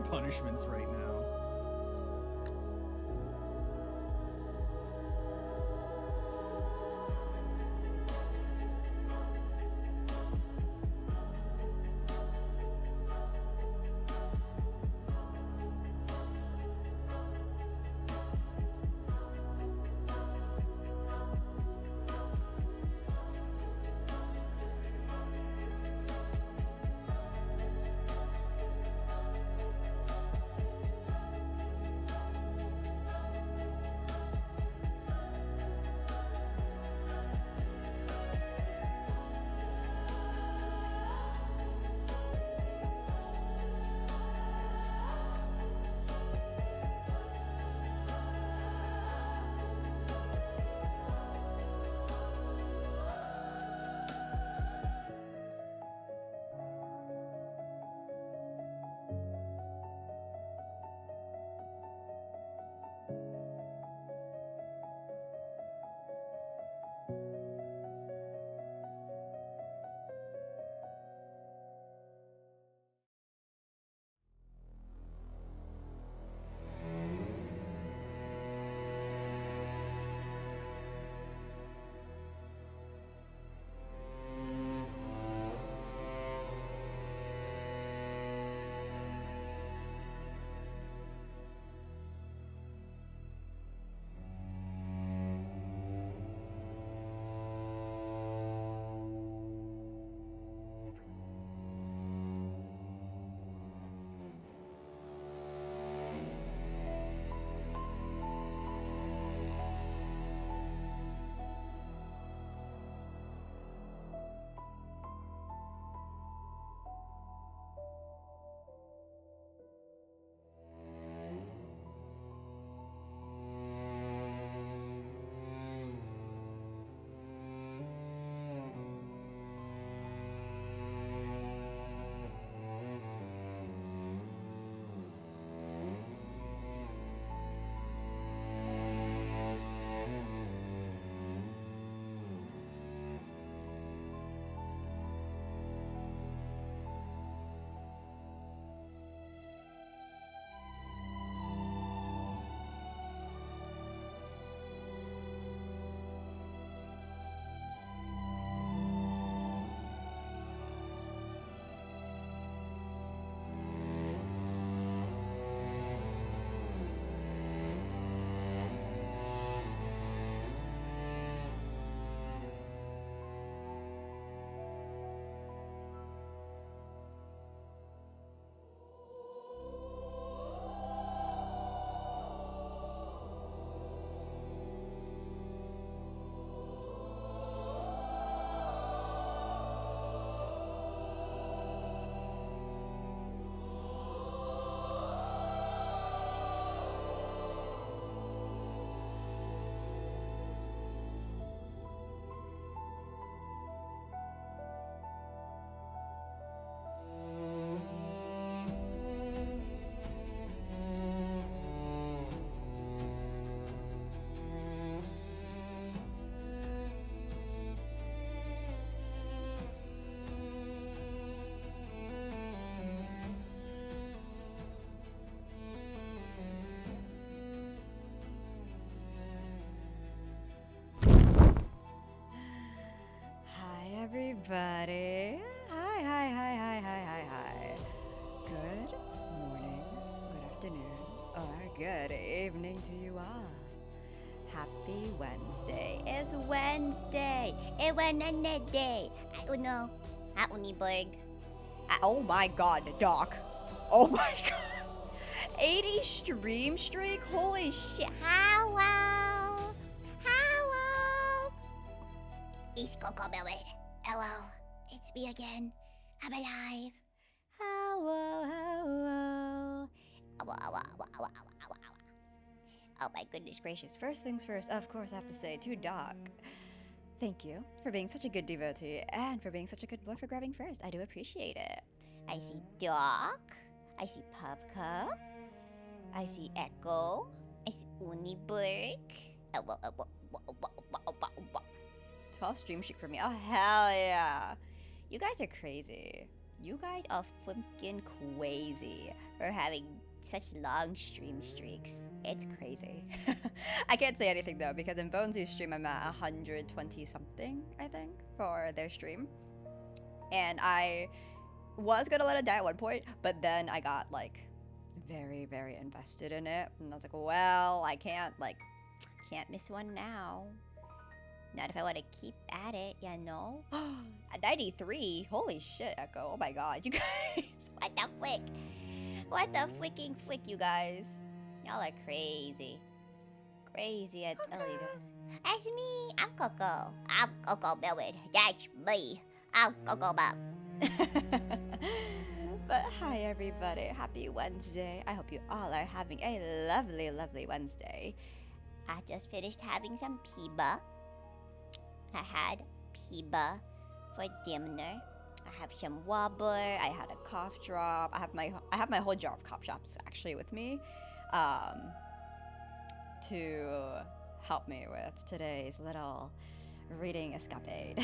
punishments right now. Everybody. Hi, hi, hi, hi, hi, hi, hi. Good morning, good afternoon, or good evening to you all. Happy Wednesday. It's Wednesday. It's Wednesday. I know. Uniberg. Oh my god, Doc. Oh my god. 80 stream streak? Holy shit. Hello. Hello. It's Coco Belly. Hello. It's me again. I'm alive. Hello, hello. Oh my goodness gracious. First things first, of course, I have to say to Doc, thank you for being such a good devotee and for being such a good boy for grabbing first. I do appreciate it. I see Doc. I see Pupka. I see Echo. I see Uniberg. 12 stream streak for me. Oh, hell yeah. You guys are crazy. You guys are freaking crazy for having such long stream streaks. It's crazy. I can't say anything though, because in Bonesy's stream I'm at 120 something, I think, for their stream. And I was gonna let it die at one point, but then I got like very, very invested in it. And I was like, well, I can't miss one now. Not if I want to keep at it, you know? At 93? Holy shit, Echo. Oh my god, you guys. What the frick? What the freaking frick, you guys? Y'all are crazy. Crazy, I tell you guys. That's me. I'm Coco. I'm Coco Melon. That's me. I'm Coco Mom. But hi, everybody. Happy Wednesday. I hope you all are having a lovely, lovely Wednesday. I just finished having some piba. I had piba for dinner. I have some water. I had a cough drop. I have my whole jar of cough drops actually with me, to help me with today's little reading escapade.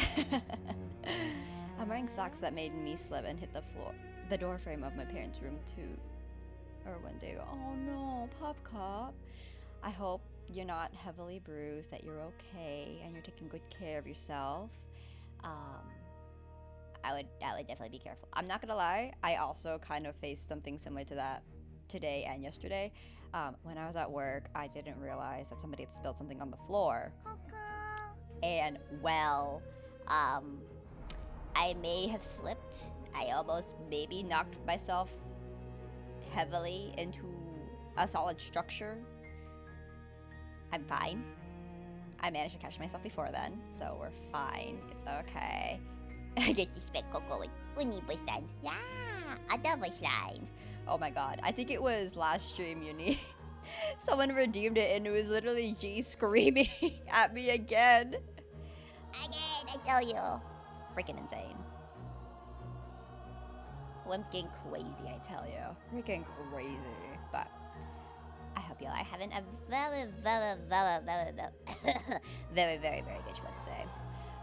I'm wearing socks that made me slip and hit the door frame of my parents' room or one day. Oh no, Pop Cop. I hope you're not heavily bruised, that you're okay, and you're taking good care of yourself. I would definitely be careful. I'm not gonna lie, I also kind of faced something similar to that today and yesterday. When I was at work, I didn't realize that somebody had spilled something on the floor. And well, I may have slipped. I almost maybe knocked myself heavily into a solid structure. I'm fine. I managed to catch myself before then, so we're fine. It's okay. Get you spec Coco with Unibustand. Yeah, other slides. Oh my god, I think it was last stream, Uni. Someone redeemed it and it was literally G screaming at me again. Again, I tell you. Freaking insane. Wimpkin crazy, I tell you. Freaking crazy. But I hope you all are having a very, very, very, very, very, very, very good Wednesday.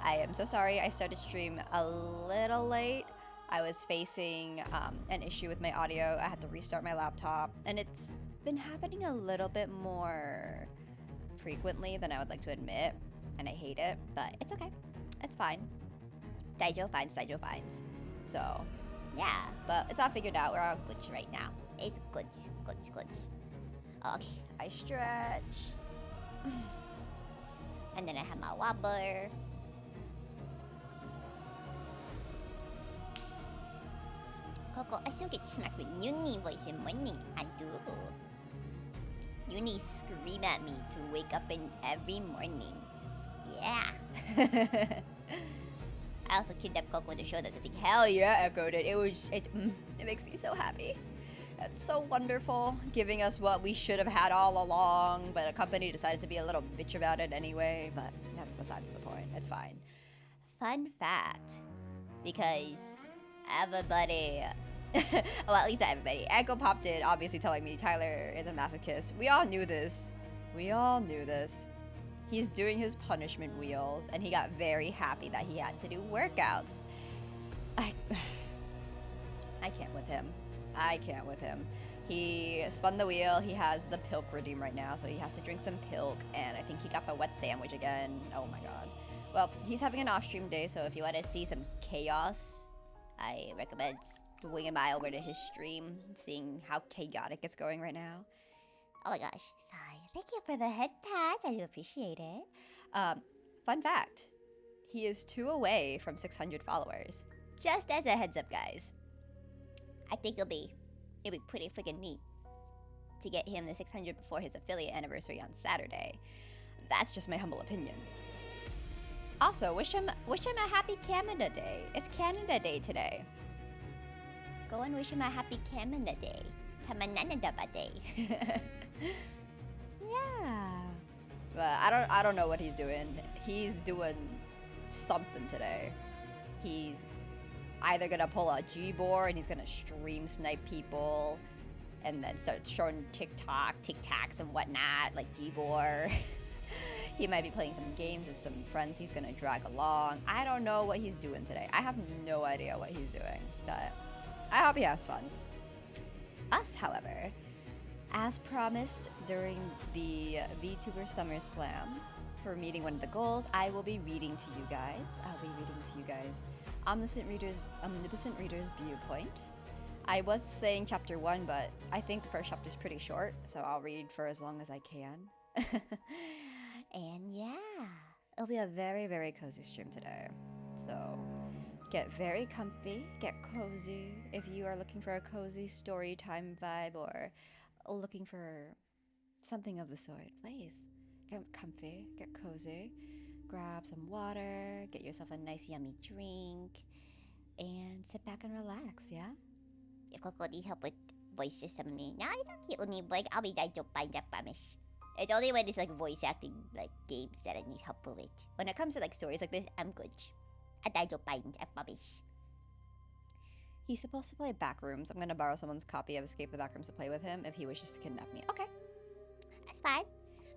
I am so sorry I started stream a little late. I was facing an issue with my audio. I had to restart my laptop, and it's been happening a little bit more frequently than I would like to admit, and I hate it, but it's okay. It's fine. Daijo finds. So, yeah, but it's all figured out. We're all good right now. It's good. Okay, I stretch. And then I have my water. Coco, I still get smacked with Uni voice in morning. I do. Uni scream at me to wake up in every morning. Yeah. I also kidnapped Coco to show them something. Hell yeah, Echoed it. It makes me so happy. That's so wonderful, giving us what we should have had all along, but a company decided to be a little bitch about it anyway, but that's besides the point. It's fine. Fun fact, because everybody, well, at least not everybody, Echo popped in, obviously telling me Tyler is a masochist. We all knew this. He's doing his punishment wheels, and he got very happy that he had to do workouts. I can't with him. He spun the wheel. He has the pilk redeem right now, so he has to drink some pilk, and I think he got the wet sandwich again. Oh my god. Well, he's having an off-stream day, so if you want to see some chaos, I recommend winging by over to his stream, seeing how chaotic it's going right now. Oh my gosh. Sorry. Thank you for the head pats. I do appreciate it. Fun fact. He is 2 away from 600 followers. Just as a heads up, guys. I think it'll be pretty freaking neat to get him to 600 before his affiliate anniversary on Saturday. That's just my humble opinion. Also, wish him a happy Canada Day. It's Canada Day today. Go and wish him a happy Canada Day. Canada Day. Yeah. But I don't know what he's doing. He's doing something today. He's either gonna pull a G-board and he's gonna stream snipe people and then start showing TikToks and whatnot, like G-board. He might be playing some games with some friends he's gonna drag along. I don't know what he's doing today. I have no idea what he's doing, but I hope he has fun. Us, however, as promised during the VTuber Summer Slam, for meeting one of the goals, I will be reading to you guys. Omniscient Reader's Viewpoint. I was saying chapter 1, but I think the first chapter is pretty short, so I'll read for as long as I can. And yeah, it'll be a very, very cozy stream today. So get very comfy, get cozy. If you are looking for a cozy story time vibe or looking for something of the sort, please get comfy, get cozy, grab some water, get yourself a nice yummy drink, and sit back and relax, yeah? If Coco needs help with voice system, no, it's not the only like I'll be there to find that promise. It's only when it's like voice acting like games that I need help with. When it comes to like stories like this, I'm good. I don't find a promise. He's supposed to play Backrooms. I'm gonna borrow someone's copy of Escape the Backrooms to play with him if he wishes to kidnap me. Okay. That's fine.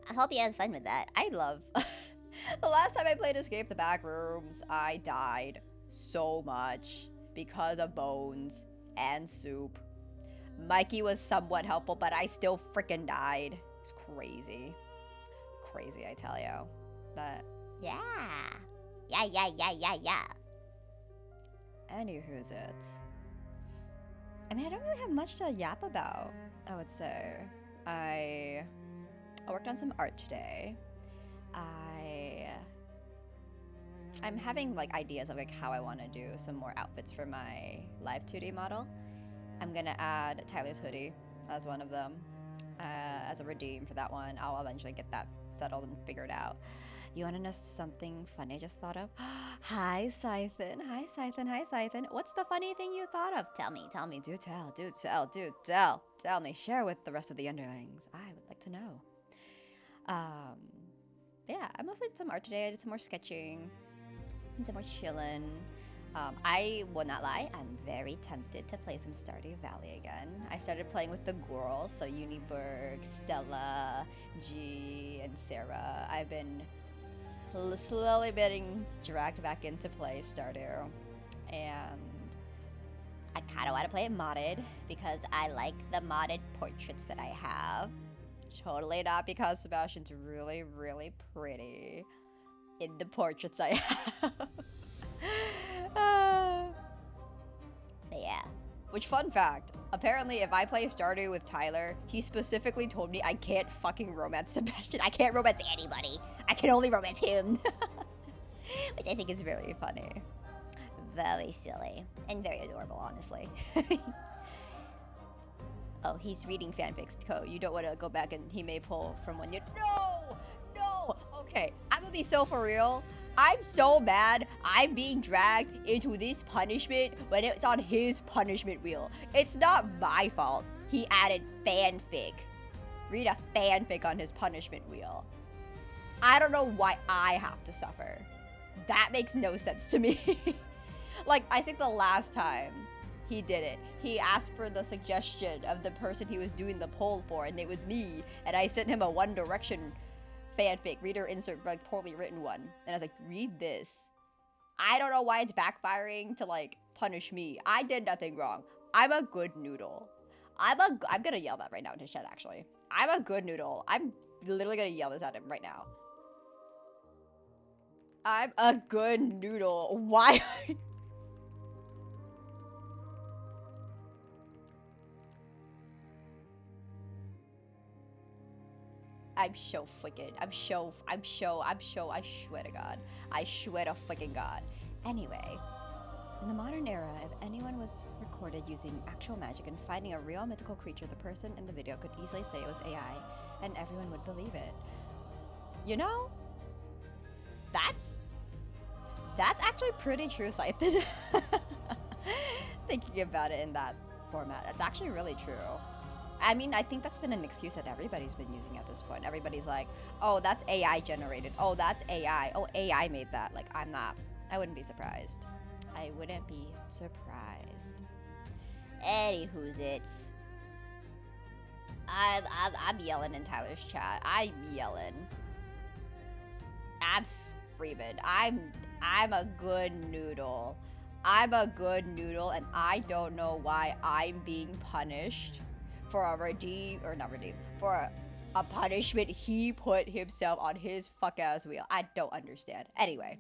I hope he has fun with that. I love... The last time I played Escape the Backrooms, I died so much because of Bones and Soup. Mikey was somewhat helpful, but I still freaking died. It's crazy. Crazy, I tell you. But, yeah. Yeah. Anywho's it. I mean, I don't really have much to yap about, I would say. I worked on some art today. I'm having like ideas of like how I want to do some more outfits for my live 2D model. I'm gonna add Tyler's hoodie as one of them, as a redeem for that one. I'll eventually get that settled and figured out. You wanna know something funny I just thought of? Hi, Scythen. Hi, Scythen. What's the funny thing you thought of? Tell me. Do tell. Tell me. Share with the rest of the underlings. I would like to know. Yeah, I mostly did some art today. I did some more sketching, and some more chilling. I will not lie, I'm very tempted to play some Stardew Valley again. I started playing with the girls, so Uniberg, Stella, G, and Sarah. I've been slowly being dragged back into play Stardew, and I kind of want to play it modded because I like the modded portraits that I have. Totally not because Sebastian's really, really pretty in the portraits I have. But yeah. Which, fun fact, apparently if I play Stardew with Tyler, he specifically told me I can't fucking romance Sebastian. I can't romance anybody. I can only romance him. Which I think is very funny. Very silly. And very adorable, honestly. Oh, he's reading fanfics, Ko. You don't want to go back and he may pull from one. No! Okay, I'm gonna be so for real. I'm so mad I'm being dragged into this punishment when it's on his punishment wheel. It's not my fault he added fanfic. Read a fanfic on his punishment wheel. I don't know why I have to suffer. That makes no sense to me. Like, I think the last time he did it, he asked for the suggestion of the person he was doing the poll for, and it was me, and I sent him a One Direction fanfic, reader insert, like, poorly written one, and I was like, read this. I don't know why it's backfiring to, like, punish me. I did nothing wrong. I'm a good noodle. I'm gonna yell that right now in his chat, actually. I'm a good noodle. I'm literally gonna yell this at him right now. I'm a good noodle. Why are you... I'm so freaking, I swear to God. I swear to freaking God. Anyway, in the modern era, if anyone was recorded using actual magic and finding a real mythical creature, the person in the video could easily say it was AI, and everyone would believe it. You know, that's actually pretty true, Scythen. Thinking about it in that format, that's actually really true. I mean, I think that's been an excuse that everybody's been using at this point. Everybody's like, oh, that's AI generated. Oh, that's AI. Oh, AI made that. Like, I wouldn't be surprised. I wouldn't be surprised. Anywho's it. I'm yelling in Tyler's chat. I'm yelling. I'm screaming. I'm a good noodle. I'm a good noodle, and I don't know why I'm being punished for a punishment he put himself on his fuck-ass wheel. I don't understand. Anyway,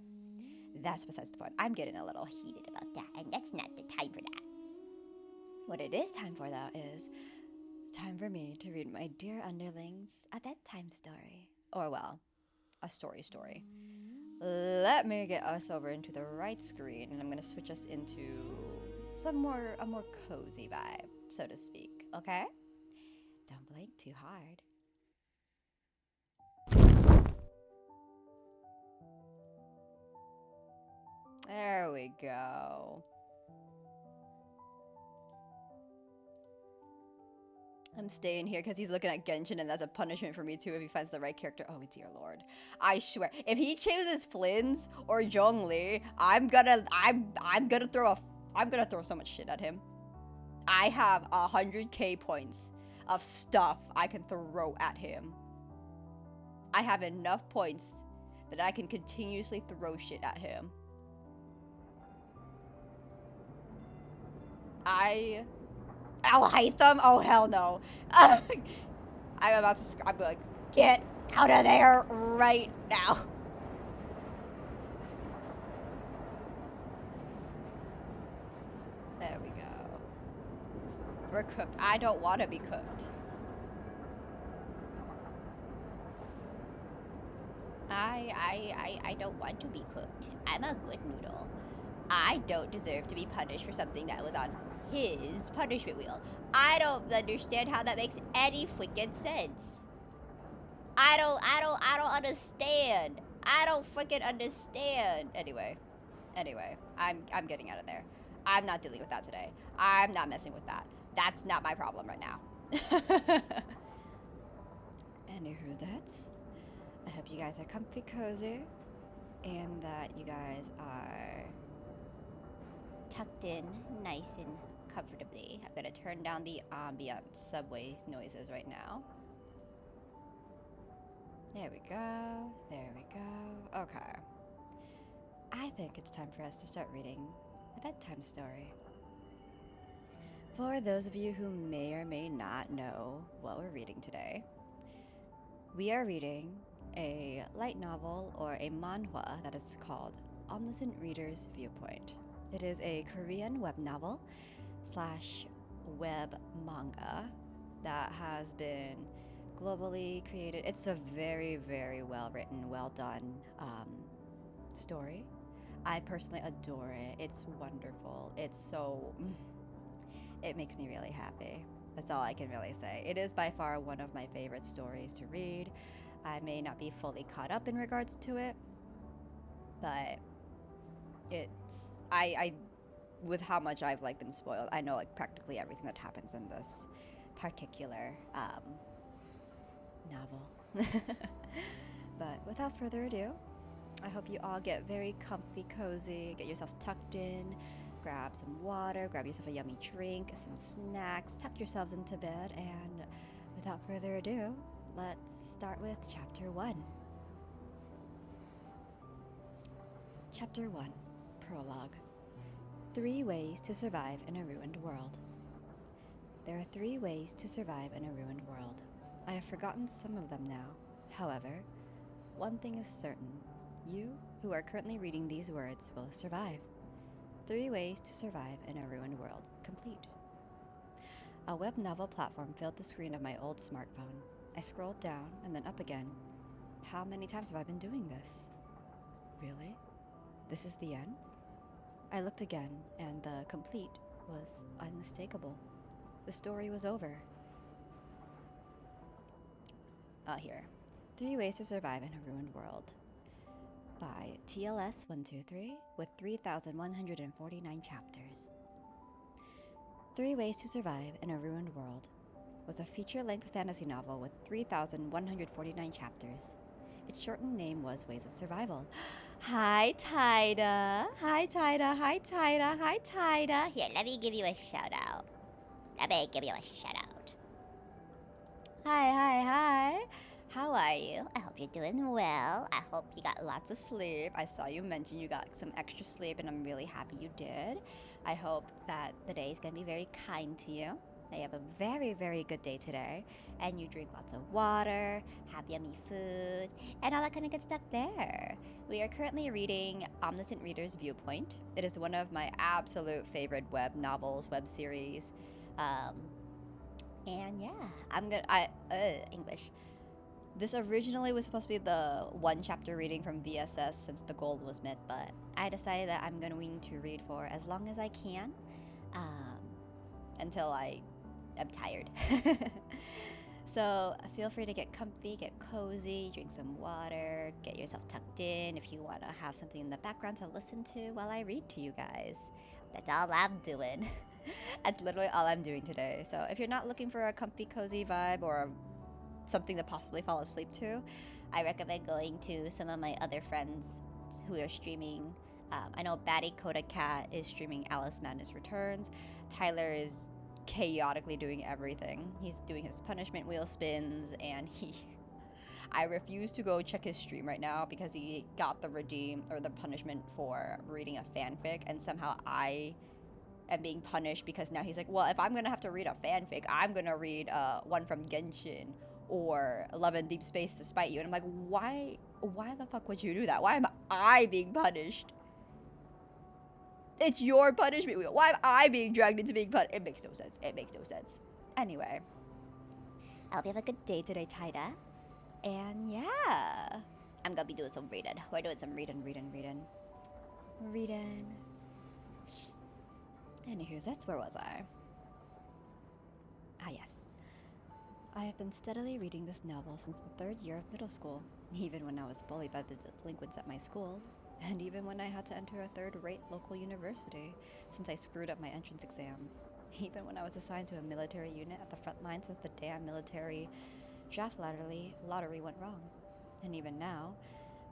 that's besides the point. I'm getting a little heated about that, and that's not the time for that. What it is time for, though, is time for me to read my dear underlings a bedtime story. Or, well, a story. Let me get us over into the right screen, and I'm gonna switch us into a more cozy vibe, so to speak. Okay? Don't blink too hard. There we go. I'm staying here because he's looking at Genshin, and that's a punishment for me too if he finds the right character. Oh dear lord. I swear, if he chooses Flynn's or Zhongli, I'm gonna throw so much shit at him. I have 100k points of stuff I can throw at him. I have enough points that I can continuously throw shit at him. I'll hate them? Oh, hell no. I'm like, get out of there right now. There we go. We're cooked. I don't want to be cooked. I don't want to be cooked. I'm a good noodle. I don't deserve to be punished for something that was on his punishment wheel. I don't understand how that makes any freaking sense. I don't understand. I don't freaking understand. Anyway, I'm getting out of there. I'm not dealing with that today. I'm not messing with that. That's not my problem right now. Anywho, that's. I hope you guys are comfy, cozy, and that you guys are tucked in nice and comfortably. I'm gonna turn down the ambient subway noises right now. There we go. Okay. I think it's time for us to start reading a bedtime story. For those of you who may or may not know what we're reading today, we are reading a light novel or a manhwa that is called Omniscient Reader's Viewpoint. It is a Korean web novel / web manga that has been globally created. It's a very, very well written, well done story. I personally adore it. It's wonderful. It makes me really happy. That's all I can really say. It is by far one of my favorite stories to read. I may not be fully caught up in regards to it, but I with how much I've been spoiled, I know practically everything that happens in this particular novel. But without further ado, I hope you all get very comfy, cozy, get yourself tucked in, grab some water, grab yourself a yummy drink, some snacks, tuck yourselves into bed, and without further ado, let's start with Chapter 1. Chapter 1, Prologue. 3 ways to survive in a ruined world. There are 3 ways to survive in a ruined world. I have forgotten some of them now. However, one thing is certain. You, who are currently reading these words, will survive. 3 ways to survive in a ruined world. Complete. A web novel platform filled the screen of my old smartphone. I scrolled down and then up again. How many times have I been doing this? Really? This is the end? I looked again, and the complete was unmistakable. The story was over. Here. 3 Ways to Survive in a Ruined World by TLS123 with 3,149 chapters. 3 Ways to Survive in a Ruined World was a feature-length fantasy novel with 3,149 chapters. Its shortened name was Ways of Survival. Hi, Tida. Hi, Tida. Hi, Tida. Hi, Tida. Here, let me give you a shout-out. Hi. How are you? I hope you're doing well. I hope you got lots of sleep. I saw you mention you got some extra sleep, and I'm really happy you did. I hope that the day is going to be very kind to you. That you have a very, very good day today, and you drink lots of water, have yummy food, and all that kind of good stuff there. We are currently reading Omniscient Reader's Viewpoint. It is one of my absolute favorite web novels, web series. And yeah, English. This originally was supposed to be the one chapter reading from VSS since the goal was met, but I decided that I'm going to read for as long as I can, until I am tired. So feel free to get comfy, get cozy, drink some water, get yourself tucked in if you want to have something in the background to listen to while I read to you guys. That's all I'm doing. That's literally all I'm doing today. So if you're not looking for a comfy, cozy vibe or something to possibly fall asleep to, I recommend going to some of my other friends who are streaming. I know Batty Coda Cat is streaming Alice Madness Returns. Tyler is chaotically doing everything. He's doing his punishment wheel spins, and I refuse to go check his stream right now because he got the redeem or the punishment for reading a fanfic, and somehow I am being punished because now he's like, well, if I'm gonna have to read a fanfic, I'm gonna read one from Genshin or Love in Deep Space to spite you. And I'm like, why the fuck would you do that? Why am I being punished? It's your punishment wheel. Why am I being dragged into being punished? It makes no sense. It makes no sense. Anyway, I hope you have a good day today, Taida. And yeah, I'm gonna be doing some reading. We're doing some reading. Anywho, that's where was I? Ah, yes. I have been steadily reading this novel since the 3rd year of middle school, even when I was bullied by the delinquents at my school, and even when I had to enter a third-rate local university since I screwed up my entrance exams, even when I was assigned to a military unit at the front line since the damn military draft lottery went wrong, and even now,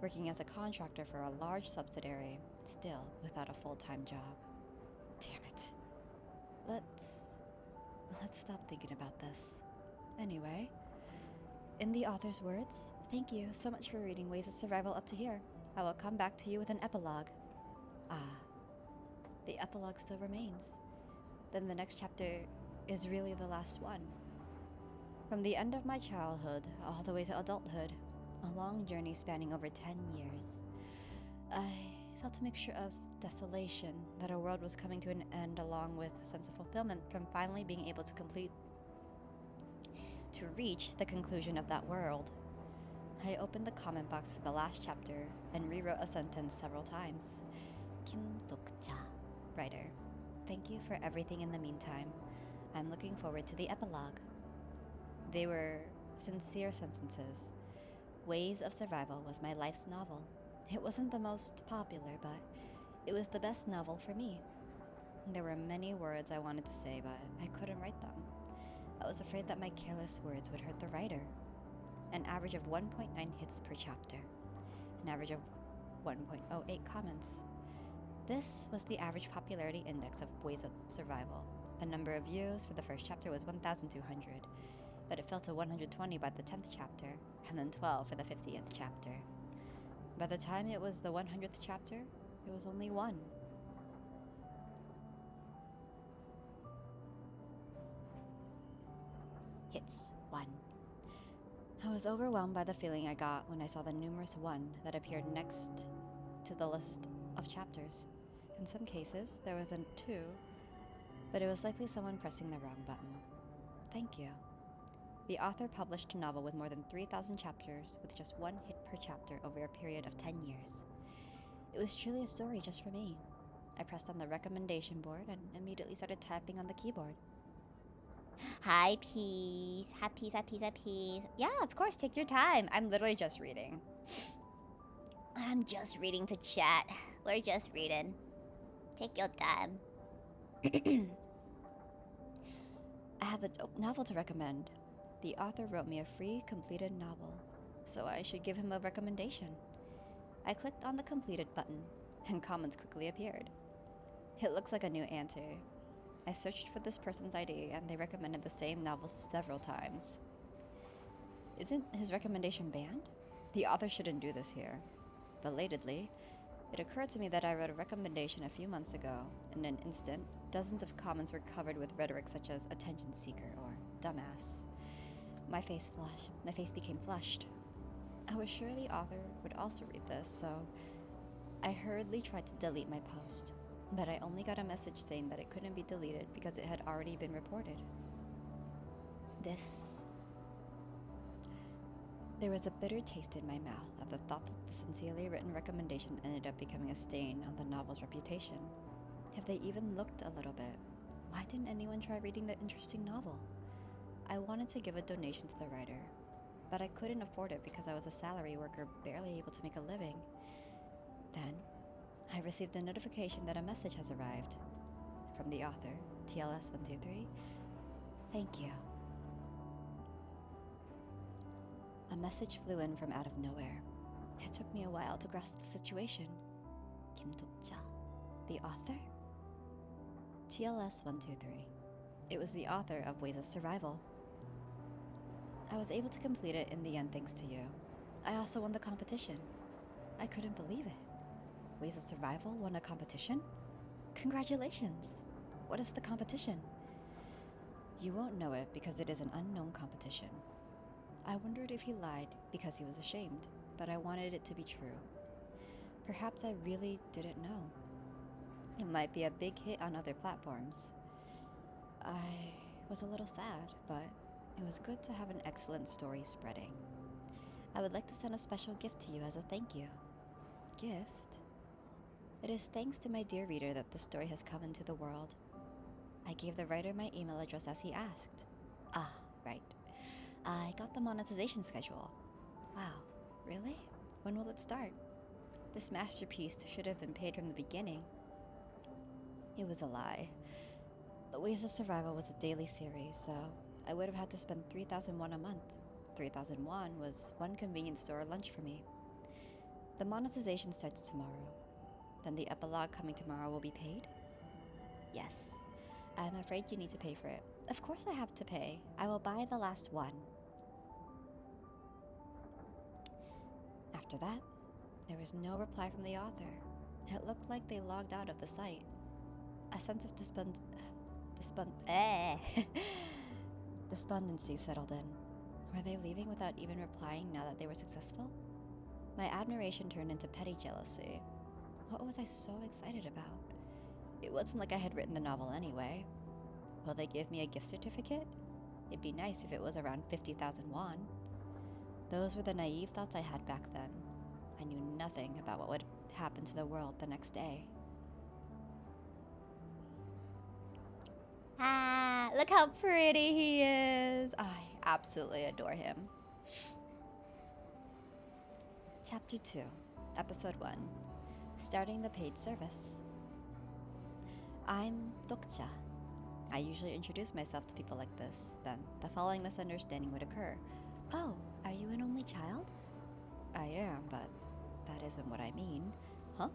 working as a contractor for a large subsidiary, still without a full-time job. Damn it. Let's stop thinking about this. Anyway, in the author's words, thank you so much for reading Ways of Survival up to here. I will come back to you with an epilogue. Ah, the epilogue still remains. Then the next chapter is really the last one. From the end of my childhood all the way to adulthood, a long journey spanning over 10 years, I felt a mixture of desolation that our world was coming to an end, along with a sense of fulfillment from finally being able to reach the conclusion of that world. I opened the comment box for the last chapter and rewrote a sentence several times. Kim Dokja, writer. Thank you for everything in the meantime. I'm looking forward to the epilogue. They were sincere sentences. Ways of Survival was my life's novel. It wasn't the most popular, but it was the best novel for me. There were many words I wanted to say, but I couldn't write them. I was afraid that my careless words would hurt the writer. An average of 1.9 hits per chapter. An average of 1.08 comments. This was the average popularity index of Ways of Survival. The number of views for the first chapter was 1,200, but it fell to 120 by the 10th chapter, and then 12 for the 50th chapter. By the time it was the 100th chapter, it was only 1. Hits 1. I was overwhelmed by the feeling I got when I saw the numerous 1 that appeared next to the list of chapters. In some cases, there was a 2, but it was likely someone pressing the wrong button. Thank you. The author published a novel with more than 3,000 chapters with just 1 hit per chapter over a period of 10 years. It was truly a story just for me. I pressed on the recommendation board and immediately started typing on the keyboard. Hi, Peas. Hi, Peas. Yeah, of course, take your time. I'm literally just reading. I'm just reading to chat. We're just reading. Take your time. I have a dope novel to recommend. The author wrote me a free, completed novel, so I should give him a recommendation. I clicked on the completed button, and comments quickly appeared. It looks like a new answer. I searched for this person's ID, and they recommended the same novel several times. Isn't his recommendation banned? The author shouldn't do this here. Belatedly, it occurred to me that I wrote a recommendation a few months ago. In an instant, dozens of comments were covered with rhetoric such as attention seeker or dumbass. My face became flushed. I was sure the author would also read this, so I hurriedly tried to delete my post, but I only got a message saying that it couldn't be deleted because it had already been reported. There was a bitter taste in my mouth at the thought that the sincerely written recommendation ended up becoming a stain on the novel's reputation. Have they even looked a little bit? Why didn't anyone try reading the interesting novel? I wanted to give a donation to the writer, but I couldn't afford it because I was a salary worker barely able to make a living. Then, I received a notification that a message has arrived. From the author, TLS123. Thank you. A message flew in from out of nowhere. It took me a while to grasp the situation. Kim Duk-ja, the author? TLS123. It was the author of Ways of Survival. I was able to complete it in the end thanks to you. I also won the competition. I couldn't believe it. Ways of Survival won a competition? Congratulations! What is the competition? You won't know it because it is an unknown competition. I wondered if he lied because he was ashamed, but I wanted it to be true. Perhaps I really didn't know. It might be a big hit on other platforms. I was a little sad, but it was good to have an excellent story spreading. I would like to send a special gift to you as a thank you. Gift? It is thanks to my dear reader that this story has come into the world. I gave the writer my email address as he asked. Ah, right. I got the monetization schedule. Wow, really? When will it start? This masterpiece should have been paid from the beginning. It was a lie. The Ways of Survival was a daily series, so I would have had to spend 3,000 won a month. 3,000 won was one convenience store lunch for me. The monetization starts tomorrow. Then the epilogue coming tomorrow will be paid? Yes. I'm afraid you need to pay for it. Of course I have to pay. I will buy the last one. After that, there was no reply from the author. It looked like they logged out of the site. A sense of despondency settled in. Were they leaving without even replying now that they were successful? My admiration turned into petty jealousy. What was I so excited about? It wasn't like I had written the novel anyway. Will they give me a gift certificate? It'd be nice if it was around 50,000 won. Those were the naive thoughts I had back then. I knew nothing about what would happen to the world the next day. Ah, look how pretty he is. I absolutely adore him. Chapter 2, Episode 1, Starting the Paid Service. I'm Duk-ja. I usually introduce myself to people like this, then the following misunderstanding would occur. Oh, are you an only child? I am, but that isn't what I mean. Huh?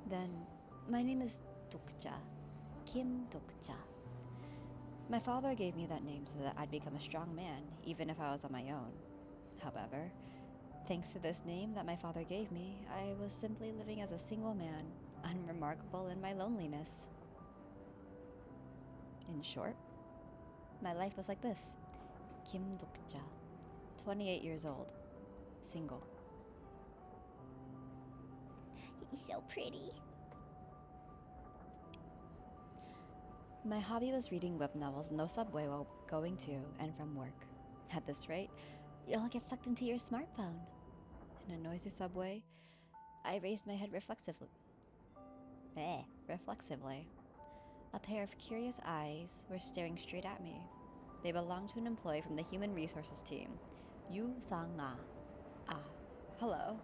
Then, my name is Duk-ja. Kim Duk-ja. My father gave me that name so that I'd become a strong man, even if I was on my own. However, thanks to this name that my father gave me, I was simply living as a single man, unremarkable in my loneliness. In short, my life was like this. Kim Duk-ja, 28 years old, single. He's so pretty. My hobby was reading web novels in the subway while going to and from work. At this rate, you'll get sucked into your smartphone. In a noisy subway, I raised my head reflexively. A pair of curious eyes were staring straight at me. They belonged to an employee from the Human Resources team, Yu Sang-ah. Ah, hello.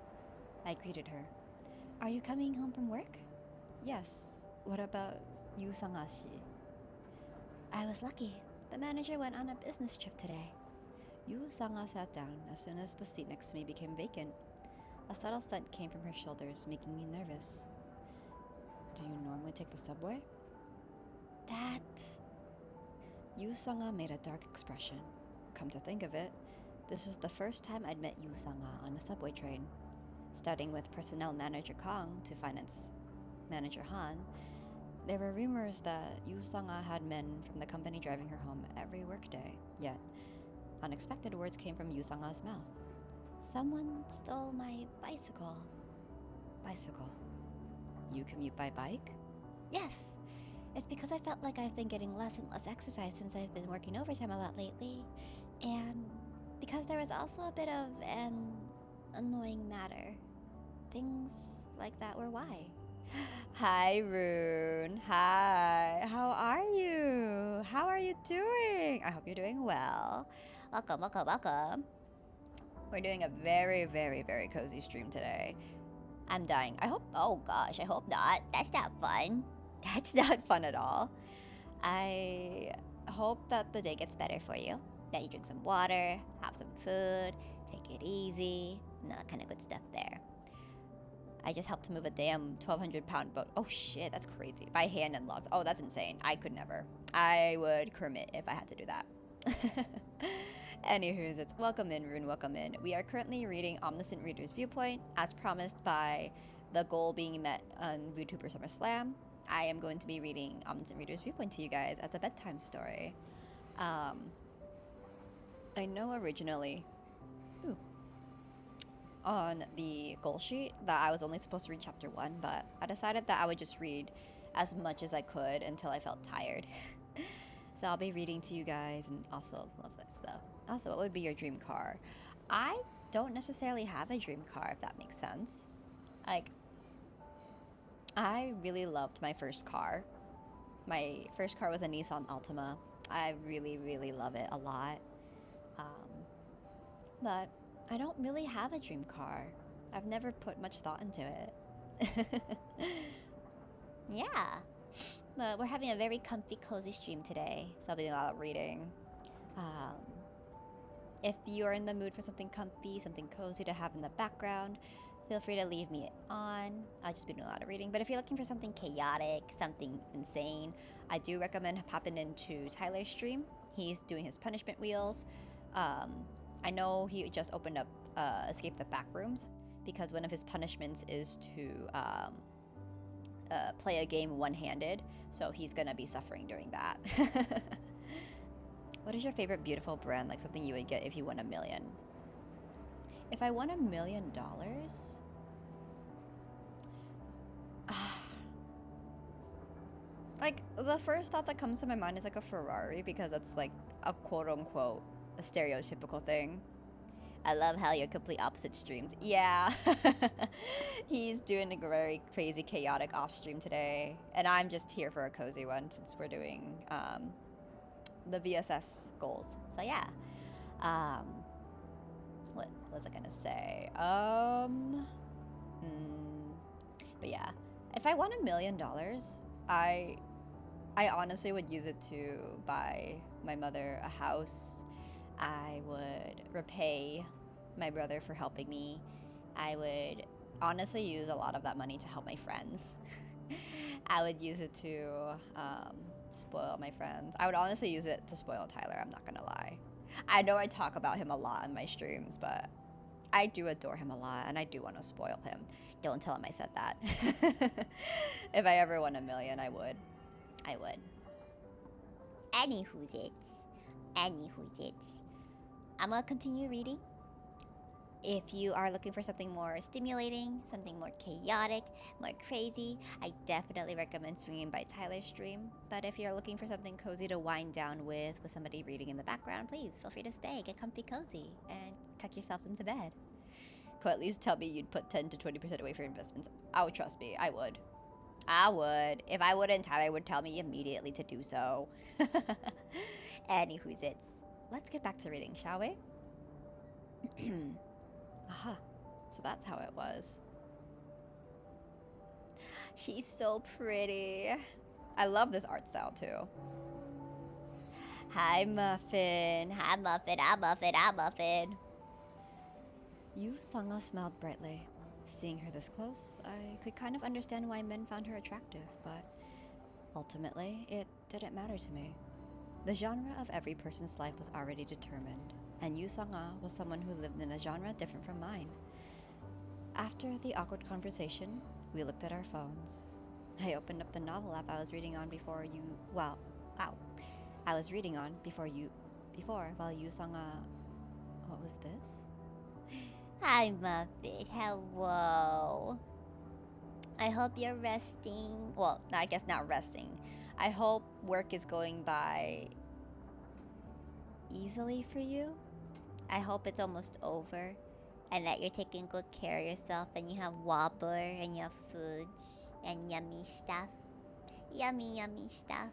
I greeted her. Are you coming home from work? Yes. What about Yu Sang-ah-shi? I was lucky. The manager went on a business trip today. Yu Sang-ah sat down as soon as the seat next to me became vacant. A subtle scent came from her shoulders, making me nervous. Do you normally take the subway? That... Yu Sang-ah made a dark expression. Come to think of it, This is the first time I'd met Yu Sanga on a subway train. Starting with personnel manager Kong to finance manager Han, there were rumors that Yu Sanga had men from the company driving her home every workday. Yet, unexpected words came from Yu Sanga's mouth. Someone stole my bicycle. Bicycle? You commute by bike? Yes. It's because I felt like I've been getting less and less exercise since I've been working overtime a lot lately. And because there was also a bit of an annoying matter. Things like that were why. Hi, Rune. Hi. How are you? How are you doing? I hope you're doing well. Welcome, welcome, welcome. We're doing a very, very, very cozy stream today. I'm dying. I hope... Oh, gosh. I hope not. That's not fun. That's not fun at all. I hope that the day gets better for you. That you drink some water, have some food, take it easy. That kind of good stuff there. I just helped to move a damn 1,200-pound boat. Oh shit, that's crazy. By hand and logs. Oh, that's insane. I could never. I would commit if I had to do that. Anywho, it's welcome in, Rune, welcome in. We are currently reading Omniscient Reader's Viewpoint, as promised by the goal being met on VTuber SummerSlam. I am going to be reading Omniscient Reader's Viewpoint to you guys as a bedtime story. I know originally... Ooh. On the goal sheet that I was only supposed to read chapter 1, but I decided that I would just read as much as I could until I felt tired. So I'll be reading to you guys and also love that stuff. Also, what would be your dream car? I don't necessarily have a dream car, if that makes sense. Like, I really loved my first car. My first car was a Nissan Altima. I really, really love it a lot. But I don't really have a dream car. I've never put much thought into it. Yeah. But we're having a very comfy, cozy stream today, so I'll be doing a lot of reading. If you're in the mood for something comfy, something cozy to have in the background, feel free to leave me on. I'll just be doing a lot of reading. But if you're looking for something chaotic, something insane, I do recommend popping into Tyler's stream. He's doing his punishment wheels. I know he just opened up Escape the Backrooms because one of his punishments is to play a game one-handed, so he's gonna be suffering during that. What is your favorite beautiful brand, like something you would get if you won $1 million? If I won $1 million, like the first thought that comes to my mind is like a Ferrari, because that's like a quote-unquote a stereotypical thing. I love how you're complete opposite streams. Yeah. He's doing a very crazy, chaotic off stream today. And I'm just here for a cozy one since we're doing the VSS goals. So yeah. What was I gonna say? But yeah. If I won $1 million, I honestly would use it to buy my mother a house. I would repay my brother for helping me. I would honestly use a lot of that money to help my friends. I would use it to spoil my friends. I would honestly use it to spoil Tyler, I'm not gonna lie. I know I talk about him a lot on my streams, but I do adore him a lot, and I do want to spoil him. Don't tell him I said that. If I ever won $1 million, I would. I would. Anywho's it. I'm gonna continue reading. If you are looking for something more stimulating, something more chaotic, more crazy, I definitely recommend swinging by Tyler's stream. But if you're looking for something cozy to wind down with somebody reading in the background, please feel free to stay, get comfy cozy, and tuck yourselves into bed. Could at least tell me you'd put 10 to 20% away for investments. I would, trust me, I would. I would. If I wouldn't, Tyler would tell me immediately to do so. Anywho's it's. Let's get back to reading, shall we? Aha. So that's how it was. She's so pretty. I love this art style too. Hi, Muffin. Hi, Muffin. Hi, Muffin. Hi, Muffin. Yu Sanga smiled brightly. Seeing her this close, I could kind of understand why men found her attractive, but ultimately, it didn't matter to me. The genre of every person's life was already determined, and Yu Sang-ah was someone who lived in a genre different from mine. After the awkward conversation, we looked at our phones. I opened up the novel app I was reading on before you. Well, ow. I was reading on while Yu Sang-ah. What was this? Hi, Muffet. Hello. I hope you're resting. Well, I guess not resting. I hope work is going by easily for you. I hope it's almost over and that you're taking good care of yourself and you have water and you have foods and yummy stuff. Yummy stuff.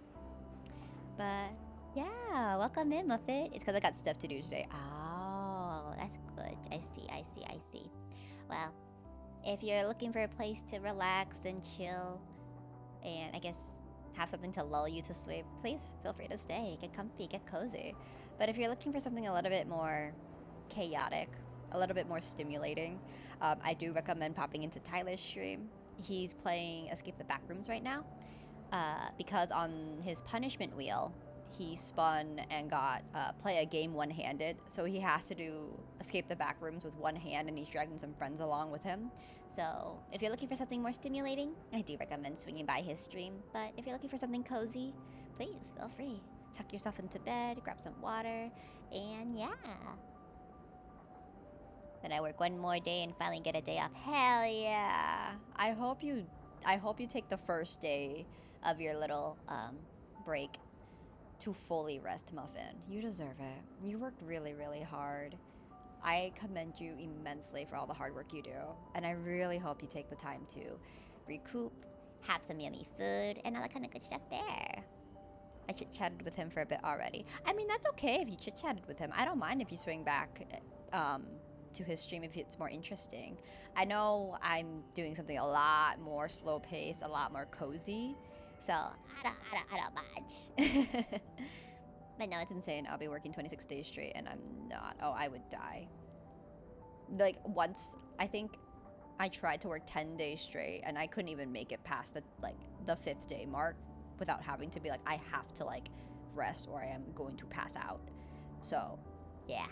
But yeah, welcome in, Muffet. It's because I got stuff to do today. Oh, that's good. I see. Well, if you're looking for a place to relax and chill and I guess have something to lull you to sleep, please feel free to stay. Get comfy, get cozy. But if you're looking for something a little bit more chaotic, a little bit more stimulating, I do recommend popping into Tyler's stream. He's playing Escape the Backrooms right now because on his punishment wheel, he spun and got play a game one-handed. So he has to do Escape the Backrooms with one hand and he's dragging some friends along with him. So if you're looking for something more stimulating, I do recommend swinging by his stream. But if you're looking for something cozy, please feel free. Tuck yourself into bed, grab some water, and yeah. Then I work one more day and finally get a day off. Hell yeah! I hope you take the first day of your little break to fully rest, Muffin. You deserve it. You worked really, really hard. I commend you immensely for all the hard work you do, and I really hope you take the time to recoup, have some yummy food, and all that kind of good stuff there. I chit-chatted with him for a bit already. I mean, that's okay if you chit-chatted with him. I don't mind if you swing back to his stream if it's more interesting. I know I'm doing something a lot more slow-paced, a lot more cozy, so I don't mind. But no, it's insane. I'll be working 26 days straight, and I'm not. Oh, I would die. Like, once, I think I tried to work 10 days straight, and I couldn't even make it past the 5th day mark without having to be like, I have to, like, rest or I am going to pass out. So, yeah.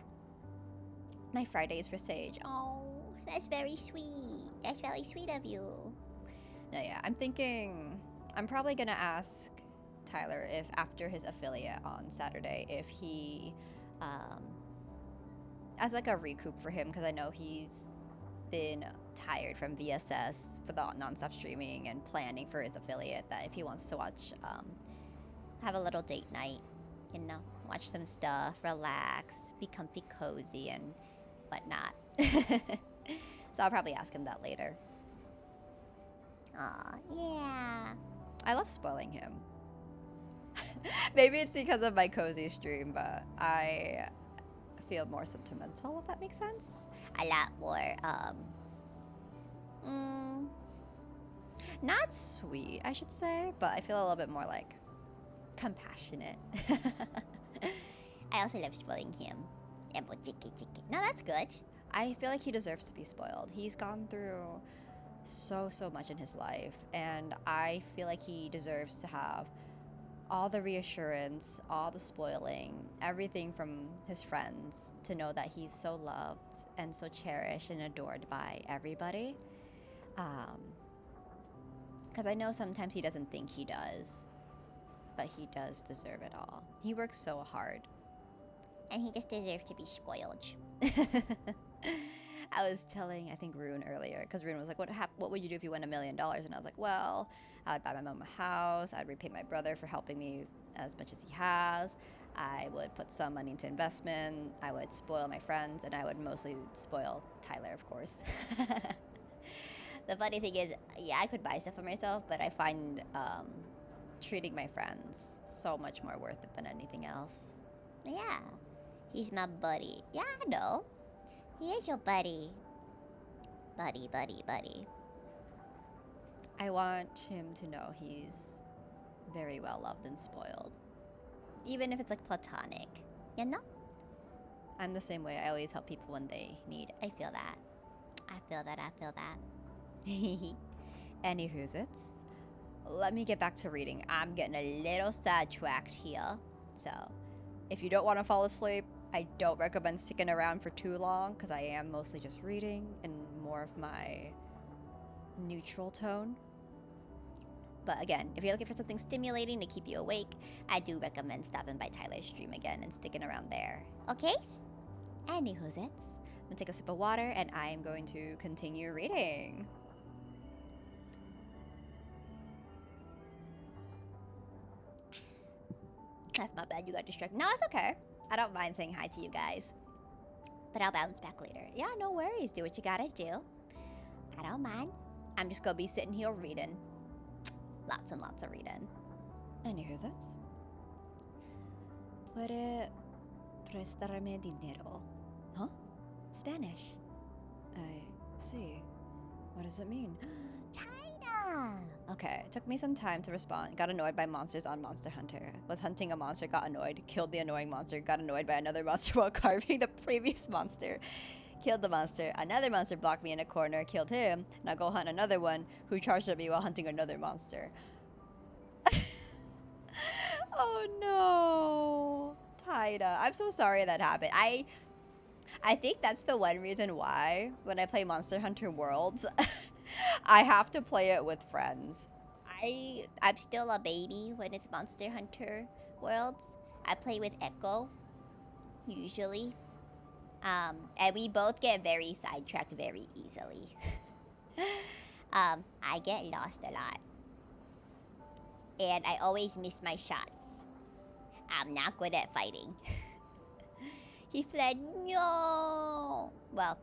My Fridays for Sage. Oh, that's very sweet. That's very sweet of you. No, yeah, I'm thinking I'm probably gonna ask Tyler if after his affiliate on Saturday, if he, as like a recoup for him, because I know he's been tired from VSS for the nonstop streaming and planning for his affiliate, that if he wants to watch, have a little date night, you know, watch some stuff, relax, be comfy, cozy, and whatnot. So I'll probably ask him that later. Aw, yeah. I love spoiling him. Maybe it's because of my cozy stream, but I feel more sentimental, if that makes sense. A lot more, not sweet, I should say, but I feel a little bit more, like, compassionate. I also love spoiling him. No, that's good. I feel like he deserves to be spoiled. He's gone through so much in his life, and I feel like he deserves to have all the reassurance, all the spoiling, everything from his friends, to know that he's so loved and so cherished and adored by everybody. Because I know sometimes he doesn't think he does, but he does deserve it all. He works so hard. And he just deserves to be spoiled. I was telling, I think, Rune earlier, because Rune was like, what would you do if you won $1 million? And I was like, well, I would buy my mom a house. I'd repay my brother for helping me as much as he has. I would put some money into investment. I would spoil my friends, and I would mostly spoil Tyler, of course. The funny thing is, yeah, I could buy stuff for myself, but I find treating my friends so much more worth it than anything else. Yeah, he's my buddy. Yeah, I know. He is your buddy. Buddy. I want him to know he's very well loved and spoiled. Even if it's like platonic. You know? I'm the same way. I always help people when they need. I feel that. Anywho's it's. Let me get back to reading. I'm getting a little sidetracked here. So, if you don't want to fall asleep, I don't recommend sticking around for too long because I am mostly just reading in more of my neutral tone. But again, if you're looking for something stimulating to keep you awake, I do recommend stopping by Tyler's stream again and sticking around there. Okay? Anywho's it? I'm gonna take a sip of water and I am going to continue reading. That's my bad, you got distracted. No, it's okay. I don't mind saying hi to you guys. But I'll bounce back later. Yeah, no worries. Do what you gotta do. I don't mind. I'm just gonna be sitting here reading. Lots and lots of reading. Anywho's it? Puede prestarme dinero? Huh? Spanish. I see. What does it mean? China! Okay, it took me some time to respond. Got annoyed by monsters on Monster Hunter. Was hunting a monster, got annoyed. Killed the annoying monster, got annoyed by another monster while carving the previous monster. Killed the monster. Another monster blocked me in a corner, killed him. Now go hunt another one who charged at me while hunting another monster. Oh no. Taida. I'm so sorry that happened. I think that's the one reason why when I play Monster Hunter Worlds, I have to play it with friends. I'm still a baby when it's Monster Hunter Worlds. I play with Echo, usually. And we both get very sidetracked very easily. I get lost a lot. And I always miss my shots. I'm not good at fighting. He fled. No! Well,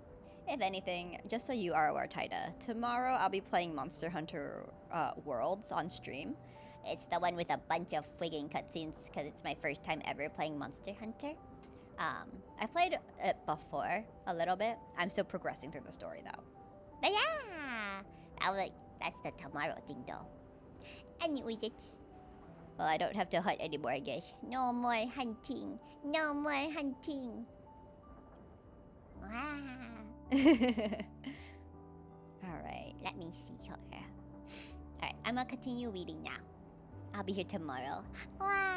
if anything, just so you are aware, Taida, tomorrow I'll be playing Monster Hunter Worlds on stream. It's the one with a bunch of friggin' cutscenes because it's my first time ever playing Monster Hunter. I played it before a little bit. I'm still progressing through the story though. But yeah! That's the tomorrow thing though. Anyways, well, I don't have to hunt anymore, I guess. No more hunting. No more hunting. Alright, let me see here. Alright, I'm gonna continue reading now. I'll be here tomorrow.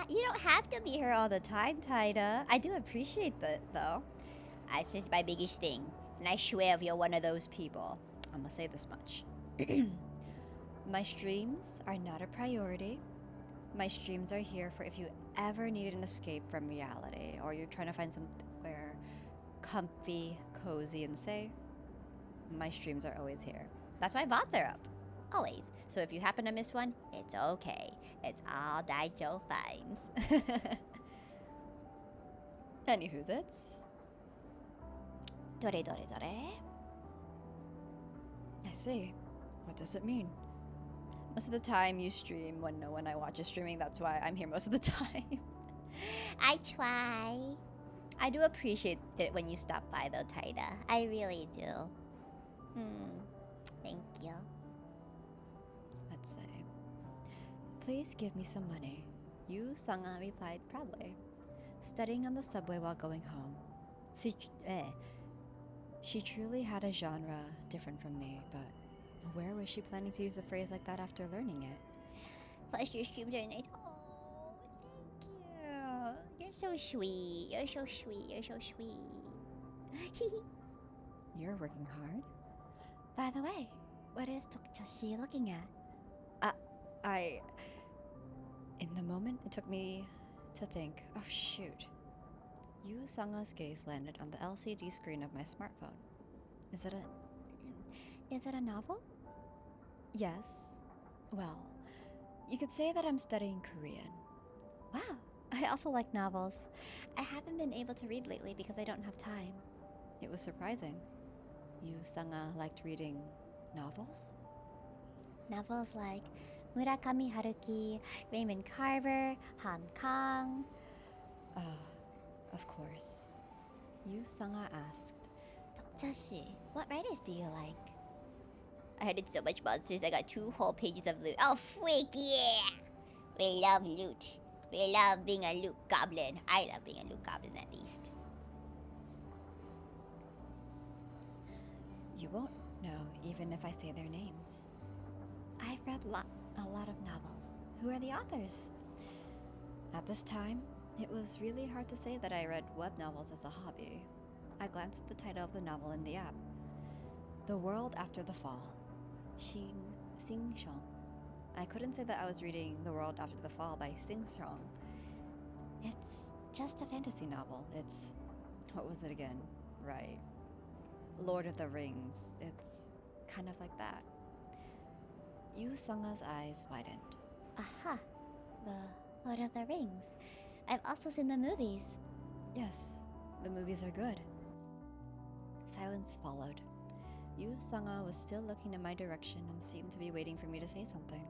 You don't have to be here all the time, Taida. I do appreciate that, though. That's just my biggest thing. And I swear if you're one of those people, I'm gonna say this much. My streams are not a priority. My streams are here for if you ever need an escape from reality or you're trying to find somewhere comfy, cozy, and safe. My streams are always here. That's why bots are up. Always. So if you happen to miss one, it's okay. It's all Daijo finds. Anywho's it's. Dore. I see. What does it mean? Most of the time you stream when no one I watch is streaming. That's why I'm here most of the time. I try. I do appreciate it when you stop by though, Taida. I really do. Thank you. Let's say. Please give me some money. Yu Sanga replied proudly. Studying on the subway while going home. She truly had a genre different from me, but where was she planning to use a phrase like that after learning it? Plus your streams are nice. Oh, thank you. You're so sweet. You're so sweet. You're so sweet. You're working hard. By the way, what is Tokchashi looking at? In the moment, it took me to think, oh shoot. Yu Sanga's gaze landed on the LCD screen of my smartphone. Is it a novel? Yes. Well, you could say that I'm studying Korean. Wow, I also like novels. I haven't been able to read lately because I don't have time. It was surprising. Yu Sanga liked reading novels? Novels like Murakami Haruki, Raymond Carver, Han Kang. Of course. Yu Sanga asked, Tokchashi, what writers do you like? I hated so much monsters, I got 2 whole pages of loot. Oh, freak, yeah! We love loot. We love being a loot goblin. I love being a loot goblin, at least. You won't know, even if I say their names. I've read a lot of novels. Who are the authors? At this time, It was really hard to say that I read web novels as a hobby. I glanced at the title of the novel in the app. The World After the Fall. Xing Shang. I couldn't say that I was reading The World After the Fall by Xing Shang. It's just a fantasy novel. It's... what was it again? Right. Lord of the Rings. It's kind of like that. Yu Sanga's eyes widened. Aha! The Lord of the Rings. I've also seen the movies. Yes, the movies are good. Silence followed. Yu Sanga was still looking in my direction and seemed to be waiting for me to say something.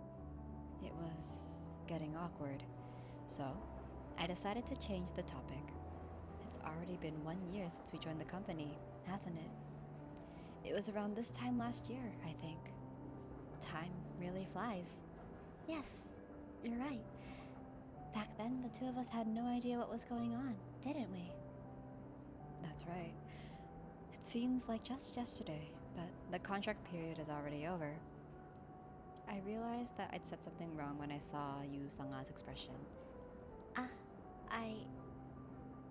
It was getting awkward, so I decided to change the topic. It's already been 1 year since we joined the company, hasn't it? It was around this time last year, I think. Time really flies. Yes, you're right. Back then, the two of us had no idea what was going on, didn't we? That's right. It seems like just yesterday, but the contract period is already over. I realized that I'd said something wrong when I saw Yu Sanga's expression.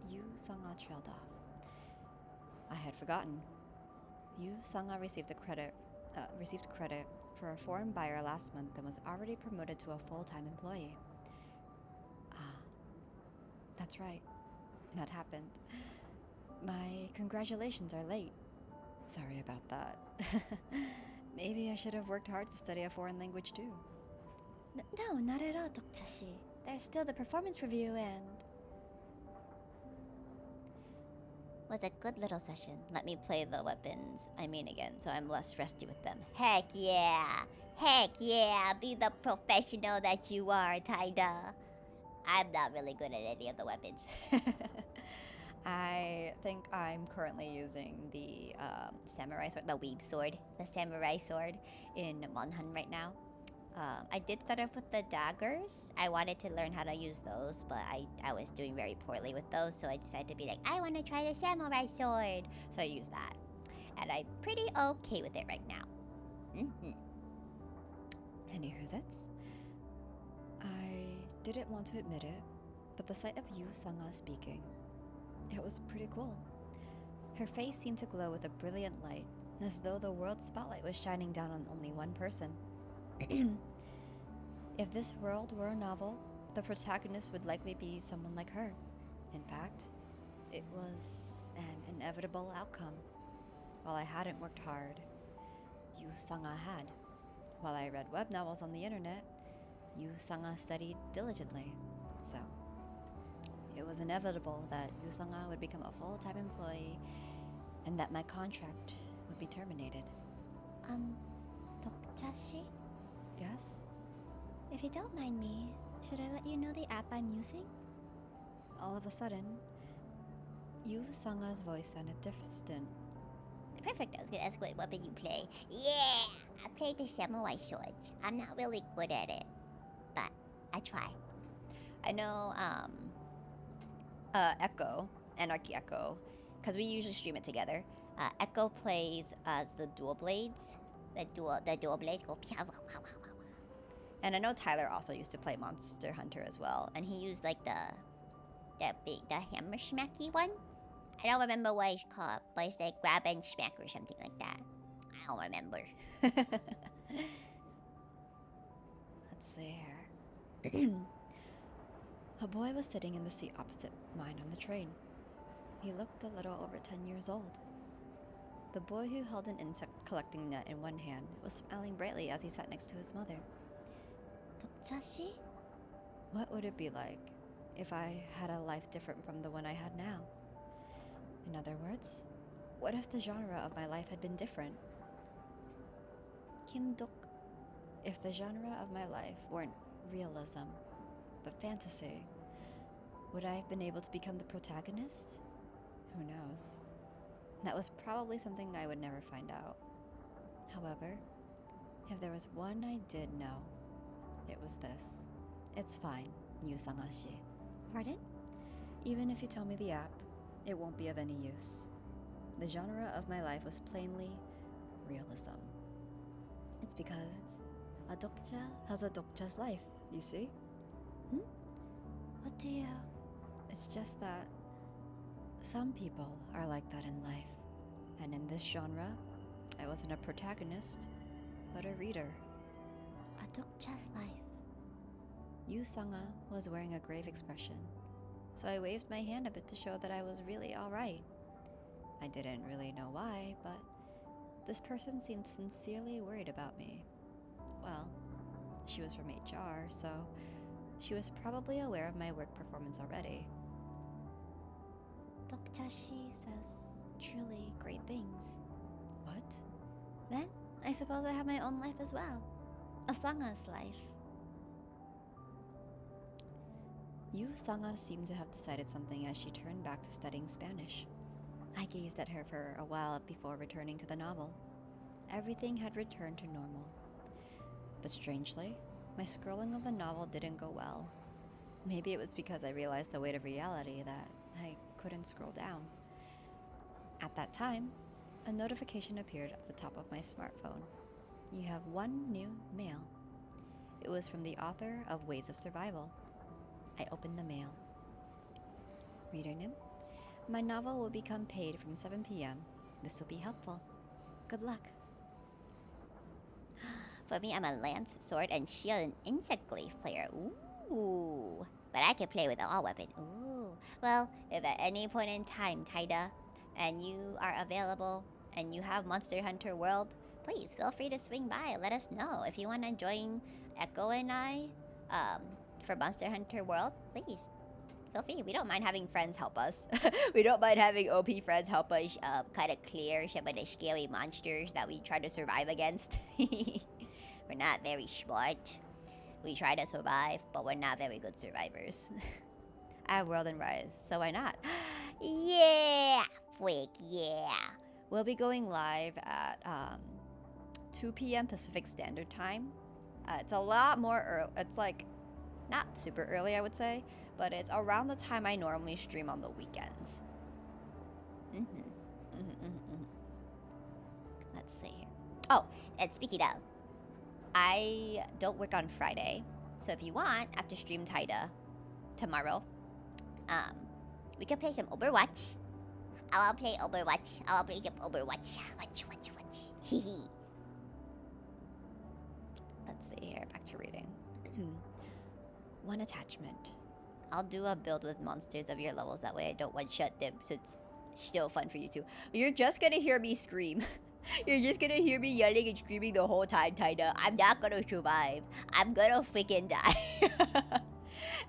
Yu Sanga trailed off. I had forgotten. Yu Sanga received credit for a foreign buyer last month and was already promoted to a full-time employee. That's right. That happened. My congratulations are late. Sorry about that. Maybe I should have worked hard to study a foreign language too. No, not at all, Dokcha-shi. There's still the performance review and... Was a good little session. Let me play the weapons, again, so I'm less rusty with them. Heck yeah! Heck yeah! Be the professional that you are, Taida. I'm not really good at any of the weapons. I think I'm currently using the samurai sword, the weeb sword, the samurai sword in Monhan right now. I did start off with the daggers. I wanted to learn how to use those, but I was doing very poorly with those, so I decided to be like, I want to try the samurai sword. So I used that. And I'm pretty okay with it right now. Any Huzets? I didn't want to admit it, but the sight of Yu Sanga speaking, it was pretty cool. Her face seemed to glow with a brilliant light, as though the world's spotlight was shining down on only one person. If this world were a novel, the protagonist would likely be someone like her. In fact, it was an inevitable outcome. While I hadn't worked hard, Yu Sanga had. While I read web novels on the internet, Yu Sanga studied diligently. So, it was inevitable that Yu Sanga would become a full-time employee and that my contract would be terminated. Dokcha-shi? Yes? If you don't mind me, should I let you know the app I'm using? All of a sudden, Yu Sanga's voice sounded distant. Perfect, I was gonna ask what weapon you play. Yeah! I play the samurai sword. I'm not really good at it, but I try. I know, Echo, Anarchy Echo, because we usually stream it together. Echo plays as the dual blades. The dual blades go pia, wow, wow, wow, wow. And I know Tyler also used to play Monster Hunter as well. And he used like the hammer smacky one. I don't remember what it's called, but it's like grab and smack or something like that. I don't remember. Let's see here. A boy was sitting in the seat opposite mine on the train. He looked a little over 10 years old. The boy who held an insect collecting net in one hand was smiling brightly as he sat next to his mother. Dokcha-shi? What would it be like if I had a life different from the one I had now? In other words, what if the genre of my life had been different? Kim Dok. If the genre of my life weren't realism, but fantasy, would I have been able to become the protagonist? Who knows? That was probably something I would never find out. However, if there was one I did know, it was this. It's fine, Yu Sangashi. Pardon? Even if you tell me the app, it won't be of any use. The genre of my life was plainly realism. It's because a dokcha has a dokcha's life, you see? What do you It's just that some people are like that in life. And in this genre, I wasn't a protagonist, but a reader. A Dokcha's life. Yu Sanga was wearing a grave expression, so I waved my hand a bit to show that I was really alright. I didn't really know why, but this person seemed sincerely worried about me. Well, she was from HR, so she was probably aware of my work performance already. Dokchashi says truly great things. What? Then, I suppose I have my own life as well. A Sanga's life. Yu Sanga seemed to have decided something as she turned back to studying Spanish. I gazed at her for a while before returning to the novel. Everything had returned to normal. But strangely, my scrolling of the novel didn't go well. Maybe it was because I realized the weight of reality that I couldn't scroll down. At that time, a notification appeared at the top of my smartphone. You have one new mail. It was from the author of Ways of Survival. I opened the mail. Reader Nim, my novel will become paid from 7 p.m. This will be helpful. Good luck. For me, I'm a lance, sword, and shield and insect glaive player. Ooh. But I can play with all weapon. Ooh. Well, if at any point in time, Taida, and you are available, and you have Monster Hunter World, please feel free to swing by. Let us know. If you want to join Echo and I, for Monster Hunter World, please feel free. We don't mind having friends help us. We don't mind having OP friends help us kind of clear some of the scary monsters that we try to survive against. We're not very smart. We try to survive, but we're not very good survivors. I have World and Rise, so why not? Yeah! Freak, yeah. We'll be going live at 2 p.m. Pacific Standard Time. It's a lot more early. It's like not super early, I would say, but it's around the time I normally stream on the weekends. Let's see here. Oh, and speaking of, I don't work on Friday, so if you want, after stream Taida tomorrow, we can play some Overwatch. I'll play Overwatch. I'll play some Overwatch. Watch. Hehe. Let's see here, back to reading. One attachment. I'll do a build with monsters of your levels, that way I don't one-shot them, so it's still fun for you too. You're just gonna hear me scream. You're just gonna hear me yelling and screaming the whole time, Taida. I'm not gonna survive. I'm gonna freaking die.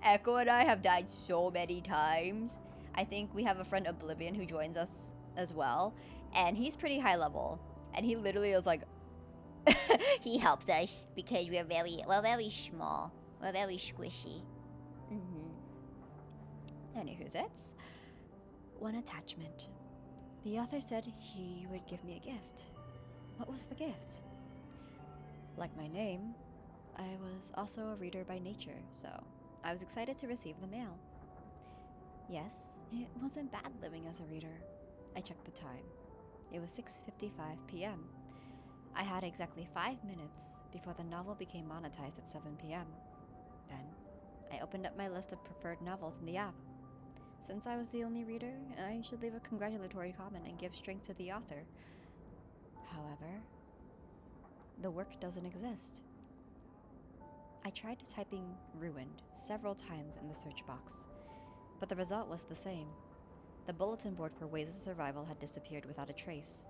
Echo and I have died so many times. I think we have a friend Oblivion who joins us as well, and he's pretty high level, and he literally is like he helps us because we're very small. We're very squishy. Anywho's it's one attachment. The author said he would give me a gift. What was the gift? Like my name, I was also a reader by nature, so I was excited to receive the mail. Yes, it wasn't bad living as a reader. I checked the time. It was 6:55 p.m. I had exactly 5 minutes before the novel became monetized at 7 p.m. Then, I opened up my list of preferred novels in the app. Since I was the only reader, I should leave a congratulatory comment and give strength to the author. However, the work doesn't exist. I tried typing ruined several times in the search box, but the result was the same. The bulletin board for Ways of Survival had disappeared without a trace.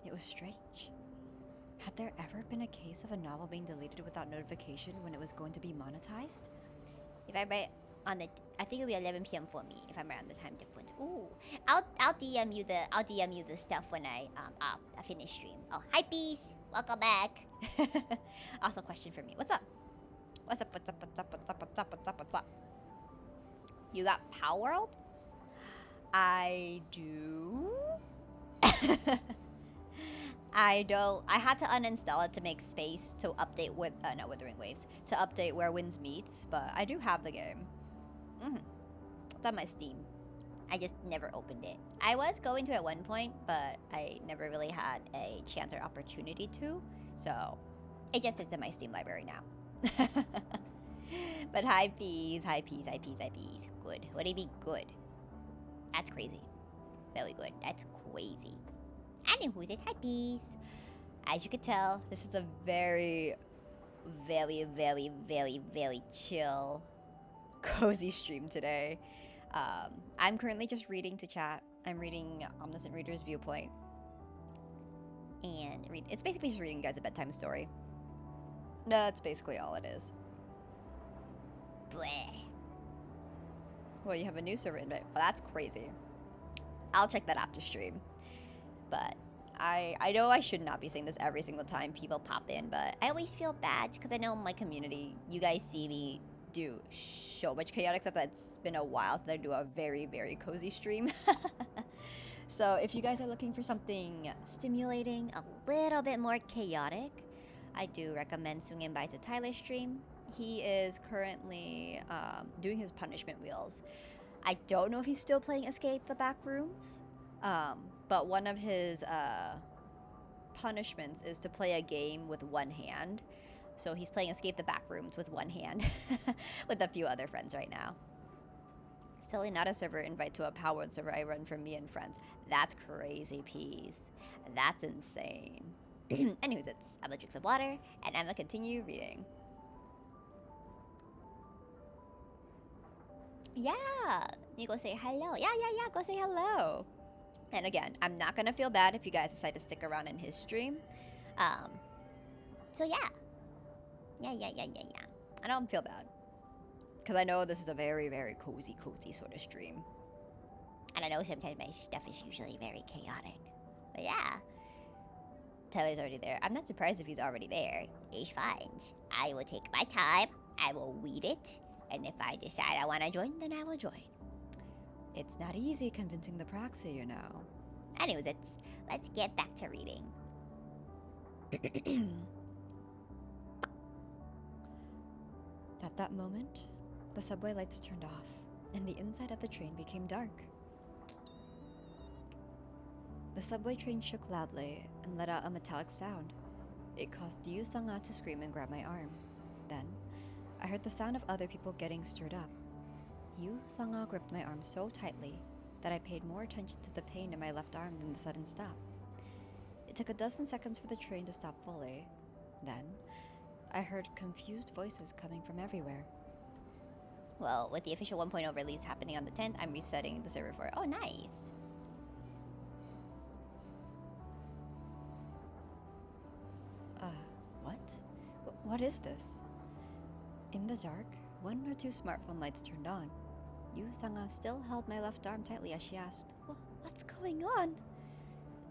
It was strange. Had there ever been a case of a novel being deleted without notification when it was going to be monetized? If I'm right on the, I think it'll be 11 p.m. for me if I'm right on the time difference. Ooh, I'll DM you the stuff when I finish stream. Oh, hi peace, welcome back. Also, question for me. What's up? You got Power World? I do. I don't. I had to uninstall it to make space to update with no Withering Waves to update where Winds meets, but I do have the game. It's on my Steam. I just never opened it. I was going to at one point, but I never really had a chance or opportunity to. So it just sits in my Steam library now. But high peas, high peas, high peas, high peas. Good. What do you mean good? That's crazy. Very good. That's crazy. And who's it? High peas. As you can tell, this is a very, very, very, very, very chill, cozy stream today. I'm currently just reading to chat. I'm reading Omniscient Reader's Viewpoint. And it's basically just reading you guys a bedtime story. That's basically all it is. Bleh. Well, you have a new server invite. Well, that's crazy. I'll check that after stream. But I know I should not be saying this every single time people pop in, but I always feel bad because I know in my community, you guys see me do so much chaotic stuff that it's been a while since I do a very, very cozy stream. So if you guys are looking for something stimulating, a little bit more chaotic, I do recommend swinging by to Tyler's stream. He is currently doing his punishment wheels. I don't know if he's still playing Escape the Backrooms, but one of his punishments is to play a game with one hand. So he's playing Escape the Backrooms with one hand with a few other friends right now. Silly, not a server invite to a powered server I run for me and friends. That's crazy peas. That's insane. Anyways, I'm gonna drink some water and I'm gonna continue reading. Yeah, you go say hello. Yeah, go say hello. And again, I'm not gonna feel bad if you guys decide to stick around in his stream. So yeah. Yeah. I don't feel bad. Because I know this is a very, very cozy sort of stream. And I know sometimes my stuff is usually very chaotic. But yeah. Tyler's already there. I'm not surprised if he's already there. It's fine. I will take my time. I will read it. And if I decide I want to join, then I will join. It's not easy convincing the proxy, you know. Anyways, let's get back to reading. At that moment, the subway lights turned off, and the inside of the train became dark. The subway train shook loudly and let out a metallic sound. It caused Yu Sanga to scream and grab my arm. Then, I heard the sound of other people getting stirred up. Yu Sanga gripped my arm so tightly that I paid more attention to the pain in my left arm than the sudden stop. It took a dozen seconds for the train to stop fully. Then, I heard confused voices coming from everywhere. Well, with the official 1.0 release happening on the 10th, I'm resetting the server for it. Oh, nice. What? What is this? In the dark, one or two smartphone lights turned on. Yu Sanga still held my left arm tightly as she asked, "What's going on?"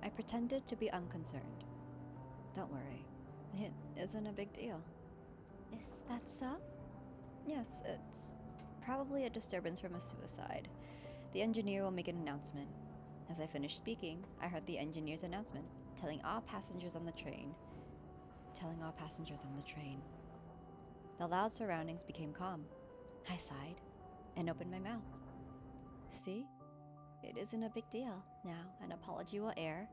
I pretended to be unconcerned. "Don't worry. It isn't a big deal." "Is that so?" "Yes, it's probably a disturbance from a suicide. The engineer will make an announcement." As I finished speaking, I heard the engineer's announcement, telling all passengers on the train. The loud surroundings became calm. I sighed and opened my mouth. "See? It isn't a big deal. Now an apology will air,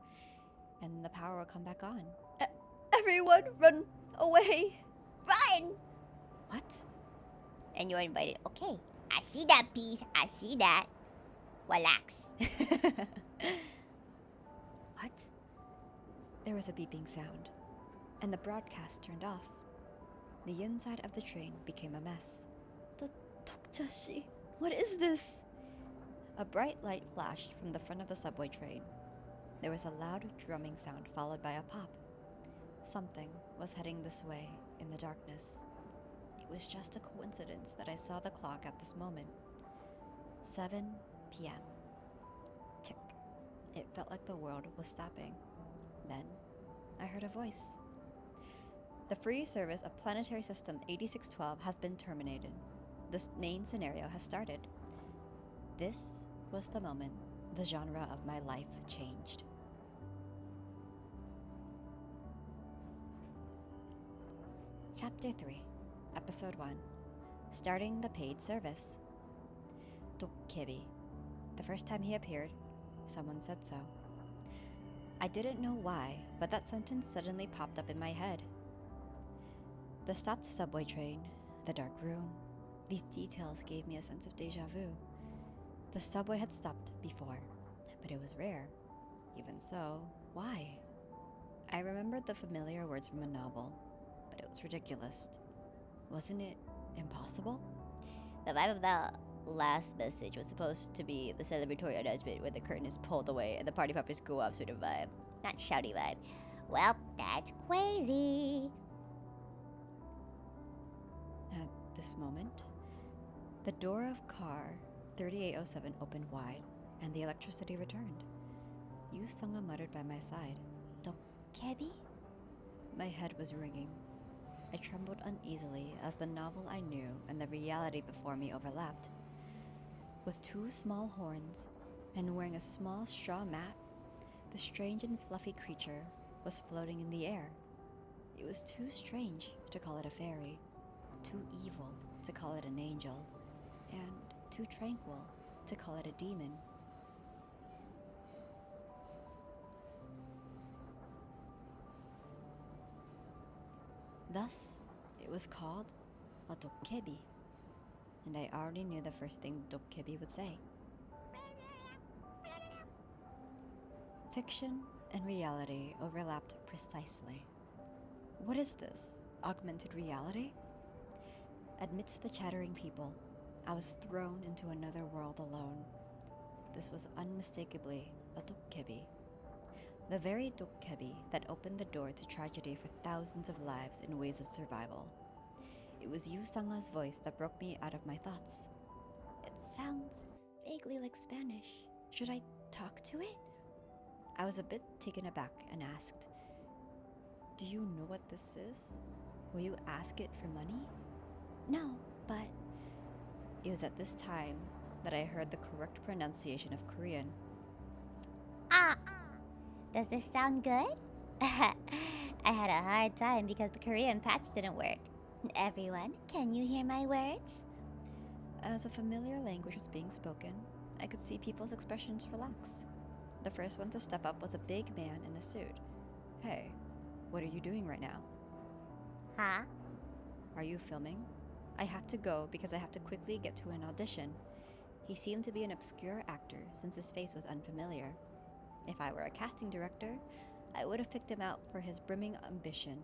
and the power will come back on." Everyone, run away! Run! What? And you're invited. Okay, I see that piece. I see that. Relax. What? There was a beeping sound, and the broadcast turned off. The inside of the train became a mess. Tokjashi, what is this? A bright light flashed from the front of the subway train. There was a loud drumming sound followed by a pop. Something was heading this way in the darkness. It was just a coincidence that I saw the clock at this moment. 7 p.m. Tick. It felt like the world was stopping. Then, I heard a voice. "The free service of Planetary System 8612 has been terminated. This main scenario has started." This was the moment the genre of my life changed. Chapter 3, Episode 1, Starting the Paid Service. Dokkebi. The first time he appeared, someone said so. I didn't know why, but that sentence suddenly popped up in my head. The stopped subway train, The dark room. These details gave me a sense of deja vu. The subway had stopped before, but it was rare. Even so, why? I remembered the familiar words from a novel, but it was ridiculous. Wasn't it impossible? The vibe of the last message was supposed to be the celebratory announcement where the curtain is pulled away and the party poppers go up sort of vibe. Not shouty vibe. Well, that's crazy. At this moment, the door of car 3807 opened wide and the electricity returned. Yu Sanga muttered by my side. Kebi? My head was ringing. I trembled uneasily as the novel I knew and the reality before me overlapped. With two small horns and wearing a small straw mat, the strange and fluffy creature was floating in the air. It was too strange to call it a fairy, too evil to call it an angel, and too tranquil to call it a demon. Thus, it was called a dokkebi, and I already knew the first thing dokkebi would say. Fiction and reality overlapped precisely. What is this? Augmented reality? Amidst the chattering people, I was thrown into another world alone. This was unmistakably a dokkebi. The very dokkebi that opened the door to tragedy for thousands of lives in ways of survival. It was Yu Sanga's voice that broke me out of my thoughts. It sounds vaguely like Spanish. Should I talk to it? I was a bit taken aback and asked, "Do you know what this is? Will you ask it for money?" "No, but..." It was at this time that I heard the correct pronunciation of Korean. Ah! Does this sound good? I had a hard time because the Korean patch didn't work. Everyone, can you hear my words? As a familiar language was being spoken, I could see people's expressions relax. The first one to step up was a big man in a suit. "Hey, what are you doing right now?" Huh? "Are you filming? I have to go because I have to quickly get to an audition." He seemed to be an obscure actor since his face was unfamiliar. If I were a casting director, I would have picked him out for his brimming ambition.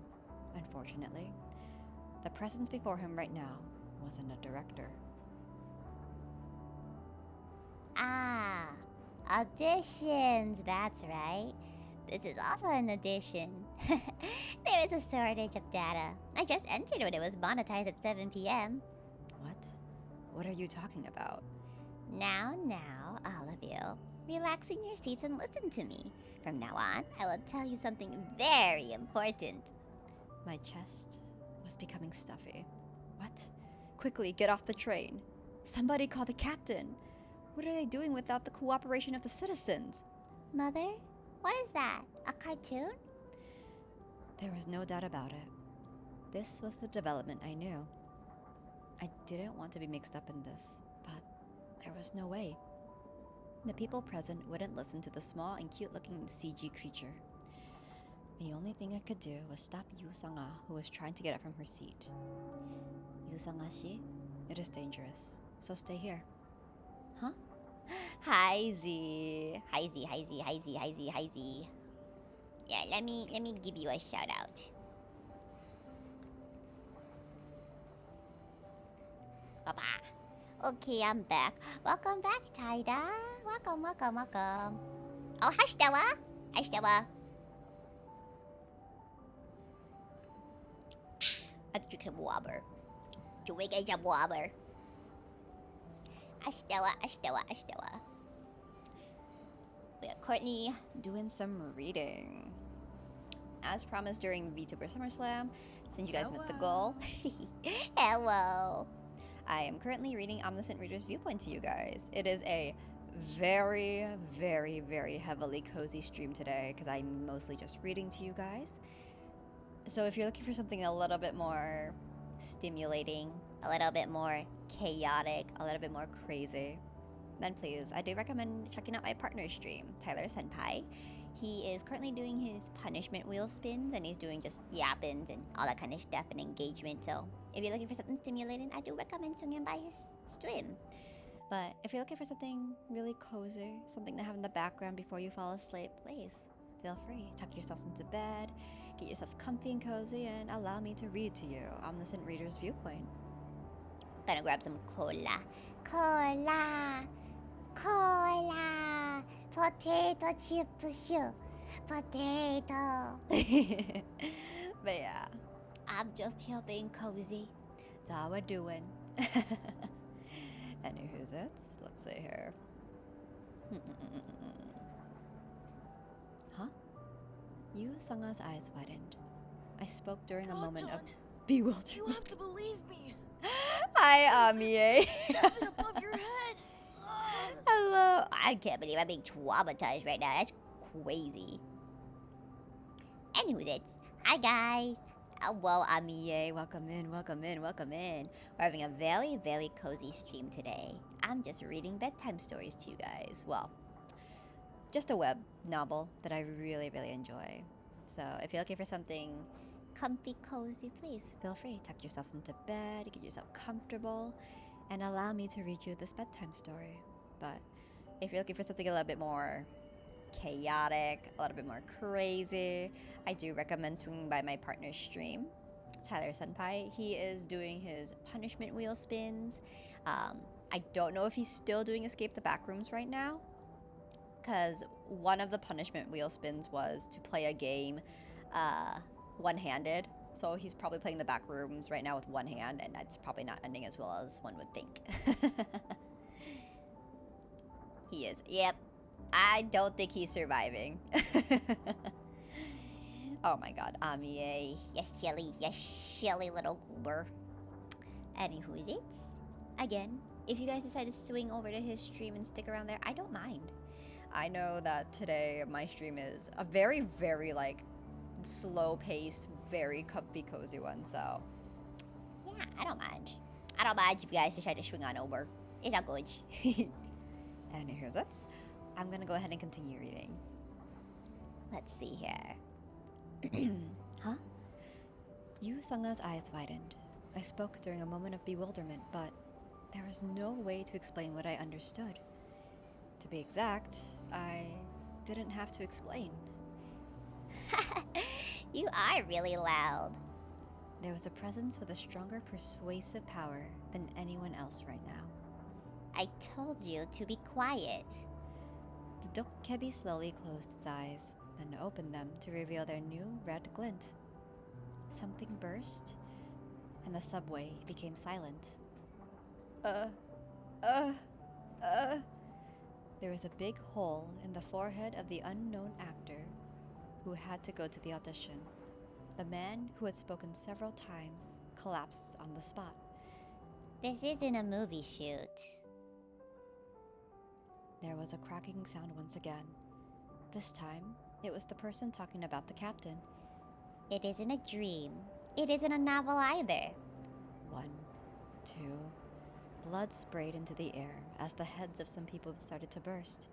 Unfortunately, the presence before him right now wasn't a director. Ah, auditions, that's right. This is also an audition. There is a shortage of data. I just entered when it was monetized at 7 p.m. What? What are you talking about? Now, all of you, relax in your seats and listen to me. From now on, I will tell you something very important. My chest was becoming stuffy. What? Quickly, get off the train. Somebody call the captain. What are they doing without the cooperation of the citizens? Mother, what is that? A cartoon? There was no doubt about it. This was the development I knew. I didn't want to be mixed up in this, but there was no way. The people present wouldn't listen to the small and cute-looking CG creature. The only thing I could do was stop Yu Sanga, who was trying to get up from her seat. "Yu Sanga-shi, it is dangerous, so stay here." "Huh?" Hi Z. Hi Z, hi Z, hi Z, hi Z, hi Z. Yeah, let me give you a shout out. Papa. Okay, I'm back. Welcome back, Taida. Welcome. Oh, hi, Stella. Hi, Stella. I have to drink some water. Drink some water. Stella. We are Courtney Doing some reading. As promised during VTuber SummerSlam, since you guys met the goal, Hello. I am currently reading Omniscient Reader's Viewpoint to you guys. It is a very, very, very heavily cozy stream today because I'm mostly just reading to you guys. So if you're looking for something a little bit more Stimulating, a little bit more chaotic, a little bit more crazy, then please, I do recommend checking out my partner stream, Tyler Senpai. He is currently doing his punishment wheel spins, and he's doing just yappings and all that kind of stuff and engagement. So if you're looking for something stimulating, I do recommend swinging by his stream. But if you're looking for something really cozy, something to have in the background before you fall asleep, please feel free. Tuck yourselves into bed, get yourself comfy and cozy, and allow me to read to you Omniscient Reader's Viewpoint. Gonna grab some cola. Cola! Cola! Potato chips! Potato! But yeah, I'm just here being cozy. That's all we're doing. Anywho's it? Let's see here. Huh? Yu Sanga's eyes widened. I spoke during a moment of bewilderment. You have to believe me. Hi, Amie. Nothing above your head. Ugh. Hello. I can't believe I'm being traumatized right now. That's crazy. Anyways, hi guys. Well, Amie, welcome in, welcome in, welcome in. We're having a very, very cozy stream today. I'm just reading bedtime stories to you guys. Well, just a web novel that I really, really enjoy. So if you're looking for something comfy, cozy, please feel free. Tuck yourselves into bed, get yourself comfortable, and allow me to read you this bedtime story. But if you're looking for something a little bit more chaotic, a little bit more crazy, I do recommend swinging by my partner's stream, Tyler Senpai. He is doing his punishment wheel spins. I don't know if he's still doing Escape the Backrooms right now, because one of the punishment wheel spins was to play a game one-handed. So he's probably playing the Backrooms right now with one hand, and that's probably not ending as well as one would think. He is. Yep. I don't think he's surviving. Oh my god, Amie. Yes, Jelly. Yes, Shelly, little goober. Anywho's it? Again, if you guys decide to swing over to his stream and stick around there, I don't mind. I know that today my stream is a very, very, like, slow-paced, very comfy, cozy one, so yeah, I don't mind. I don't mind if you guys decide to swing on over. It's all good. And here's it. I'm gonna go ahead and continue reading. Let's see here. Huh? Yu Sanga's eyes widened. I spoke during a moment of bewilderment, but there was no way to explain what I understood. To be exact, I didn't have to explain. You are really loud. There was a presence with a stronger persuasive power than anyone else right now. I told you to be quiet. The Dokkebi slowly closed its eyes, then opened them to reveal their new red glint. Something burst, and the subway became silent. There was a big hole in the forehead of the unknown actor who had to go to the audition. The man who had spoken several times collapsed on the spot. This isn't a movie shoot. There was a cracking sound once again. This time, it was the person talking about the captain. It isn't a dream. It isn't a novel either. 1, 2. Blood sprayed into the air as the heads of some people started to burst.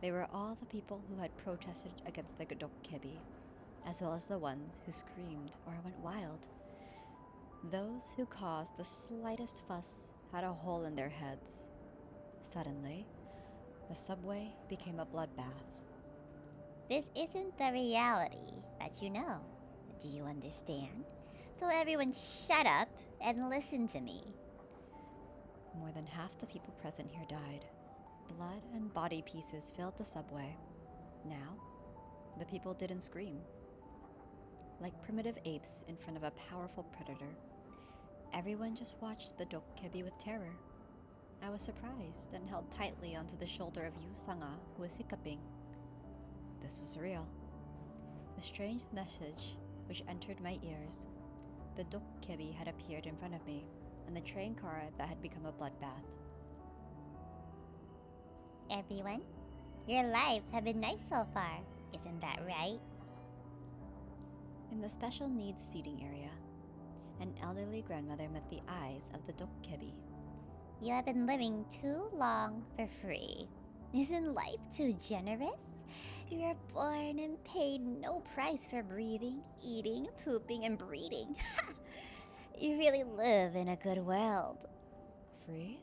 They were all the people who had protested against the Dokkebi, as well as the ones who screamed or went wild. Those who caused the slightest fuss had a hole in their heads. Suddenly, the subway became a bloodbath. This isn't the reality that you know. Do you understand? So everyone shut up and listen to me. More than half the people present here died. Blood and body pieces filled the subway. Now, the people didn't scream. Like primitive apes in front of a powerful predator, everyone just watched the Dokkebi with terror. I was surprised and held tightly onto the shoulder of Yu Sanga, who was hiccuping. This was real. The strange message which entered my ears. The Dokkebi had appeared in front of me, and the train car that had become a bloodbath. Everyone, your lives have been nice so far, isn't that right? In the special needs seating area, an elderly grandmother met the eyes of the Dokkebi. You have been living too long for free. Isn't life too generous? You were born and paid no price for breathing, eating, pooping, and breeding. You really live in a good world. Free?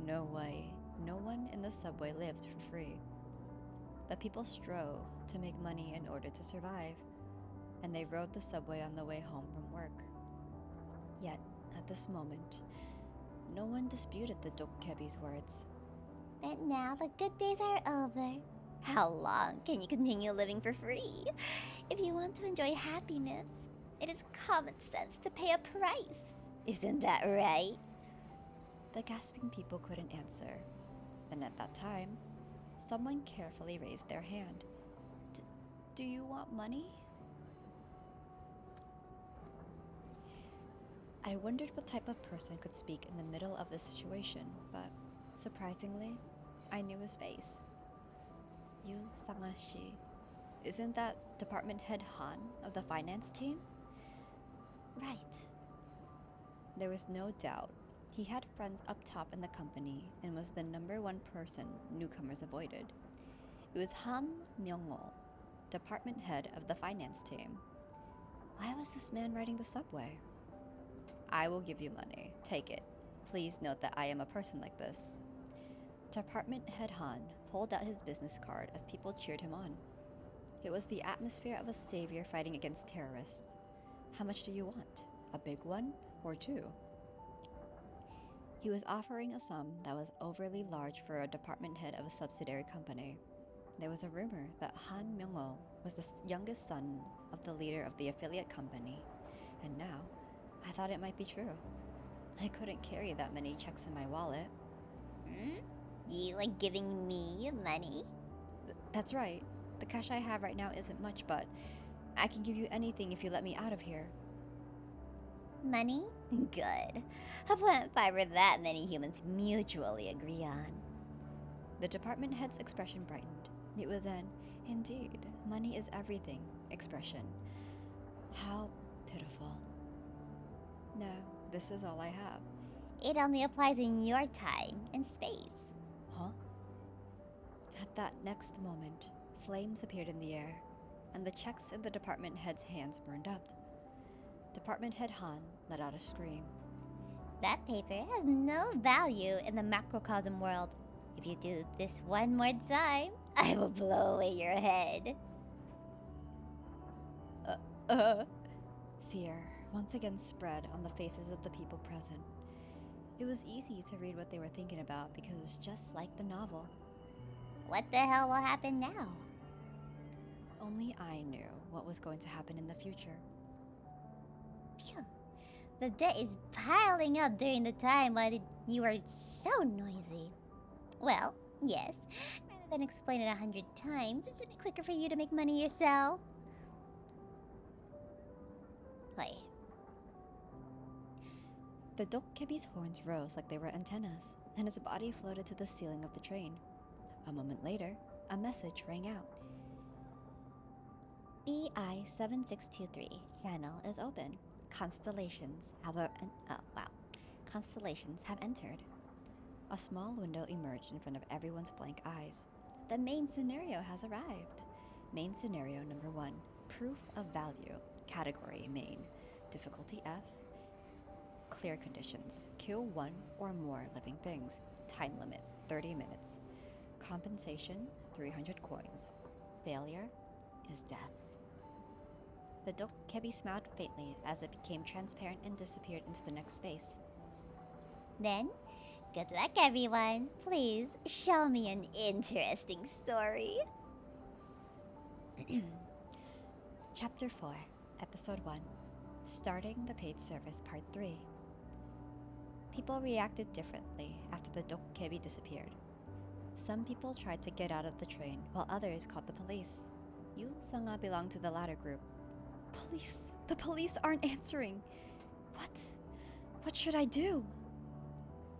No way. No one in the subway lived for free. The people strove to make money in order to survive, and they rode the subway on the way home from work. Yet, at this moment, no one disputed the Dokkebi's words. But now the good days are over. How long can you continue living for free? If you want to enjoy happiness, it is common sense to pay a price. Isn't that right? The gasping people couldn't answer, and at that time, someone carefully raised their hand. Do you want money? I wondered what type of person could speak in the middle of this situation, but surprisingly, I knew his face. Yu Sangashi. Isn't that department head Han of the finance team? Right. There was no doubt. He had friends up top in the company and was the #1 person newcomers avoided. It was Han Myung-oh, department head of the finance team. Why was this man riding the subway? I will give you money. Take it. Please note that I am a person like this. Department head Han pulled out his business card as people cheered him on. It was the atmosphere of a savior fighting against terrorists. How much do you want? A big one or two? He was offering a sum that was overly large for a department head of a subsidiary company. There was a rumor that Han Myung-oh was the youngest son of the leader of the affiliate company, and now I thought it might be true. I couldn't carry that many checks in my wallet. You are giving me money? That's right. The cash I have right now isn't much, but I can give you anything if you let me out of here. Money? Good. A plant fiber that many humans mutually agree on. The department head's expression brightened. It was an, indeed, money is everything expression. How pitiful. No, this is all I have. It only applies in your time and space. Huh? At that next moment, flames appeared in the air, and the checks in the department head's hands burned up. Department head Han let out a scream. That paper has no value in the macrocosm world. If you do this one more time, I will blow away your head. Fear once again spread on the faces of the people present. It was easy to read what they were thinking about because it was just like the novel. What the hell will happen now? Only I knew what was going to happen in the future. Phew. The debt is piling up during the time when you were so noisy. Well, yes. Rather than explain it 100 times, isn't it quicker for you to make money yourself? Wait. The Dokkebi's horns rose like they were antennas, and his body floated to the ceiling of the train. A moment later, a message rang out. BI7623 channel is open. Constellations have entered. A small window emerged in front of everyone's blank eyes. The main scenario has arrived. Main scenario number 1. Proof of value. Category main. Difficulty F. Clear conditions. Kill 1 or more living things. Time limit 30 minutes. Compensation 300 coins. Failure is death. The Dokkebi smiled faintly as it became transparent and disappeared into the next space. Then, good luck everyone. Please show me an interesting story. Chapter 4, Episode 1. Starting the Paid Service Part 3. People reacted differently after the Dokkebi disappeared. Some people tried to get out of the train, while others called the police. Yu Sanga belonged to the latter group. Police! The police aren't answering! What should I do?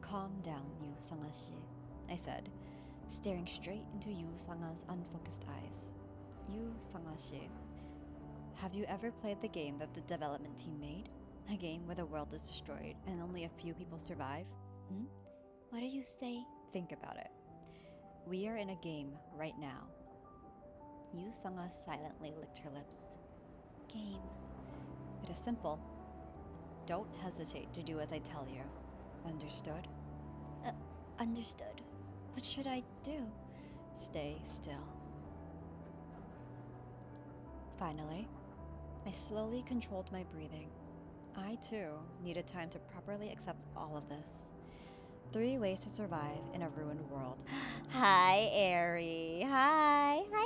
Calm down, Yu Sangashi, I said, staring straight into Yu Sanga's unfocused eyes. Yu Sangashi, have you ever played the game that the development team made? A game where the world is destroyed and only a few people survive? What do you say? Think about it. We are in a game right now. Yu-Sanga silently licked her lips. Game. It is simple. Don't hesitate to do as I tell you. Understood? Understood. What should I do? Stay still. Finally, I slowly controlled my breathing. I, too, needed time to properly accept all of this. 3 ways to survive in a ruined world. Hi, Airy. Hi. Hi.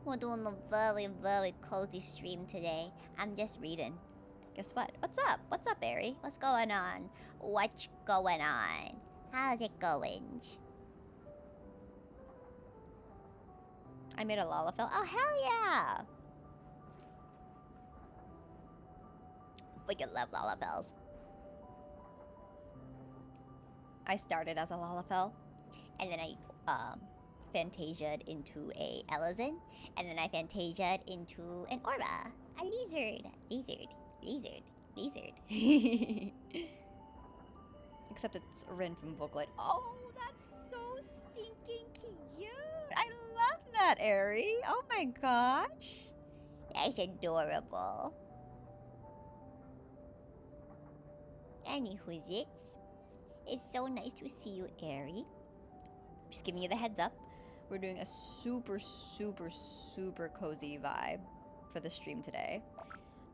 We're doing a very, very cozy stream today. I'm just reading. Guess what? What's up? What's up, Airy? What's going on? What's going on? How's it going? I made a Lalafell. Oh, hell yeah! Freaking love Lalafels. I started as a Lalafell. And then I fantasiaed into a Elizin. And then I fantasiaed into an Orba. A lizard. Except it's Rin from Booklet. Oh, that's so stinking cute. I love that, Airy. Oh my gosh. That's adorable. Anywho's it's so nice to see you, Airy. Just giving you the heads up. We're doing a super, super, super cozy vibe for the stream today.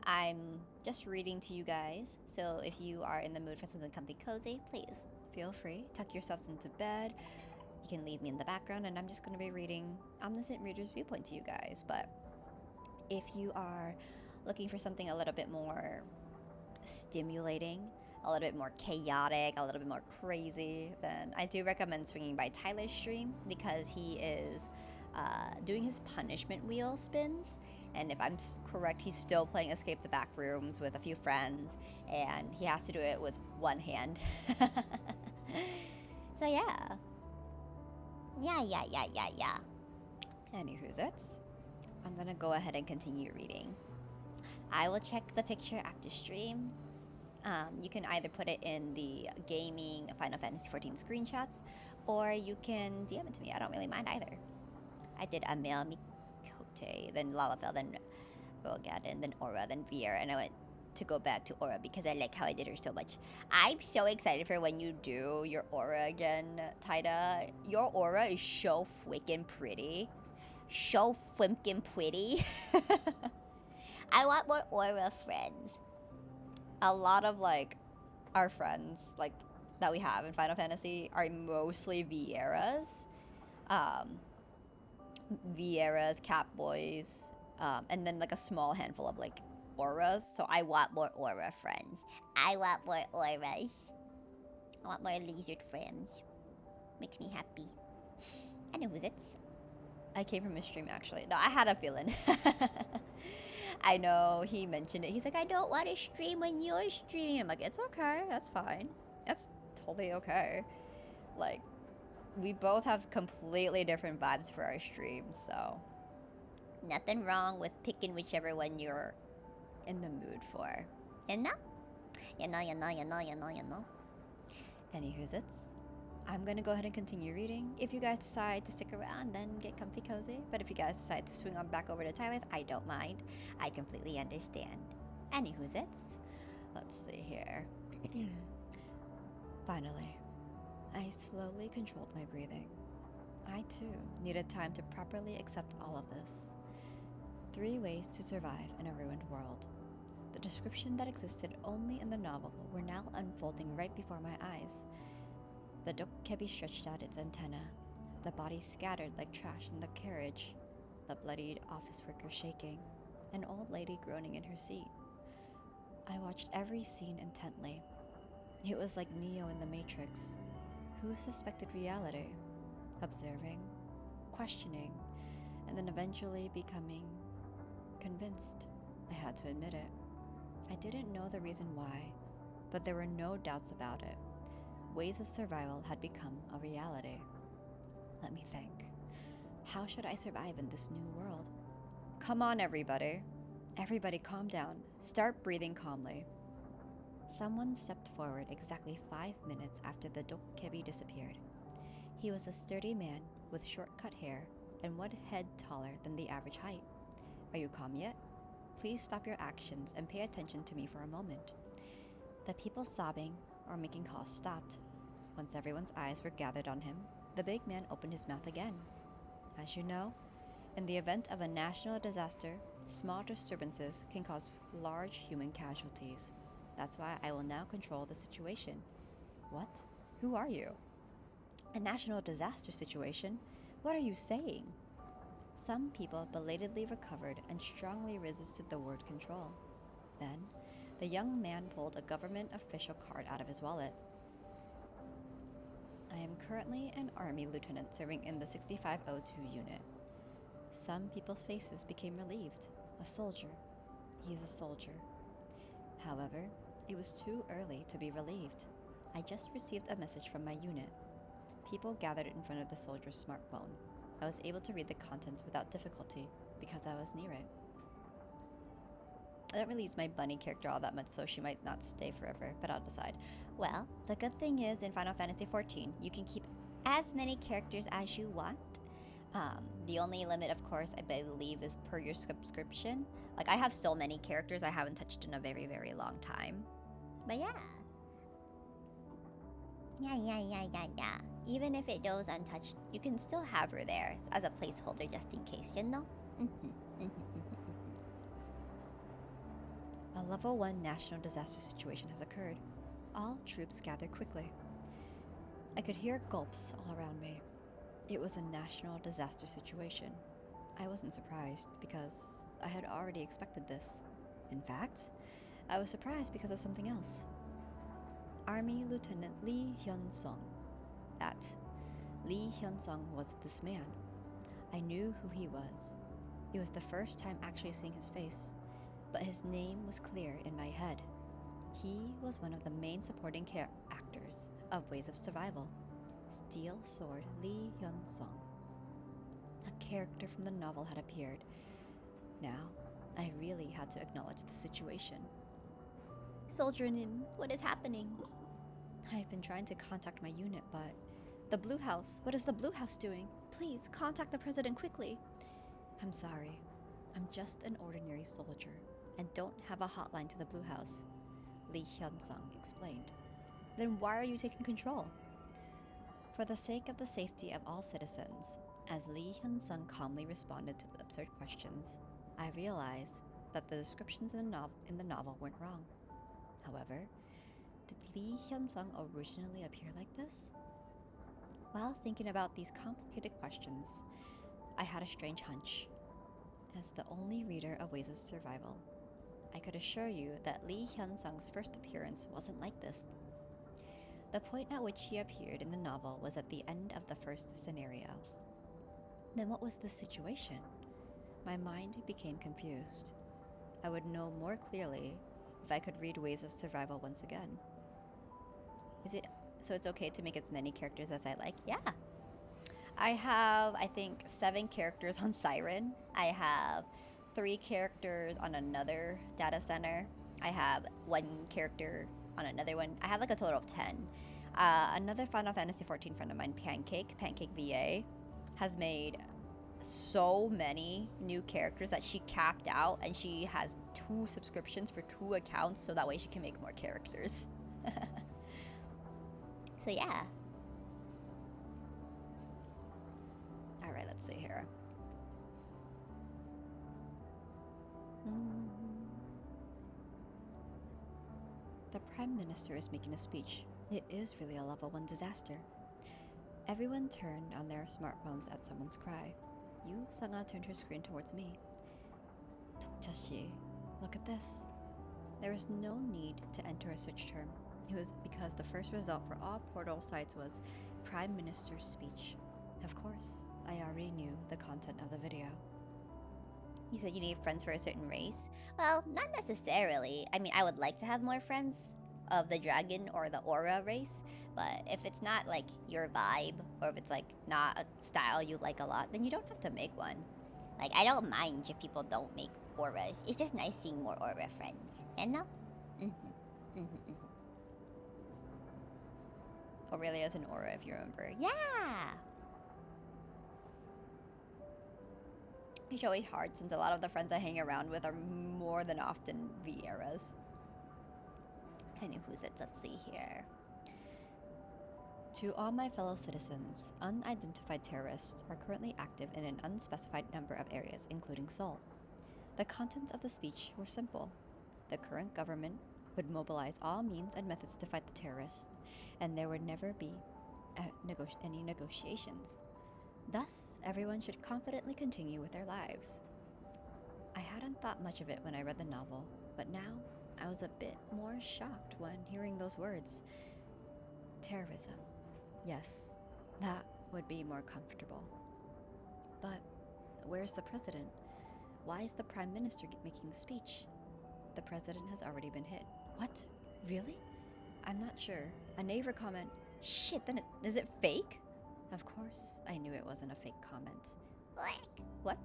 I'm just reading to you guys, so if you are in the mood for something comfy cozy, please feel free. Tuck yourselves into bed. You can leave me in the background, and I'm just going to be reading Omniscient Reader's Viewpoint to you guys. But if you are looking for something a little bit more stimulating, a little bit more chaotic, a little bit more crazy, then I do recommend swinging by Tyler's stream because he is doing his punishment wheel spins. And if I'm correct, he's still playing Escape the Backrooms with a few friends, and he has to do it with one hand. So yeah. Yeah. Anywho's it's. I'm gonna go ahead and continue reading. I will check the picture after stream. You can either put it in the gaming Final Fantasy XIV screenshots, or you can DM it to me. I don't really mind either. I did a male Mikote, then Lalafell, then Rogadin, then Aura, then Viera, and I went to go back to Aura because I like how I did her so much. I'm so excited for when you do your Aura again, Taida. Your Aura is so freaking pretty. So freaking pretty. I want more Aura friends. A lot of like our friends like that we have in Final Fantasy are mostly Vieras. Vieras, Catboys, and then like a small handful of like Auras. So I want more Aura friends. I want more Auras. I want more lizard friends. Makes me happy. I know who's it's. I came from his stream actually. No, I had a feeling. I know he mentioned it. He's like, I don't want to stream when you're streaming. I'm like, it's okay. That's fine. That's totally okay. Like, we both have completely different vibes for our streams, so Nothing wrong with picking whichever one you're in the mood for. you know. Anywho's it's. I'm gonna go ahead and continue reading. If you guys decide to stick around, then get comfy cozy. But if you guys decide to swing on back over to Tyler's, I don't mind. I completely understand. Anywho's it's. Let's see here. Finally, I slowly controlled my breathing. I too needed time to properly accept all of this. 3 ways to survive in a ruined world. The description that existed only in the novel were now unfolding right before my eyes. The Dokkebi stretched out its antenna, the body scattered like trash in the carriage, the bloodied office worker shaking, an old lady groaning in her seat. I watched every scene intently. It was like Neo in the Matrix. Who suspected reality? Observing, questioning, and then eventually becoming convinced. I had to admit it. I didn't know the reason why, but there were no doubts about it. Ways of survival had become a reality. Let me think. How should I survive in this new world? Come on, everybody. Everybody calm down. Start breathing calmly. Someone stepped forward exactly 5 minutes after the Dokkebi disappeared. He was a sturdy man with short cut hair and 1 head taller than the average height. Are you calm yet? Please stop your actions and pay attention to me for a moment. The people sobbing or making calls stopped. Once everyone's eyes were gathered on him, the big man opened his mouth again. As you know, in the event of a national disaster, small disturbances can cause large human casualties. That's why I will now control the situation. What? Who are you? A national disaster situation? What are you saying? Some people belatedly recovered and strongly resisted the word control. Then, the young man pulled a government official card out of his wallet. I am currently an army lieutenant serving in the 6502 unit. Some people's faces became relieved. A soldier. He's a soldier. However, it was too early to be relieved. I just received a message from my unit. People gathered in front of the soldier's smartphone. I was able to read the contents without difficulty because I was near it. I don't really use my bunny character all that much, so she might not stay forever, but I'll decide. Well, the good thing is in Final Fantasy XIV, you can keep as many characters as you want. The only limit, of course, I believe, is per your subscription. Like, I have so many characters I haven't touched in a very, very long time. But yeah. Yeah. Even if it goes untouched, you can still have her there as a placeholder just in case, you know? A level 1 national disaster situation has occurred. All troops gathered quickly. I could hear gulps all around me. It was a national disaster situation. I wasn't surprised because I had already expected this. In fact, I was surprised because of something else. Army Lieutenant Lee Hyun-sung. That Lee Hyun-sung was this man. I knew who he was. It was the first time actually seeing his face, but his name was clear in my head. He was one of the main supporting actors of Ways of Survival. Steel Sword Lee Hyun-sung. A character from the novel had appeared. Now, I really had to acknowledge the situation. Soldier Nim, what is happening? I've been trying to contact my unit, but... The Blue House! What is the Blue House doing? Please, contact the president quickly! I'm sorry. I'm just an ordinary soldier, and don't have a hotline to the Blue House, Lee Hyun-sung explained. Then why are you taking control? For the sake of the safety of all citizens, as Lee Hyun-sung calmly responded to the absurd questions, I realized that the descriptions in the novel weren't wrong. However, did Lee Hyun-sung originally appear like this? While thinking about these complicated questions, I had a strange hunch. As the only reader of Ways of Survival, I could assure you that Lee Hyun-sung's first appearance wasn't like this. The point at which he appeared in the novel was at the end of the first scenario. Then what was the situation? My mind became confused. I would know more clearly if I could read Ways of Survival once again. So it's okay to make as many characters as I like? Yeah. I have, I think, 7 characters on Siren. I have 3 characters on another data center. I have 1 character on another one. I have like a total of 10. Another Final Fantasy XIV friend of mine, Pancake VA, has made so many new characters that she capped out, and she has 2 subscriptions for 2 accounts so that way she can make more characters. So yeah. Alright, let's see here. The Prime Minister is making a speech. It is really a level 1 disaster. Everyone turned on their smartphones at someone's cry. Yu Sanga turned her screen towards me. Tokja-shi, look at this. There was no need to enter a search term. It was because the first result for all portal sites was Prime Minister's speech. Of course, I already knew the content of the video. You said you need friends for a certain race? Well, not necessarily. I mean, I would like to have more friends of the dragon or the aura race, but if it's not like your vibe, or if it's like not a style you like a lot, then you don't have to make one. Like, I don't mind if people don't make auras. It's just nice seeing more aura friends, you know? Aurelia's an aura, if you remember. Yeah. It's always hard since a lot of the friends I hang around with are more than often Vieras. And who's it? Let's see here. To all my fellow citizens, unidentified terrorists are currently active in an unspecified number of areas, including Seoul. The contents of the speech were simple. The current government would mobilize all means and methods to fight the terrorists, and there would never be any negotiations. Thus, everyone should confidently continue with their lives. I hadn't thought much of it when I read the novel, but now I was a bit more shocked when hearing those words. Terrorism. Yes, that would be more comfortable. But where's the president? Why is the prime minister making the speech? The president has already been hit. What? Really? I'm not sure. A neighbor comment, shit, then is it fake? Of course, I knew it wasn't a fake comment. What?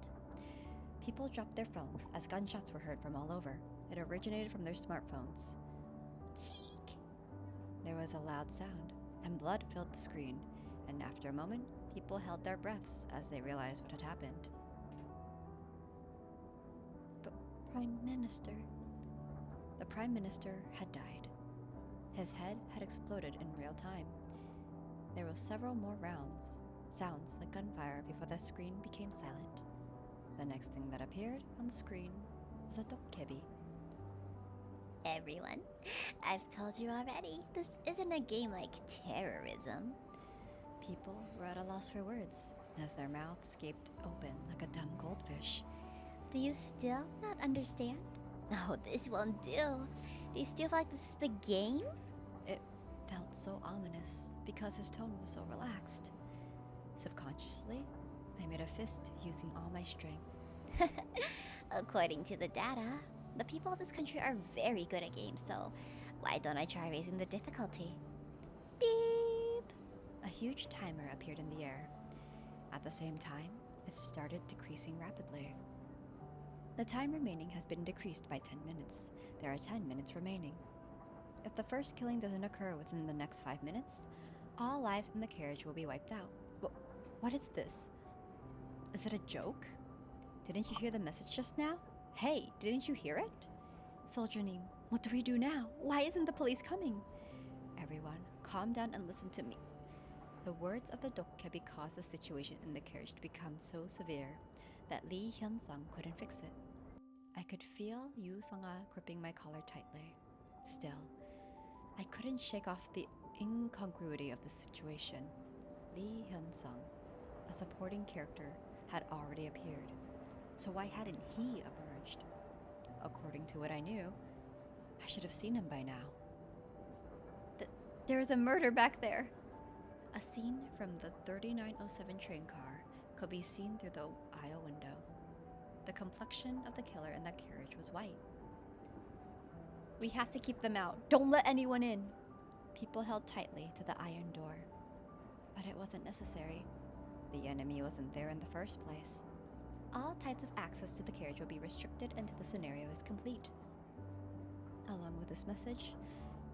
People dropped their phones as gunshots were heard from all over. It originated from their smartphones. Cheek. There was a loud sound, and blood filled the screen, and after a moment, people held their breaths as they realized what had happened. But Prime Minister... The Prime Minister had died. His head had exploded in real time. There were several more sounds like gunfire before the screen became silent. The next thing that appeared on the screen was a dokkebi. Everyone, I've told you already, this isn't a game like terrorism. People were at a loss for words as their mouths gaped open like a dumb goldfish. Do you still not understand? No, this won't do. Do you still feel like this is the game? It felt so ominous because his tone was so relaxed. Subconsciously, I made a fist using all my strength. According to the data, the people of this country are very good at games, so why don't I try raising the difficulty? Beep! A huge timer appeared in the air. At the same time, it started decreasing rapidly. The time remaining has been decreased by 10 minutes. There are 10 minutes remaining. If the first killing doesn't occur within the next 5 minutes, all lives in the carriage will be wiped out. What is this? Is it a joke? Didn't you hear the message just now? Hey, didn't you hear it? Soldier Neem, what do we do now? Why isn't the police coming? Everyone, calm down and listen to me. The words of the dokkebi caused the situation in the carriage to become so severe that Lee Hyun-sung couldn't fix it. I could feel Yoo Sung-ah gripping my collar tightly. Still, I couldn't shake off the incongruity of the situation. Lee Hyun-sung, a supporting character, had already appeared. So why hadn't he emerged? According to what I knew, I should have seen him by now. There's a murder back there! A scene from the 3907 train car could be seen through the aisle window. The complexion of the killer in that carriage was white. We have to keep them out. Don't let anyone in! People held tightly to the iron door. But it wasn't necessary. The enemy wasn't there in the first place. All types of access to the carriage will be restricted until the scenario is complete. Along with this message,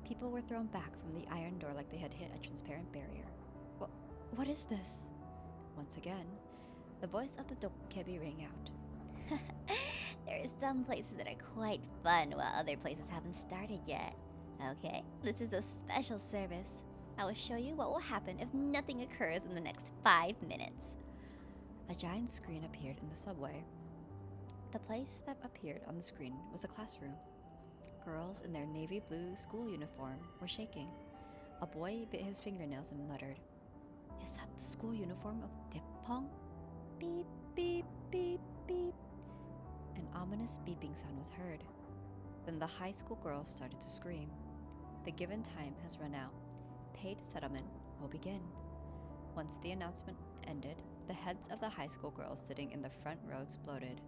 people were thrown back from the iron door like they had hit a transparent barrier. What is this? Once again, the voice of the dokkebi rang out. There are some places that are quite fun while other places haven't started yet. Okay, this is a special service. I will show you what will happen if nothing occurs in the next 5 minutes. A giant screen appeared in the subway. The place that appeared on the screen was a classroom. Girls in their navy blue school uniform were shaking. A boy bit his fingernails and muttered, "Is that the school uniform of Daepong?" Beep, beep, beep, beep. An ominous beeping sound was heard. Then the high school girls started to scream. The given time has run out. Paid settlement will begin. Once the announcement ended, the heads of the high school girls sitting in the front row exploded.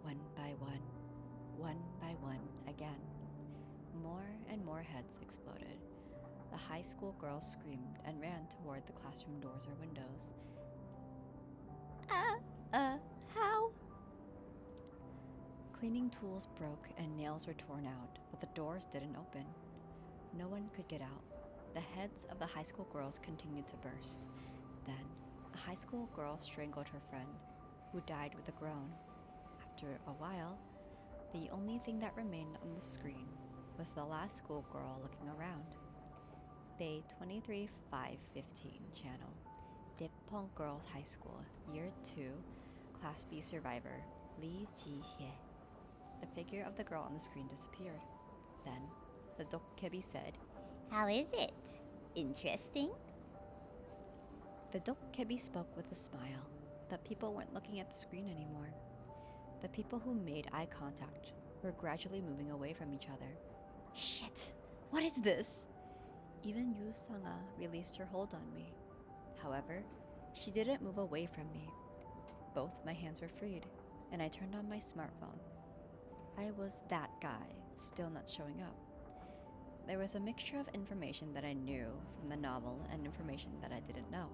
One by one again. More and more heads exploded. The high school girls screamed and ran toward the classroom doors or windows. How? Cleaning tools broke and nails were torn out, but the doors didn't open. No one could get out. The heads of the high school girls continued to burst. Then, a high school girl strangled her friend, who died with a groan. After a while, the only thing that remained on the screen was the last schoolgirl looking around. Bay 23515 channel. Dipong Girls High School, Year 2, Class B survivor, Lee Ji-hye. The figure of the girl on the screen disappeared. Then, the dokkebi said, How is it? Interesting? The dokkebi spoke with a smile, but people weren't looking at the screen anymore. The people who made eye contact were gradually moving away from each other. Shit! What is this? Even Yu Sanga released her hold on me. However, she didn't move away from me. Both my hands were freed, and I turned on my smartphone. I was that guy, still not showing up. There was a mixture of information that I knew from the novel and information that I didn't know.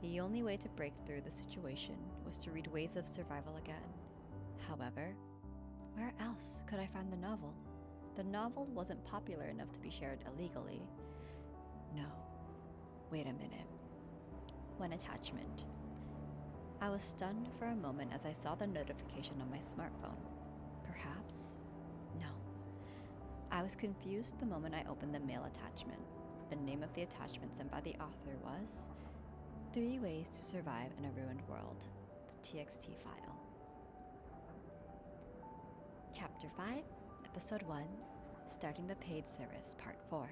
The only way to break through the situation was to read Ways of Survival again. However, where else could I find the novel? The novel wasn't popular enough to be shared illegally. No. Wait a minute. One attachment. I was stunned for a moment as I saw the notification on my smartphone. Perhaps? No. I was confused the moment I opened the mail attachment. The name of the attachment sent by the author was 3 Ways to Survive in a Ruined World, the TXT file. Chapter 5, Episode 1, Starting the Paid Service, Part 4.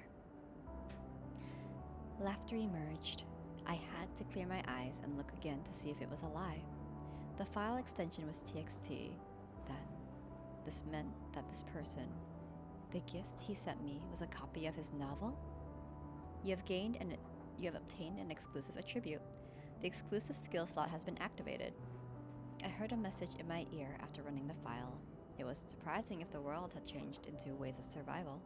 Laughter emerged. I had to clear my eyes and look again to see if it was a lie. The file extension was TXT. Then, this meant that this person, the gift he sent me was a copy of his novel? You have obtained an exclusive attribute. The exclusive skill slot has been activated. I heard a message in my ear after running the file. It wasn't surprising if the world had changed into Ways of Survival.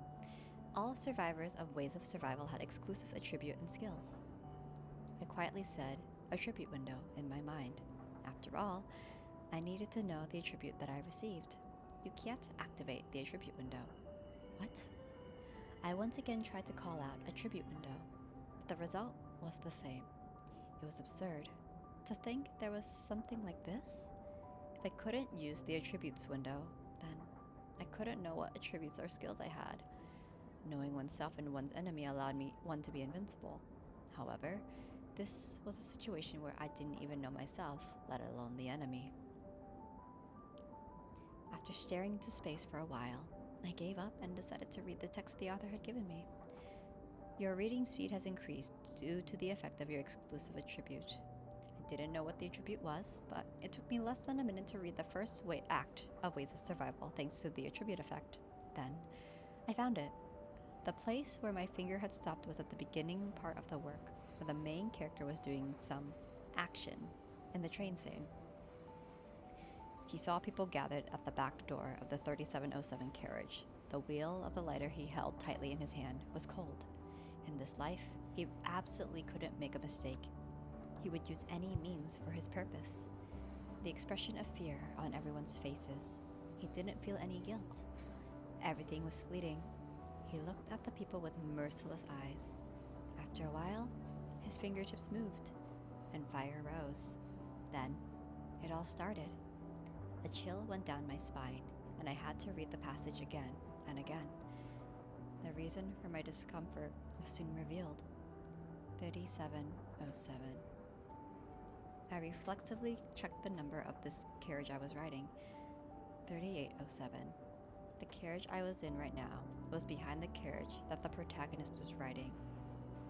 All survivors of Ways of Survival had exclusive attribute and skills. I quietly said, attribute window, in my mind. After all, I needed to know the attribute that I received. You can't activate the attribute window. What? I once again tried to call out attribute window, but the result was the same. It was absurd. To think there was something like this? If I couldn't use the attributes window, then I couldn't know what attributes or skills I had. Knowing oneself and one's enemy allowed one to be invincible. However, this was a situation where I didn't even know myself, let alone the enemy. After staring into space for a while, I gave up and decided to read the text the author had given me. Your reading speed has increased due to the effect of your exclusive attribute. I didn't know what the attribute was, but it took me less than a minute to read the first act of Ways of Survival thanks to the attribute effect. Then, I found it. The place where my finger had stopped was at the beginning part of the work, where the main character was doing some action in the train scene. He saw people gathered at the back door of the 3707 carriage. The wheel of the lighter he held tightly in his hand was cold. In this life, he absolutely couldn't make a mistake. He would use any means for his purpose. The expression of fear on everyone's faces. He didn't feel any guilt. Everything was fleeting. He looked at the people with merciless eyes. After a while, his fingertips moved, and fire rose. Then, it all started. A chill went down my spine, and I had to read the passage again and again. The reason for my discomfort was soon revealed. 3707. I reflexively checked the number of this carriage I was riding. 3807. The carriage I was in right now was behind the carriage that the protagonist was riding.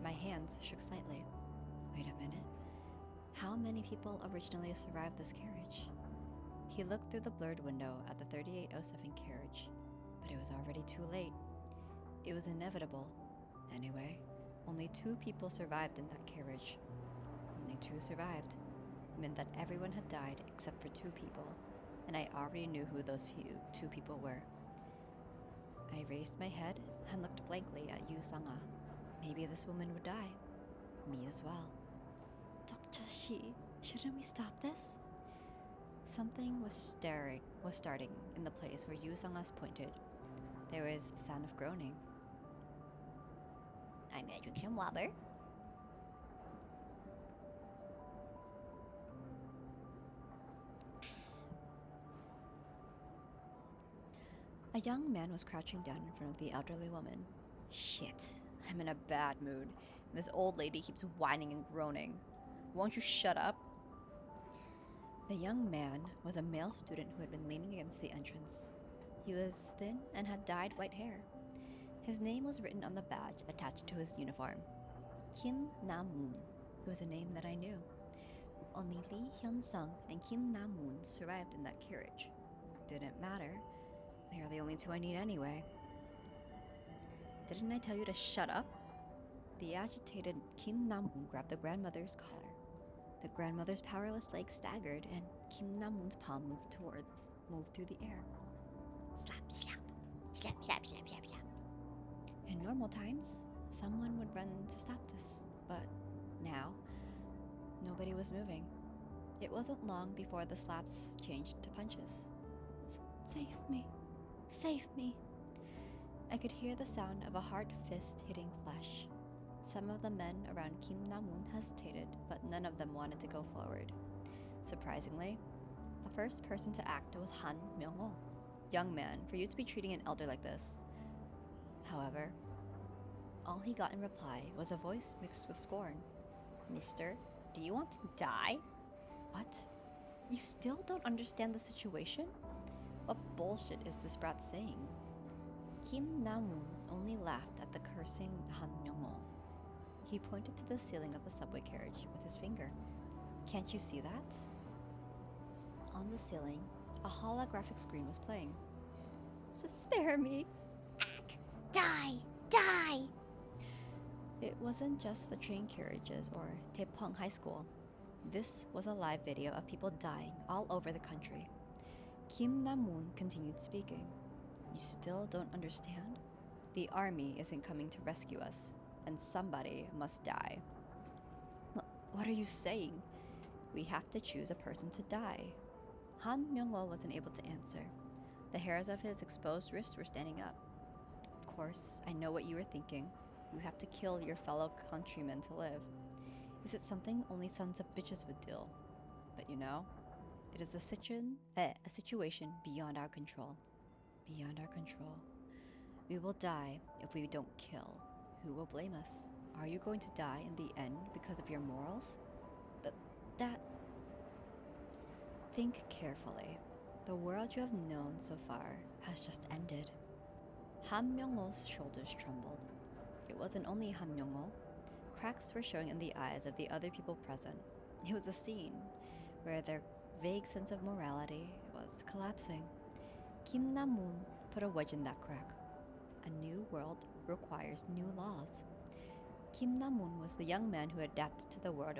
My hands shook slightly. Wait a minute. How many people originally survived this carriage? He looked through the blurred window at the 3807 carriage, but it was already too late. It was inevitable. Anyway, only 2 people survived in that carriage. Only 2 survived. It meant that everyone had died except for 2 people, and I already knew who those 2 people were. I raised my head and looked blankly at Yu Sanga. Maybe this woman would die. Me as well. Dr. Shi, shouldn't we stop this? Something was starting in the place where Yu Sanga's pointed. There was the sound of groaning. I'm gonna drink some water. A young man was crouching down in front of the elderly woman. Shit, I'm in a bad mood. This old lady keeps whining and groaning. Won't you shut up? The young man was a male student who had been leaning against the entrance. He was thin and had dyed white hair. His name was written on the badge attached to his uniform. Kim Na-moon. It was a name that I knew. Only Lee Hyun-sung and Kim Na-moon survived in that carriage. Didn't matter. They are the only two I need anyway. Didn't I tell you to shut up? The agitated Kim Na-moon grabbed the grandmother's collar. The grandmother's powerless legs staggered, and Kim Na-moon's palm moved through the air. Slap, slap. Slap, slap, slap, slap, slap. In normal times, someone would run to stop this, but now, nobody was moving. It wasn't long before the slaps changed to punches. Save me. Save me. I could hear the sound of a hard fist hitting flesh. Some of the men around Kim Na-moon hesitated, but none of them wanted to go forward. Surprisingly, the first person to act was Han Myung-ho. Young man, for you to be treating an elder like this. However, all he got in reply was a voice mixed with scorn. Mister, do you want to die? What? You still don't understand the situation? What bullshit is this brat saying? Kim Na-moon only laughed at the cursing Han Myung-ho. He pointed to the ceiling of the subway carriage with his finger. Can't you see that? On the ceiling, a holographic screen was playing. Spare me! Die! Die! It wasn't just the train carriages or Taepyeong High School. This was a live video of people dying all over the country. Kim Na-moon continued speaking. You still don't understand? The army isn't coming to rescue us, and somebody must die. What are you saying? We have to choose a person to die. Han Myung-ho wasn't able to answer. The hairs of his exposed wrists were standing up. Of course, I know what you were thinking. You have to kill your fellow countrymen to live. Is it something only sons of bitches would do? But you know, it is a situation beyond our control. Beyond our control. We will die if we don't kill. Who will blame us? Are you going to die in the end because of your morals? Think carefully. The world you have known so far has just ended. Han Myung-ho's shoulders trembled. It wasn't only Han Myung-ho. Cracks were showing in the eyes of the other people present. It was a scene where their vague sense of morality was collapsing. Kim Na-moon put a wedge in that crack. A new world requires new laws. Kim Na-moon was the young man who adapted to the world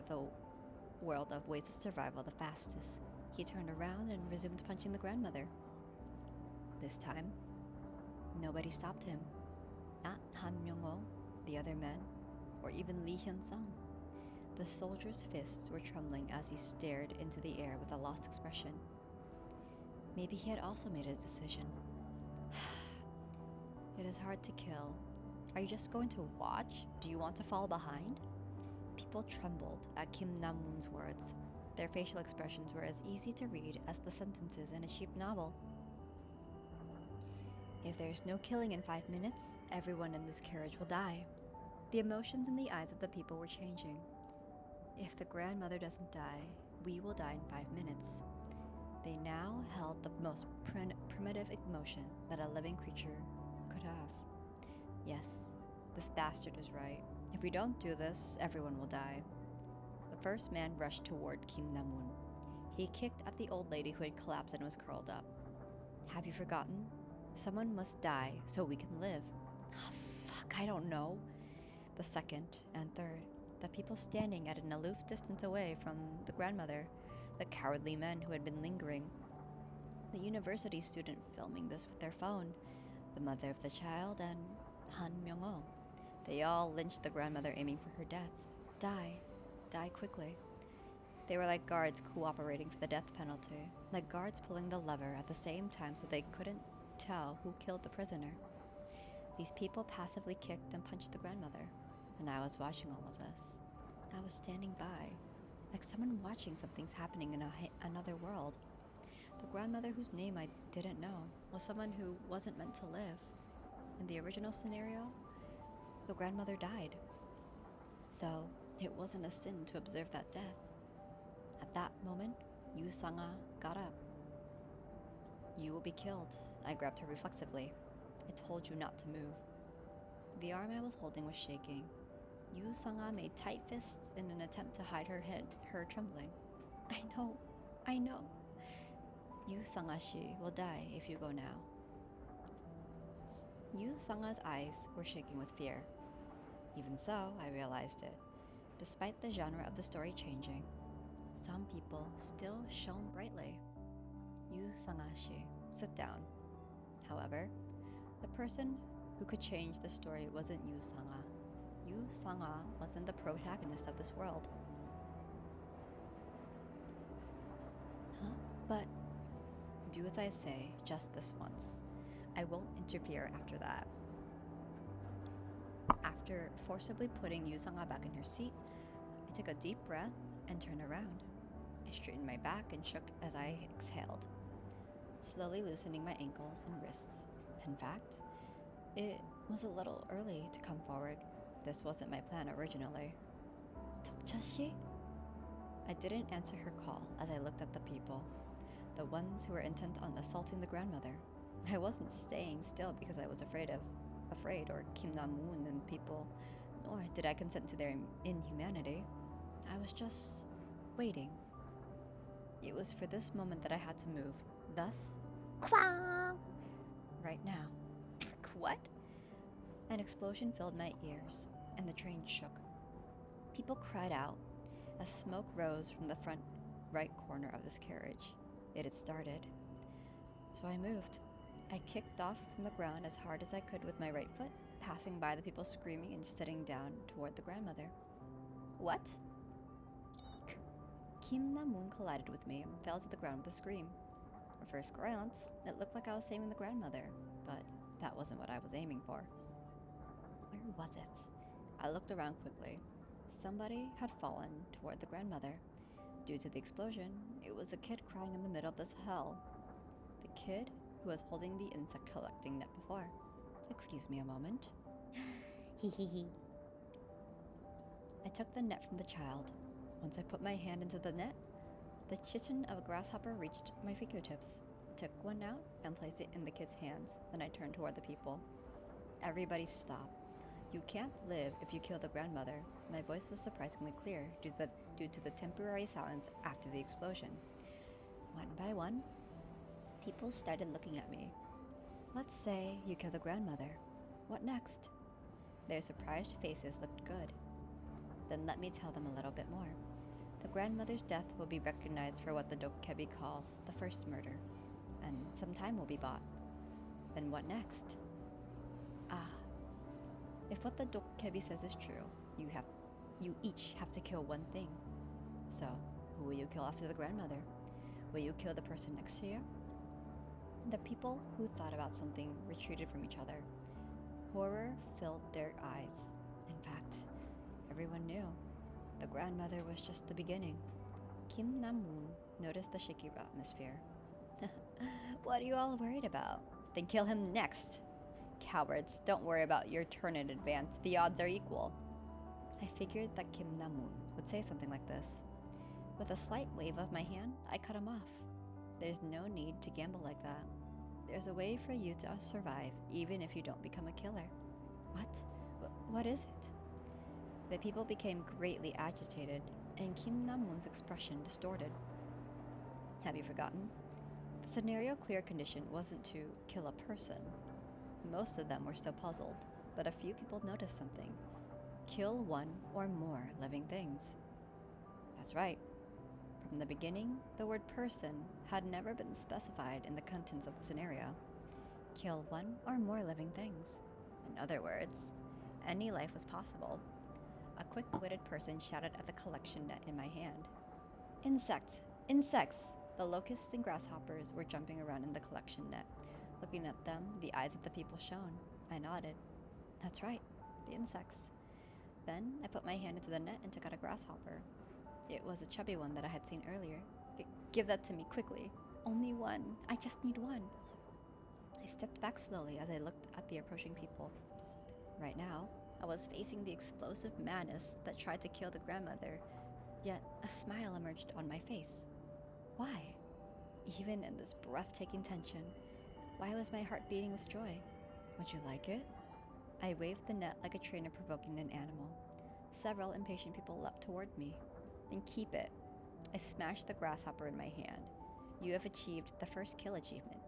of ways of survival the fastest. He turned around and resumed punching the grandmother. This time, nobody stopped him. Not Han Myung-ho, the other men, or even Lee Hyun-sung. The soldier's fists were trembling as he stared into the air with a lost expression. Maybe he had also made a decision. It is hard to kill. Are you just going to watch? Do you want to fall behind? People trembled at Kim Na-moon's words. Their facial expressions were as easy to read as the sentences in a cheap novel. If there's no killing in 5 minutes, everyone in this carriage will die. The emotions in the eyes of the people were changing. If the grandmother doesn't die, we will die in 5 minutes. They now held the most primitive emotion that a living creature could have. Yes, this bastard is right. If we don't do this, everyone will die. The first man rushed toward Kim Na-moon. He kicked at the old lady who had collapsed and was curled up. Have you forgotten? Someone must die so we can live. Oh, fuck, I don't know. The second and third, the people standing at an aloof distance away from the grandmother, the cowardly men who had been lingering, the university student filming this with their phone, the mother of the child, and Han Myung-ho. They all lynched the grandmother, aiming for her death. Die quickly. They were like guards cooperating for the death penalty, like guards pulling the lever at the same time so they couldn't tell who killed the prisoner. These people passively kicked and punched the grandmother. and I was watching all of this. I was standing by, like someone watching something's happening in another world. The grandmother whose name I didn't know was someone who wasn't meant to live. In the original scenario, the grandmother died. So it wasn't a sin to observe that death. At that moment, Yu Sanga got up. You will be killed. I grabbed her reflexively. I told you not to move. The arm I was holding was shaking. Yu Sanga made tight fists in an attempt to hide her trembling. I know. Yu Sangashi will die if you go now. Yu Sanga's eyes were shaking with fear. Even so, I realized it. Despite the genre of the story changing, some people still shone brightly. Yu Sangashi, sit down. However, the person who could change the story wasn't Yu Sanga. Yu Sanga wasn't the protagonist of this world. Huh? But do as I say, just this once. I won't interfere after that. After forcibly putting Yu Sanga back in her seat, I took a deep breath and turned around. I straightened my back and shook as I exhaled, slowly loosening my ankles and wrists. In fact, it was a little early to come forward. This wasn't my plan originally. Tokcha-shi? I didn't answer her call as I looked at the people, the ones who were intent on assaulting the grandmother. I wasn't staying still because I was afraid or Kim Na-moon and people, nor did I consent to their inhumanity. I was just waiting. It was for this moment that I had to move. Thus, Quang! right now. What? An explosion filled my ears, and the train shook. People cried out as smoke rose from the front right corner of this carriage. It had started. So I moved. I kicked off from the ground as hard as I could with my right foot, passing by the people screaming and sitting down toward the grandmother. What? Eek. Kim Na-moon collided with me and fell to the ground with a scream. At first glance, it looked like I was saving the grandmother, but that wasn't what I was aiming for. Where was it? I looked around quickly. Somebody had fallen toward the grandmother. Due to the explosion, it was a kid crying in the middle of this hell. The kid who was holding the insect collecting net before. Excuse me a moment. Hee. I took the net from the child. Once I put my hand into the net, the chitin of a grasshopper reached my fingertips. I took one out and placed it in the kid's hands. Then I turned toward the people. Everybody stop. You can't live if you kill the grandmother. My voice was surprisingly clear due to the temporary silence after the explosion. One by one, people started looking at me. Let's say you kill the grandmother. What next? Their surprised faces looked good. Then let me tell them a little bit more. The grandmother's death will be recognized for what the Dokkebi calls the first murder, and some time will be bought. Then what next? If what the Dokkebi says is true, you each have to kill one thing. So, who will you kill after the grandmother? Will you kill the person next to you? The people who thought about something retreated from each other. Horror filled their eyes. In fact, everyone knew. The grandmother was just the beginning. Kim Na-moon noticed the shaky atmosphere. What are you all worried about? Then kill him next. Cowards, don't worry about your turn in advance. The odds are equal. I figured that Kim Na-moon would say something like this. With a slight wave of my hand, I cut him off. There's no need to gamble like that. There's a way for you to survive, even if you don't become a killer. What? What is it? The people became greatly agitated, and Kim Na-moon's expression distorted. Have you forgotten? The scenario clear condition wasn't to kill a person. Most of them were still puzzled, but a few people noticed something. Kill one or more living things. That's right. From the beginning, the word person had never been specified in the contents of the scenario. Kill one or more living things. In other words, any life was possible. A quick-witted person shouted at the collection net in my hand. Insects! Insects! The locusts and grasshoppers were jumping around in the collection net. Looking at them, the eyes of the people shone. I nodded. That's right, the insects. Then I put my hand into the net and took out a grasshopper. It was a chubby one that I had seen earlier. Give that to me quickly. Only one. I just need one. I stepped back slowly as I looked at the approaching people. Right now, I was facing the explosive madness that tried to kill the grandmother, yet a smile emerged on my face. Why? Even in this breathtaking tension, why was my heart beating with joy? Would you like it? I waved the net like a trainer provoking an animal. Several impatient people leapt toward me. Then keep it. I smashed the grasshopper in my hand. You have achieved the first kill achievement.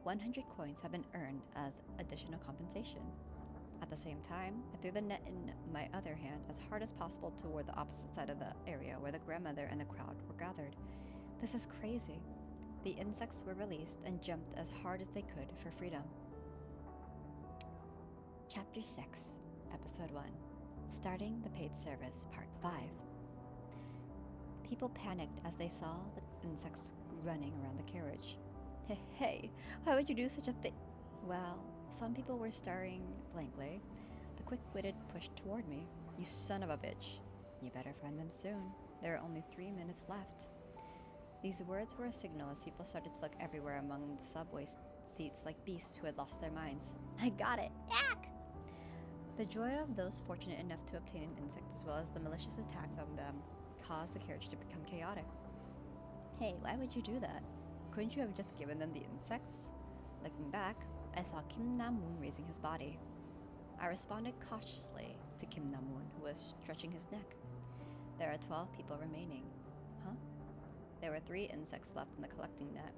100 coins have been earned as additional compensation. At the same time, I threw the net in my other hand as hard as possible toward the opposite side of the area where the grandmother and the crowd were gathered. This is crazy. The insects were released and jumped as hard as they could for freedom. Chapter 6, Episode 1, Starting the Paid Service, Part 5. People panicked as they saw the insects running around the carriage. Hey, why would you do such a thing? Well, some people were staring blankly. The quick-witted pushed toward me. You son of a bitch. You better find them soon. There are only 3 minutes left. These words were a signal as people started to look everywhere among the subway seats like beasts who had lost their minds. I got it! Yak! The joy of those fortunate enough to obtain an insect as well as the malicious attacks on them caused the carriage to become chaotic. Hey, why would you do that? Couldn't you have just given them the insects? Looking back, I saw Kim Na-moon raising his body. I responded cautiously to Kim Na-moon, who was stretching his neck. There are 12 people remaining. Huh? There were 3 insects left in the collecting net.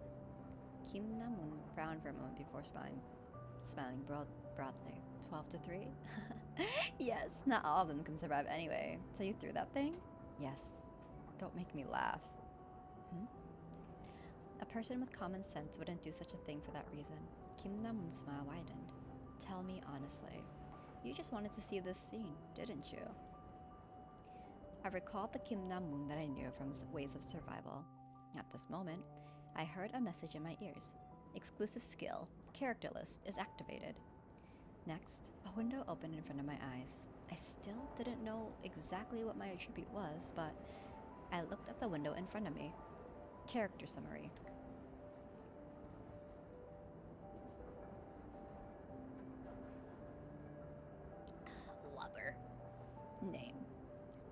Kim Na-moon frowned for a moment before smiling broadly. 12 to 3? Yes, not all of them can survive anyway. So you threw that thing? Yes. Don't make me laugh. A person with common sense wouldn't do such a thing for that reason. Kim Na-moon's smile widened. Tell me honestly, you just wanted to see this scene, didn't you? I recalled the Kim Na-moon that I knew from Ways of Survival. At this moment, I heard a message in my ears. Exclusive skill, character list, is activated. Next, a window opened in front of my eyes. I still didn't know exactly what my attribute was, but I looked at the window in front of me. Character summary. Water. Name: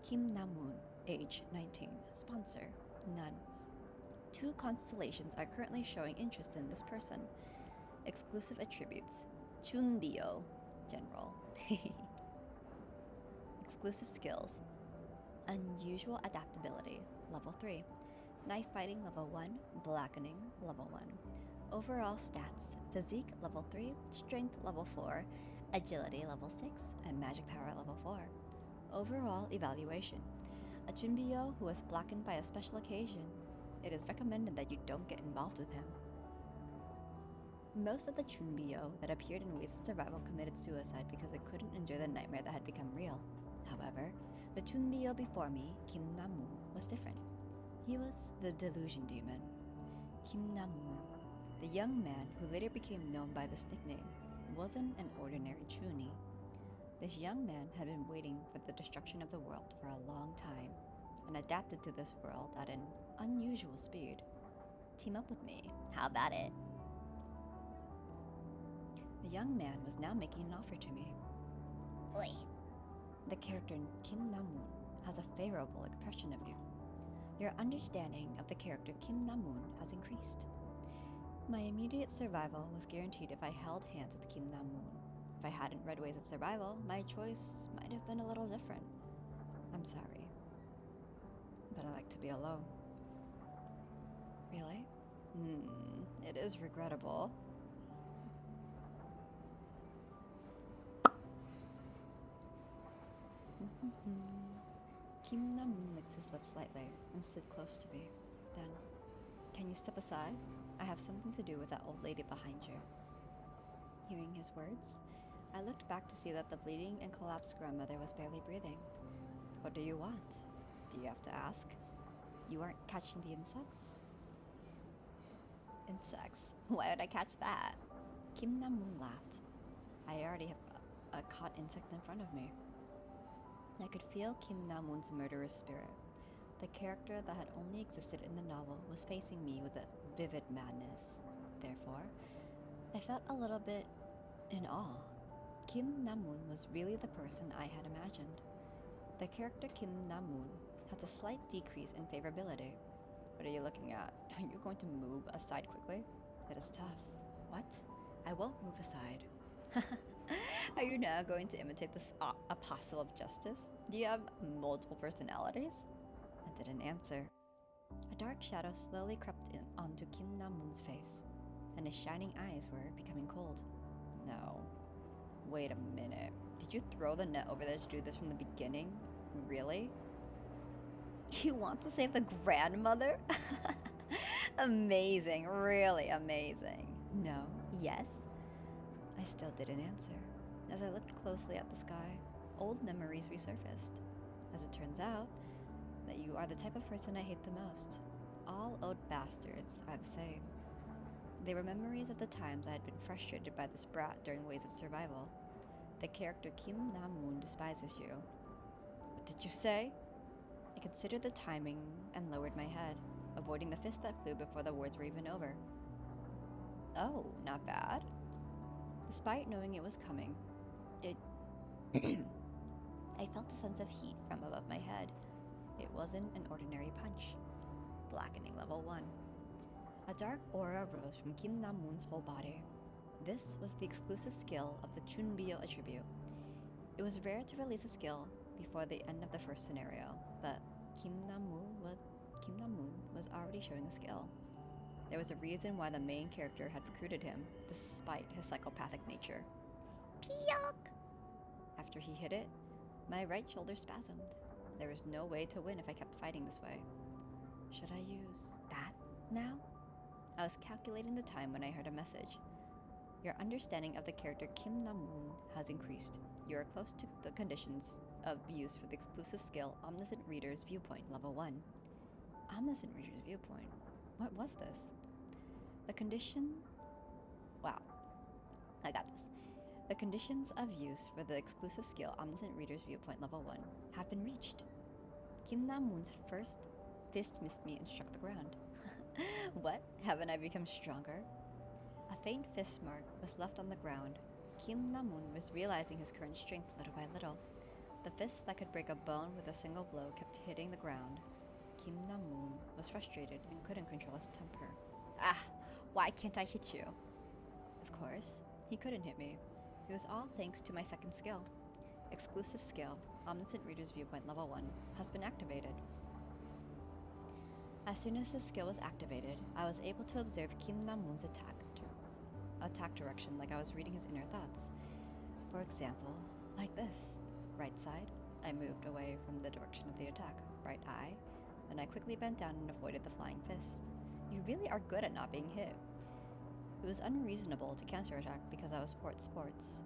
Kim Na-moon, age 19. Sponsor: none. 2 constellations are currently showing interest in this person. Exclusive attributes: Chunbyo, general. Exclusive skills: unusual adaptability, level 3. Knife fighting, level 1. Blackening, level 1. Overall stats: physique, level 3. Strength, level 4. Agility, level 6. And magic power, level 4. Overall evaluation: a Chunbyo who was blackened by a special occasion. It is recommended that you don't get involved with him. Most of the Chunbyo that appeared in Ways of Survival committed suicide because they couldn't endure the nightmare that had become real. However, the Chunbyo before me, Kim Na-moon, was different. He was the delusion demon. Kim Na-moon, the young man who later became known by this nickname, wasn't an ordinary Chuny. This young man had been waiting for the destruction of the world for a long time, and adapted to this world at an unusual speed. Team up with me. How about it? The young man was now making an offer to me. Oi. The character Kim Na-moon has a favorable impression of you. Your understanding of the character Kim Na-moon has increased. My immediate survival was guaranteed if I held hands with Kim Na-moon. If I hadn't read Ways of Survival, my choice might have been a little different. I'm sorry, but I like to be alone. Really? It is regrettable. Kim Na-moon licked his lips slightly and stood close to me. Then, can you step aside? I have something to do with that old lady behind you. Hearing his words, I looked back to see that the bleeding and collapsed grandmother was barely breathing. What do you want? Do you have to ask? You aren't catching the insects? Insects? Why would I catch that? Kim Na-moon laughed. I already have a caught insect in front of me. I could feel Kim Namun's murderous spirit. The character that had only existed in the novel was facing me with a vivid madness. Therefore, I felt a little bit in awe. Kim Namun was really the person I had imagined. The character Kim Namun has a slight decrease in favorability. What are you looking at? Are you going to move aside quickly? It is tough. What? I won't move aside. Are you now going to imitate this apostle of justice? Do you have multiple personalities? I didn't answer. A dark shadow slowly crept in onto Kim Namun's face, and his shining eyes were becoming cold. No. Wait a minute. Did you throw the net over there to do this from the beginning? Really? You want to save the grandmother? Amazing, really amazing. No, yes. I still didn't answer. As I looked closely at the sky, old memories resurfaced. As it turns out, that you are the type of person I hate the most. All old bastards are the same. They were memories of the times I had been frustrated by this brat during Ways of Survival. The character Kim Namun despises you. What did you say? I considered the timing and lowered my head, avoiding the fist that flew before the words were even over. Oh, not bad. Despite knowing it was coming, I felt a sense of heat from above my head. It wasn't an ordinary punch. Blackening level 1. A dark aura rose from Kim Namun's whole body. This was the exclusive skill of the Chunbyo attribute. It was rare to release a skill before the end of the first scenario, but Kim Namun was already showing a skill. There was a reason why the main character had recruited him, despite his psychopathic nature. Peok! After he hit it, my right shoulder spasmed. There was no way to win if I kept fighting this way. Should I use that now? I was calculating the time when I heard a message. Your understanding of the character Kim Namun has increased. You are close to the conditions of use for the exclusive skill Omniscient Reader's Viewpoint level 1. Omniscient Reader's Viewpoint? What was this? The condition... Wow. I got this. The conditions of use for the exclusive skill Omniscient Reader's Viewpoint level 1 have been reached. Kim Namun's first fist missed me and struck the ground. What? Haven't I become stronger? A faint fist mark was left on the ground. Kim Namun was realizing his current strength little by little. The fist that could break a bone with a single blow kept hitting the ground. Kim Namun was frustrated and couldn't control his temper. Ah! Why can't I hit you? Of course, he couldn't hit me. It was all thanks to my second skill. Exclusive skill, Omniscient Reader's Viewpoint level 1, has been activated. As soon as the skill was activated, I was able to observe Kim Namun's attack direction like I was reading his inner thoughts. For example, like this. Right side, I moved away from the direction of the attack. Right eye, then I quickly bent down and avoided the flying fist. You really are good at not being hit. It was unreasonable to counterattack because I was sports,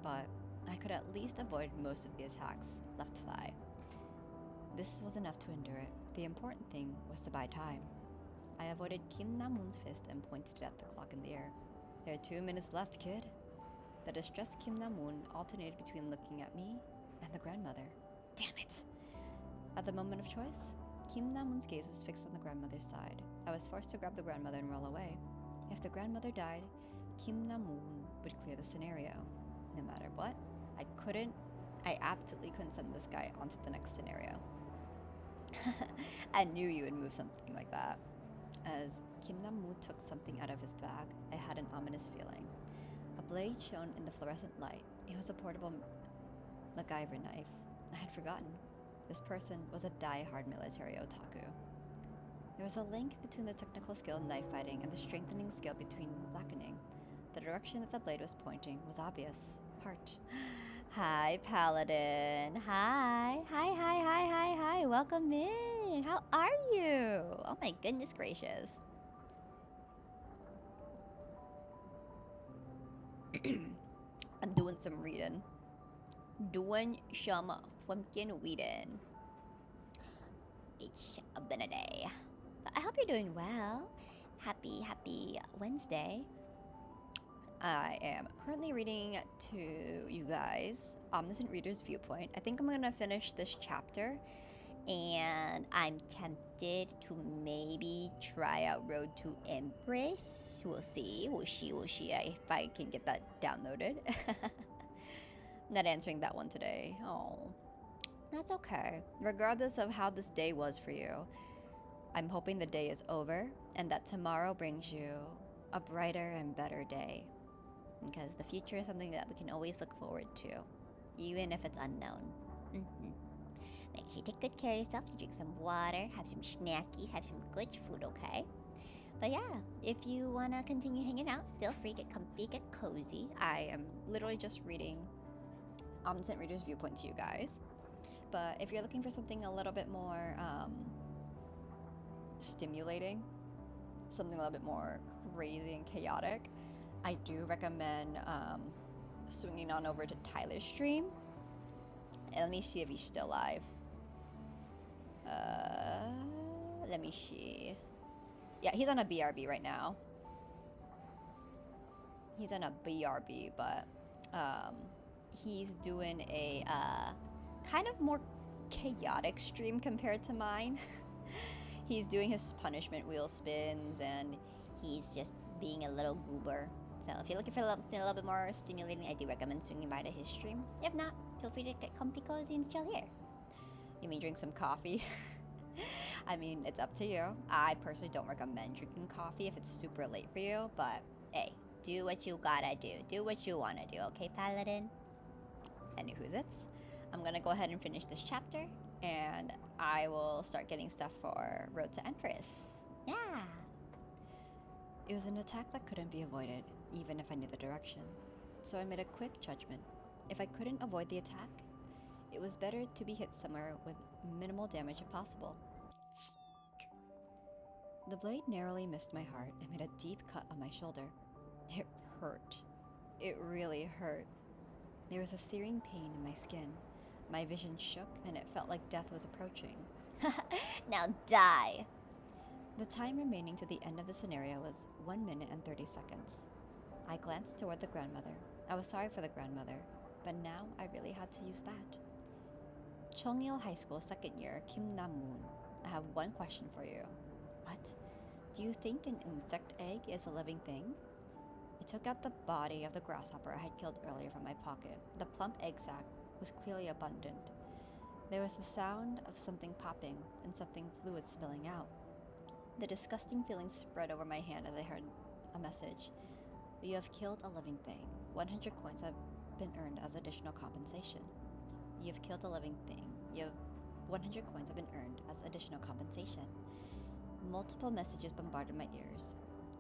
but I could at least avoid most of the attacks. Left thigh. This was enough to endure it. The important thing was to buy time. I avoided Kim Namun's fist and pointed it at the clock in the air. There are 2 minutes left, kid. The distressed Kim Namun alternated between looking at me and the grandmother. Damn it! At the moment of choice, Kim Namun's gaze was fixed on the grandmother's side. I was forced to grab the grandmother and roll away. If the grandmother died, Kim Namun would clear the scenario. No matter what, I absolutely couldn't send this guy onto the next scenario. I knew you would move something like that. As Kim Namun took something out of his bag, I had an ominous feeling. A blade shone in the fluorescent light. It was a portable MacGyver knife. I had forgotten. This person was a die-hard military otaku. There was a link between the technical skill knife fighting and the strengthening skill between blackening. The direction that the blade was pointing was obvious. Heart. Hi, Paladin. Hi. Welcome in. How are you? Oh my goodness gracious. I'm doing some reading. Doing some flimpkin reading. It's been a day. I hope you're doing well. Happy Wednesday. I am currently reading to you guys Omniscient Reader's Viewpoint. I think I'm gonna finish this chapter, And I'm tempted to maybe try out Road to Empress. We'll see. We'll see if I can get that downloaded. not answering that one today. Oh, that's okay. Regardless of how this day was for you, I'm hoping the day is over and that tomorrow brings you a brighter and better day. Because the future is something that we can always look forward to, even if it's unknown. Mhm. Make sure you take good care of yourself. You drink some water, have some snackies, have some good food, okay? But yeah, if you want to continue hanging out, feel free, get comfy, get cozy. I am literally just reading Omniscient Reader's Viewpoint to you guys. But if you're looking for something a little bit more stimulating, something a little bit more crazy and chaotic, I do recommend swinging on over to Tyler's stream. And let me see if he's still live. Let me see. Yeah, he's on a BRB right now. He's on a BRB, but he's doing a kind of more chaotic stream compared to mine. He's doing his punishment wheel spins, and He's just being a little goober. So if you're looking for something a little bit more stimulating, I do recommend swinging by to his stream. If not, feel free to get comfy, cozy, and chill here. you mean drink some coffee? I mean, it's up to you. I personally don't recommend drinking coffee if it's super late for you, but Hey, do what you gotta do. Do what you wanna do, okay, Paladin? anywho's it's. I'm gonna go ahead and finish this chapter, and I will start getting stuff for Road to Empress. Yeah. It was an attack that couldn't be avoided, even if I knew the direction. So I made a quick judgment. If I couldn't avoid the attack, it was better to be hit somewhere with minimal damage if possible. The blade narrowly missed my heart and made a deep cut on my shoulder. It hurt. It really hurt. There was a searing pain in my skin. My vision shook and it felt like death was approaching. Now die. The time remaining to the end of the scenario was 1 minute and 30 seconds. I glanced toward the grandmother. I was sorry for the grandmother, but now I really had to use that. Chongil High School second year, Kim Nam-moon. I have one question for you. What? Do you think an insect egg is a living thing? I took out the body of the grasshopper I had killed earlier from my pocket. The plump egg sac was clearly abundant. There was the sound of something popping and something fluid spilling out. The disgusting feeling spread over my hand as I heard a message. You have killed a living thing. 100 coins have been earned as additional compensation. You have killed a living thing. 100 coins have been earned as additional compensation. Multiple messages bombarded my ears.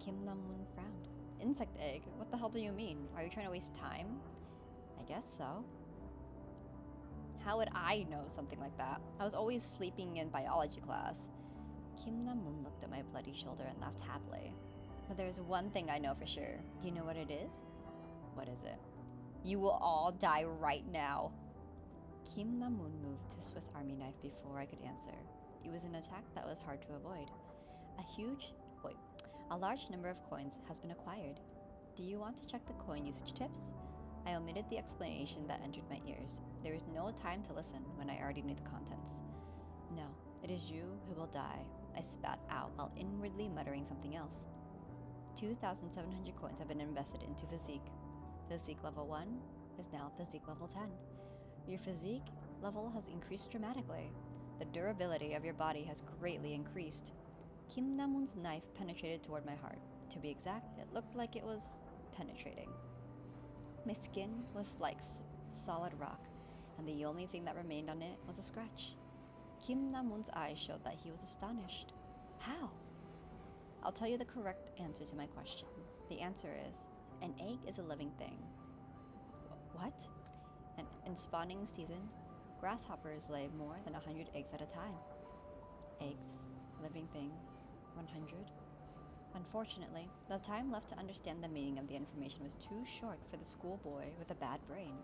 Kim Nam-moon frowned. Insect egg? What the hell do you mean? Are you trying to waste time? I guess so. How would I know something like that? I was always sleeping in biology class. Kim Nam-moon looked at my bloody shoulder and laughed happily. But there's one thing I know for sure. Do you know what it is? What is it? You will all die right now. Kim Nam-moon moved his Swiss Army knife before I could answer. It was an attack that was hard to avoid. A large number of coins has been acquired. Do you want to check the coin usage tips? I omitted the explanation that entered my ears. There was no time to listen when I already knew the contents. No, it is you who will die, I spat out while inwardly muttering something else. 2,700 coins have been invested into physique. Physique level 1 is now physique level 10. Your physique level has increased dramatically. The durability of your body has greatly increased. Kim Nam-moon's knife penetrated toward my heart. To be exact, it looked like it was penetrating. My skin was like solid rock, and the only thing that remained on it was a scratch. Kim Nam-moon's eyes showed that he was astonished. How? I'll tell you the correct answer to my question. The answer is, an egg is a living thing. What? And in spawning season, grasshoppers lay more than 100 eggs at a time. Eggs, living thing, 100. Unfortunately, the time left to understand the meaning of the information was too short for the schoolboy with a bad brain.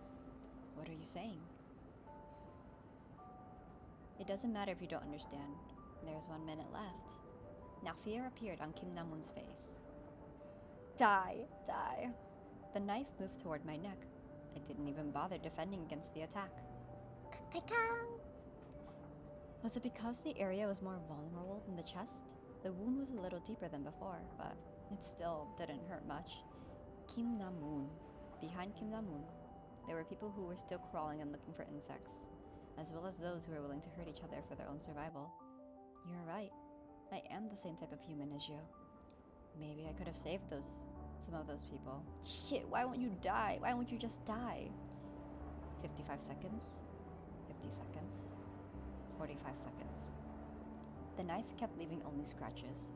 What are you saying? It doesn't matter if you don't understand. There's 1 minute left. Now fear appeared on Kim Nam-moon's face. Die, die. The knife moved toward my neck. I didn't even bother defending against the attack. Ka-kang! Was it because the area was more vulnerable than the chest? The wound was a little deeper than before, but it still didn't hurt much. Kim Na-moon. Behind Kim Na-moon, there were people who were still crawling and looking for insects, as well as those who were willing to hurt each other for their own survival. You're right. I am the same type of human as you. Maybe I could have saved some of those people. Shit, why won't you die? Why won't you just die? 55 seconds. 50 seconds. 45 seconds. The knife kept leaving only scratches.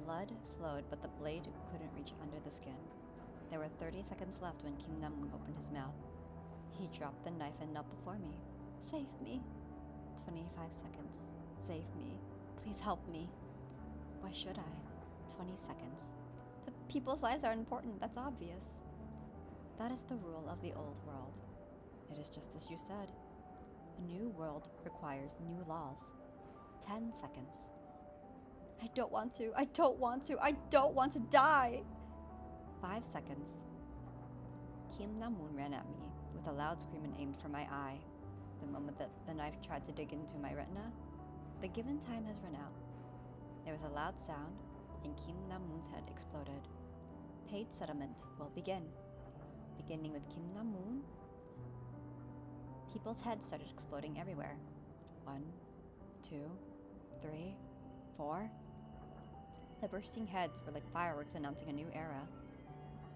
Blood flowed, but the blade couldn't reach under the skin. There were 30 seconds left when Kim Nam-moon opened his mouth. He dropped the knife and knelt before me. Save me. 25 seconds. Save me. Please help me. Why should I? 20 seconds. But people's lives are important, that's obvious. That is the rule of the old world. It is just as you said. A new world requires new laws. 10 seconds. I don't want to. I don't want to. I don't want to die. 5 seconds. Kim Na-moon ran at me with a loud scream and aimed for my eye. The moment that the knife tried to dig into my retina, the given time has run out. There was a loud sound, and Kim Na-moon's head exploded. Paid settlement will begin. Beginning with Kim Na-moon, people's heads started exploding everywhere. 1, 2, 3, 4. The bursting heads were like fireworks announcing a new era.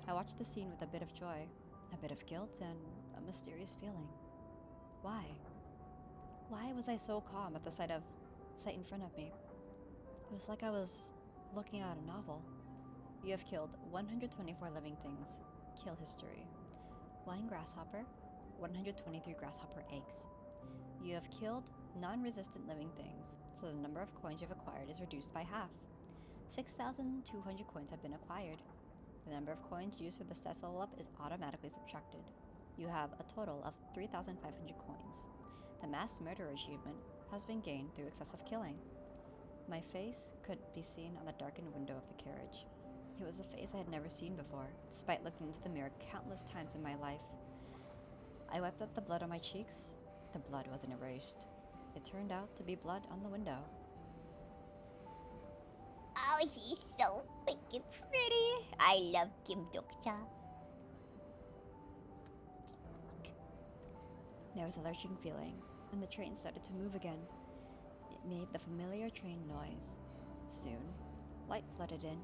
I watched the scene with a bit of joy, a bit of guilt, and a mysterious feeling. Why? Why was I so calm at the sight in front of me? It was like I was looking at a novel. You have killed 124 living things. Kill history. 1 grasshopper, 123 grasshopper eggs. You have killed non-resistant living things, so the number of coins you've acquired is reduced by half. 6,200 coins have been acquired. The number of coins used for the stats level up is automatically subtracted. You have a total of 3,500 coins. The mass murder achievement has been gained through excessive killing. My face could be seen on the darkened window of the carriage. It was a face I had never seen before, despite looking into the mirror countless times in my life. I wiped out the blood on my cheeks. The blood wasn't erased. It turned out to be blood on the window. Oh, he's so freaking pretty. I love Kim Dok-cha. There was a lurching feeling, and the train started to move again. It made the familiar train noise. Soon, light flooded in,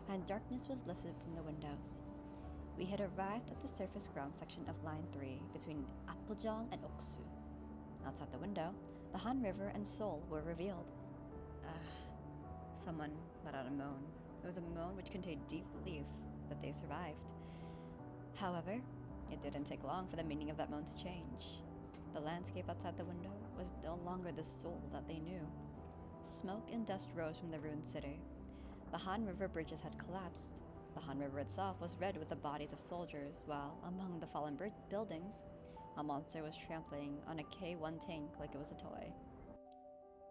and darkness was lifted from the windows. We had arrived at the surface ground section of Line 3 between Appojeong and Oksu. Outside the window, the Han River and Seoul were revealed. Someone let out a moan. It was a moan which contained deep relief that they survived. However, it didn't take long for the meaning of that moan to change. The landscape outside the window was no longer the Seoul that they knew. Smoke and dust rose from the ruined city. The Han River bridges had collapsed. The Han River itself was red with the bodies of soldiers, while among the fallen buildings, a monster was trampling on a K-1 tank like it was a toy.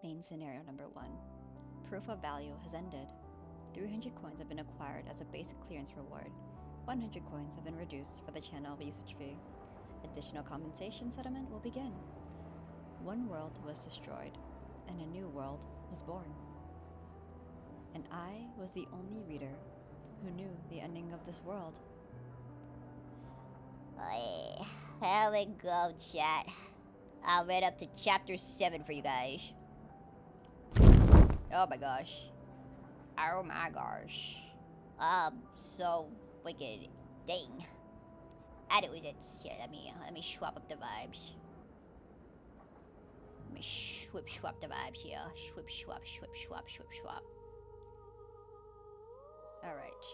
Main scenario number 1. Proof of value has ended. 300 coins have been acquired as a basic clearance reward. 100 coins have been reduced for the channel usage fee. Additional compensation settlement will begin. One world was destroyed, and a new world was born. And I was the only reader who knew the ending of this world. Hey, there we go, chat. I'll read up to chapter 7 for you guys. Oh my gosh. Oh my gosh. So wicked. Dang. And it was it. Here, let me swap up the vibes. Let me swap the vibes here. Swap. Alright.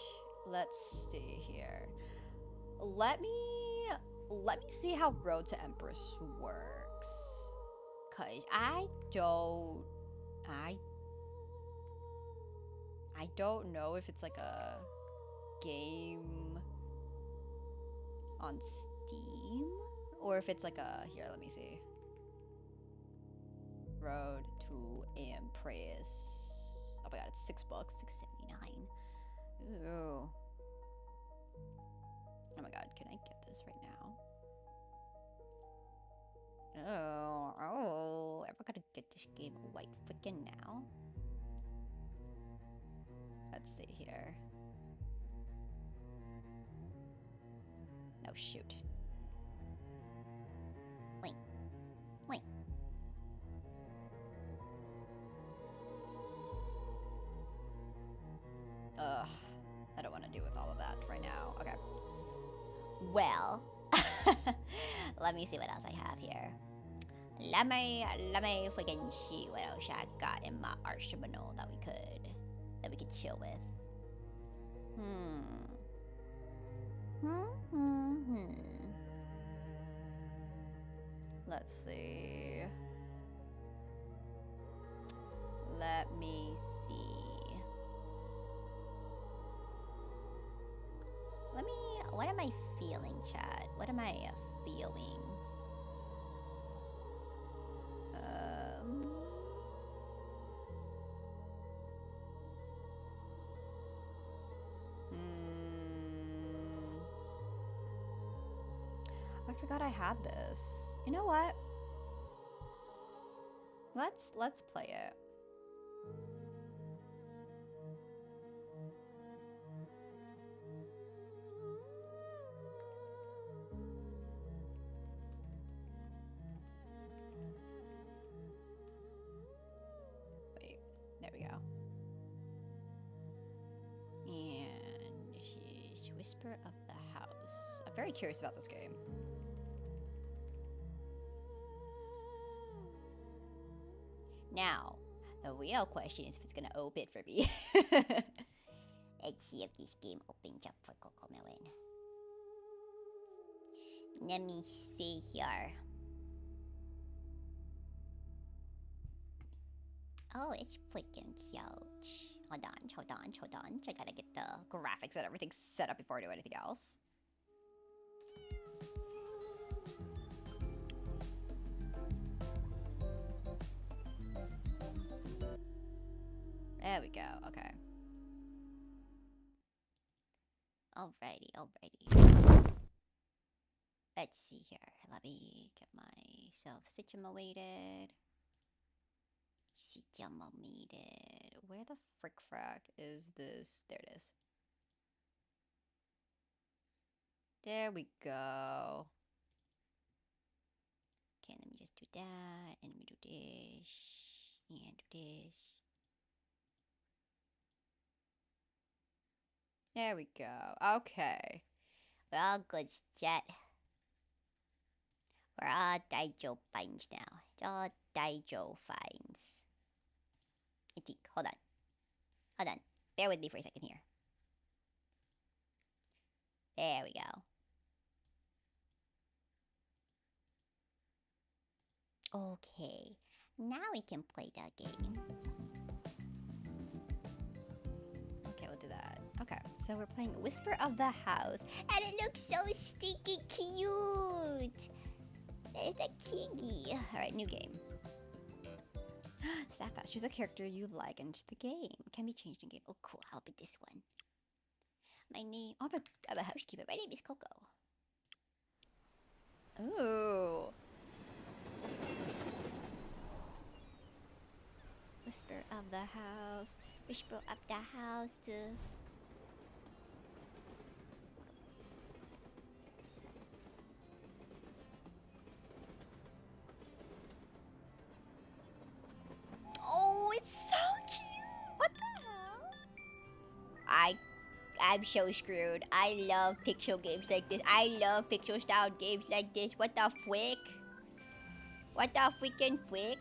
Let's see here. Let me see how Road to Empress works. 'Cause I don't know if it's like a game on Steam or if it's like a, here, let me see. Road to Empress. Oh my god, it's $6, $6.79. Ooh. I'm Am I gonna get this game right freaking now? Let's see here. Oh, shoot. Wait. Wait. Ugh. I don't want to deal with all of that right now. Okay. Well, let me see what else I have here. Let me freaking see what else I got in my arsenal that we could chill with. Let's see. Let me see. What am I feeling, chat? What am I feeling? I forgot I had this. You know what? Let's play it. Wait, there we go. And she's Whisper of the House. I'm very curious about this game. Now, the real question is if it's gonna open for me. Let's see if this game opens up for Cocomelon. Let me see here. Oh, it's freaking cute. Hold on. I gotta get the Graphics and everything set up before I do anything else. There we go. Okay. Alrighty. Let's see here. Let me get myself situated. Where the frick frack is this? There it is. There we go. Okay, let me just do that, and let me do this, and do this. There we go. Okay. We're all good, chat. We're all Daijo fines now. It's all Daijo fines. Hold on. Bear with me for a second here. There we go. Okay, now we can play the game. Okay, we'll do that. Okay, so we're playing Whisper of the House. And it looks so stinky cute! There's a Kigi. Alright, new game. Staff Pass. Choose a character you like and the game. Can be changed in game. Oh, cool. I'll be this one. I'm a housekeeper. My name is Coco. Ooh. Whisper of the House. Whisper of the House. Oh, it's so cute. What the hell? I'm so screwed. I love pixel games like this. I love pixel style games like this. What the frick? What the freaking frick?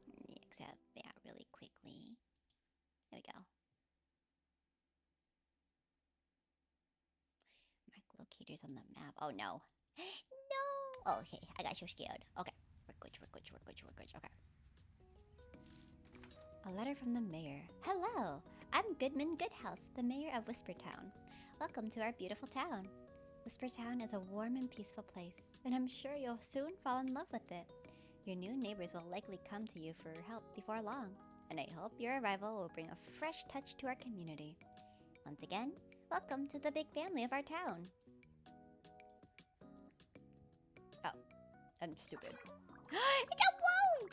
Let me accept that really quickly. There we go. Mark locators on the map. Oh no. No! Oh, okay, I got so scared. Okay. We're good. Okay. A letter from the mayor. Hello, I'm Goodman Goodhouse, the mayor of Whispertown. Welcome to our beautiful town. Whisper Town is a warm and peaceful place, and I'm sure you'll soon fall in love with it. Your new neighbors will likely come to you for help before long, and I hope your arrival will bring a fresh touch to our community. Once again, welcome to the big family of our town. Oh, I'm stupid. It's a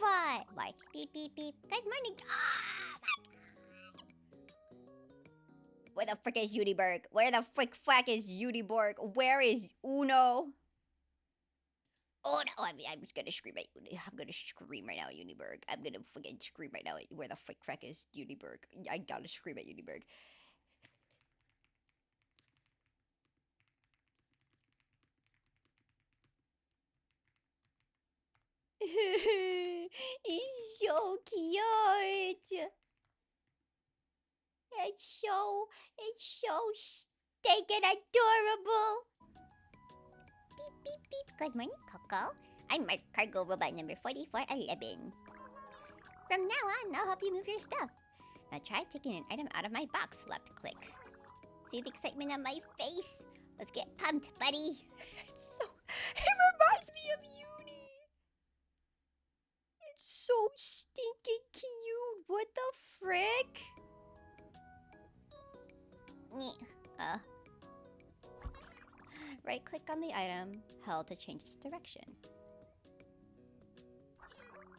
robot! Like, beep, beep, beep. Good morning. Ah! Where the frick is Udiberg? Where the frick is Udiborg? Where is Uno? Oh no, I'm just gonna scream at you. I'm gonna scream right now at Uniberg. I'm gonna fucking scream right now at where the frick is Uniberg. I gotta scream at Uniberg. He's so cute. It's so stinking adorable. Beep, beep, beep. Good morning, Coco. I'm Mark Cargo Robot number 4411. From now on, I'll help you move your stuff. Now try taking an item out of my box. Left click. See the excitement on my face? Let's get pumped, buddy. It reminds me of Uni. It's so stinking cute. What the frick? Right click on the item, held to change its direction.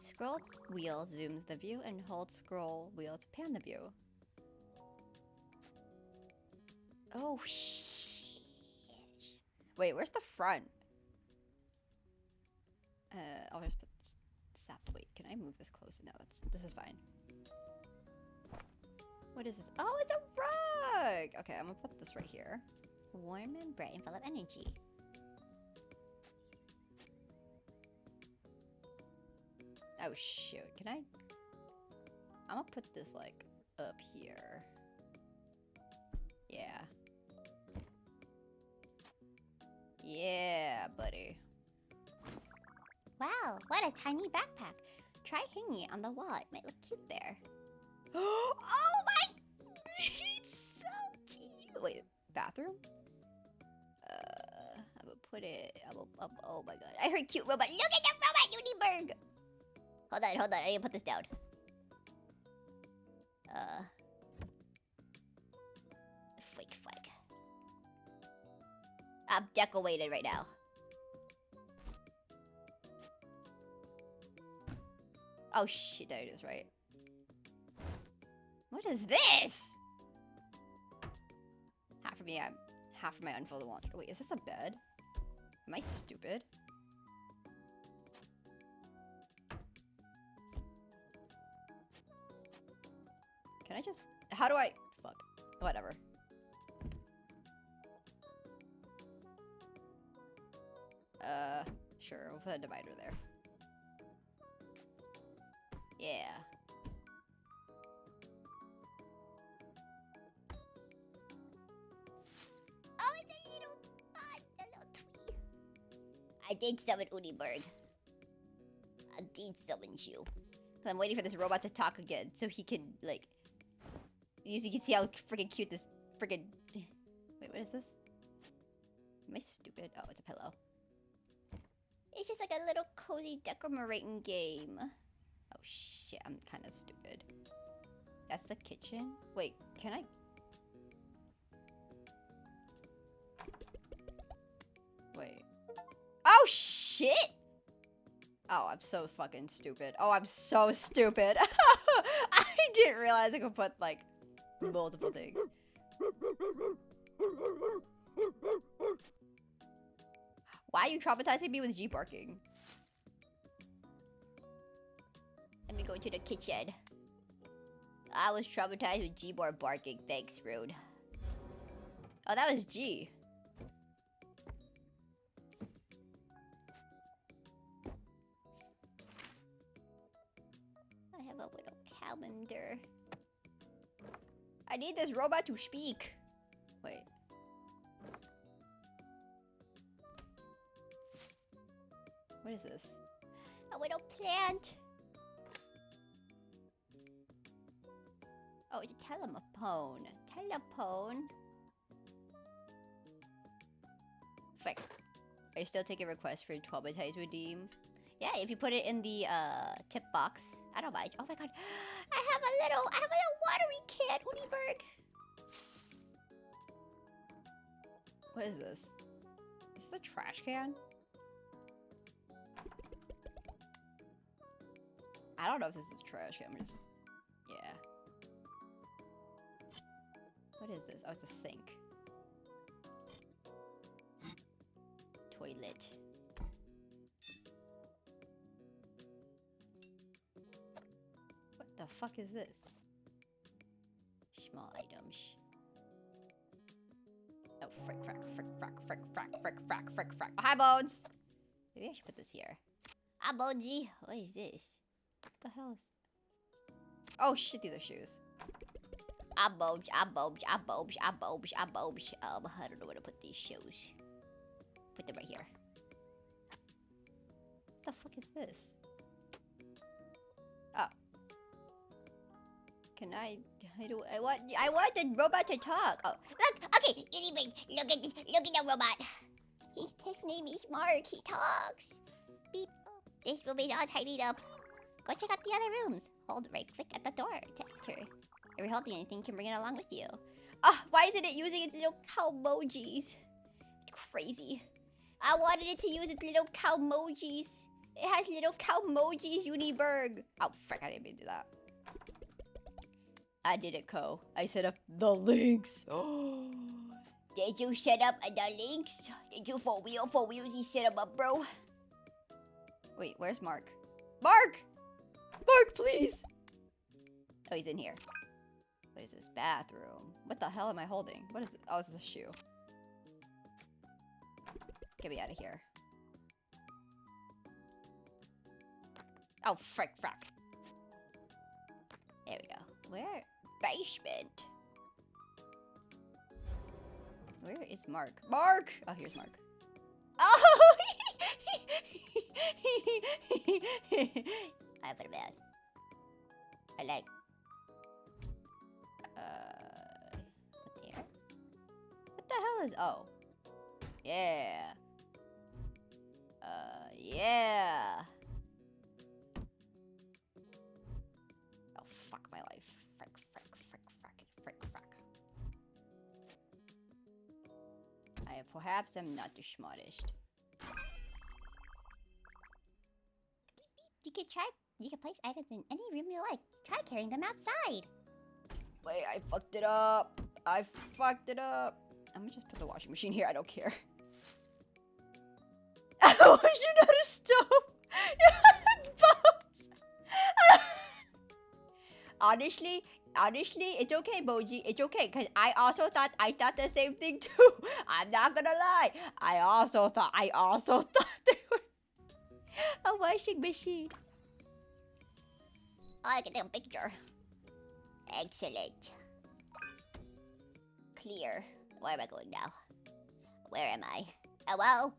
Scroll wheel zooms the view and hold scroll wheel to pan the view. Oh shit. Wait, where's the front? I'll just put sap. Wait, can I move this closer? No, this is fine. What is this? Oh, it's a rug! Okay, I'm gonna put this right here. Warm and bright and full of energy. Oh shoot, can I? I'm gonna put this like up here. Yeah. Yeah, buddy. Wow, what a tiny backpack. Try hanging it on the wall. It might look cute there. Oh my! It's so cute. Wait, bathroom? I'm gonna put it. Oh my god! I heard cute robot. Look at the robot Uniberg! Hold on. I need to put this down. Flick. I'm decorated right now. Oh shit! There it is. Right. What is this? Half of my unfolded laundry. Wait, is this a bed? Am I stupid? Can I just... How do I... Fuck. Whatever. Sure, we'll put a divider there. Yeah. Oh, it's a little twee. I did summon Uniberg. I did summon you. So I'm waiting for this robot to talk again so he can, like... You can see how freaking cute this freaking... Wait, what is this? Am I stupid? Oh, it's a pillow. It's just like a little cozy decorating game. Oh shit, I'm kind of stupid. That's the kitchen? Wait, can I... Wait. Oh shit! Oh, I'm so fucking stupid. Oh, I'm so stupid. I didn't realize I could put, like, multiple things. Why are you traumatizing me with G barking? Let me go to the kitchen. I was traumatized with G-bar barking. Thanks, Rude. Oh, that was G. I have a little calendar. I need this robot to speak. Wait. What is this? A little plant. Oh, it's a telephone. Telephone. frick. Are you still taking requests for 12 bitites redeem? Yeah, if you put it in the tip box. I don't mind. Oh my god. I have a little watery can, Uniberg. What is this? Is this a trash can? I don't know if this is a trash can. I'm just... Yeah. What is this? Oh, it's a sink. Toilet. What the fuck is this? Small items. Oh, frick, frack, frick, frack, frick, frack, frick, frack, frick, frack. Oh, hi, Bones! Maybe I should put this here. Ah, Bonesy. What is this? What the hell is... Oh, shit, these are shoes. Ah, Bones. Ah, Bones. Ah, Bones. Ah, Bones. Ah, Bones. I don't know where to put these shoes. Put them right here. What the fuck is this? Oh. Can I do... I want the robot to talk. Oh. Look. Okay. Anyway, look at the robot. His name is Mark. He talks. Beep. This room is all tidied up. Go check out the other rooms. Hold right click at the door to enter. If you're holding anything, you can bring it along with you. Ah, why isn't it using its little cow emojis? Crazy. I wanted it to use its little cow emojis. It has little cow emojis, Uniberg. Oh, frick, I didn't mean to do that. I did it, Co. I set up the links. Oh. Did you set up the links? Did you for wheelsy set them up, bro? Wait, where's Mark? Mark! Mark, please! Oh, he's in here. What is this? Bathroom. What the hell am I holding? What is it? Oh, it's a shoe. Get me out of here. Oh, frick, frack. There we go. Where? Basement. Where is Mark? Mark! Oh, here's Mark. Oh! I put him out. I like. What there? What the hell is... Oh. Yeah. Yeah. Oh, fuck my life. Frick, frick, frick, frick, frick, frick. I perhaps am not the smartest. You can place items in any room you like. Try carrying them outside. Wait, I fucked it up. I fucked it up. I'm gonna just put the washing machine here. I don't care. Oh, you're not a stove. Honestly, it's okay, Boji. It's okay, cause I thought the same thing too. I'm not gonna lie. I also thought they were a washing machine. Oh, I can take a picture. Excellent. Clear. Where am I going now? Where am I? Hello?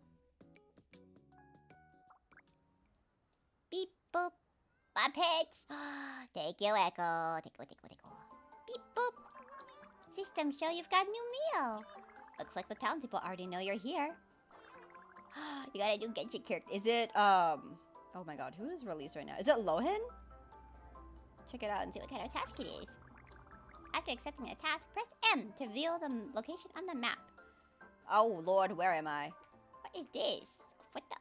Beep boop. My pets. Take your echo. Tickle. Beep boop. System show you've got a new meal. Looks like the town people already know you're here. You gotta do get your character. Is it oh my god, who is released right now? Is it Lohan? Check it out and see what kind of task it is. After accepting a task, press M to reveal the location on the map. Oh lord, where am I? What is this? What the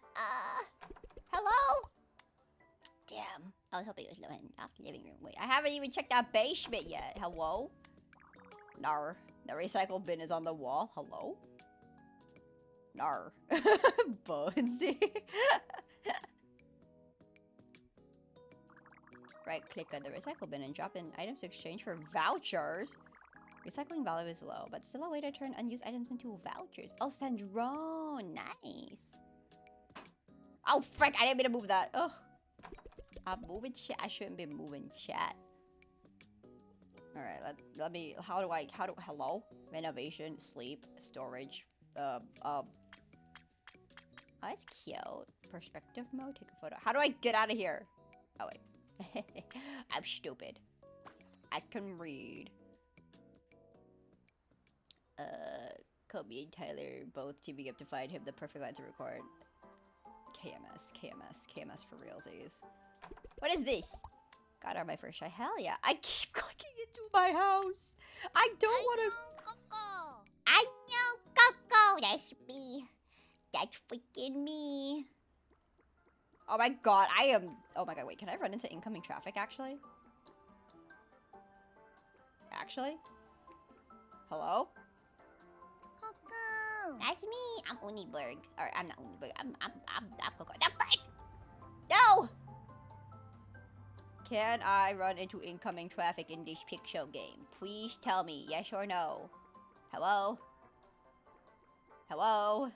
hello? Damn. I was hoping it was Lohan off the living room. Wait, I haven't even checked that basement yet. Hello? Nar. The recycle bin is on the wall. Hello? Nar. Bonesy. Right click on the recycle bin and drop in items to exchange for vouchers. Recycling value is low, but still a way to turn unused items into vouchers. Oh, Sandrone. Nice. Oh, frick. I didn't mean to move that. Oh. I'm moving chat. I shouldn't be moving chat. Alright, let me... How do hello? Renovation, sleep, storage. Oh, it's cute. Perspective mode, take a photo. How do I get out of here? Oh, wait. I'm stupid. I can read. Kobe and Tyler both teaming up to find him the perfect line to record. KMS for realsies. What is this? Got out my first try. Hell yeah. I keep clicking into my house. I don't want to. Coco. I know Coco. That's me. That's freaking me. Oh my god, I am. Oh my god, wait, can I run into incoming traffic actually? Actually? Hello? Coco. That's me. I'm Uniberg. Or I'm not Uniberg. I'm Coco. The frick! No! Can I run into incoming traffic in this Pixel game? Please tell me yes or no. Hello? Hello?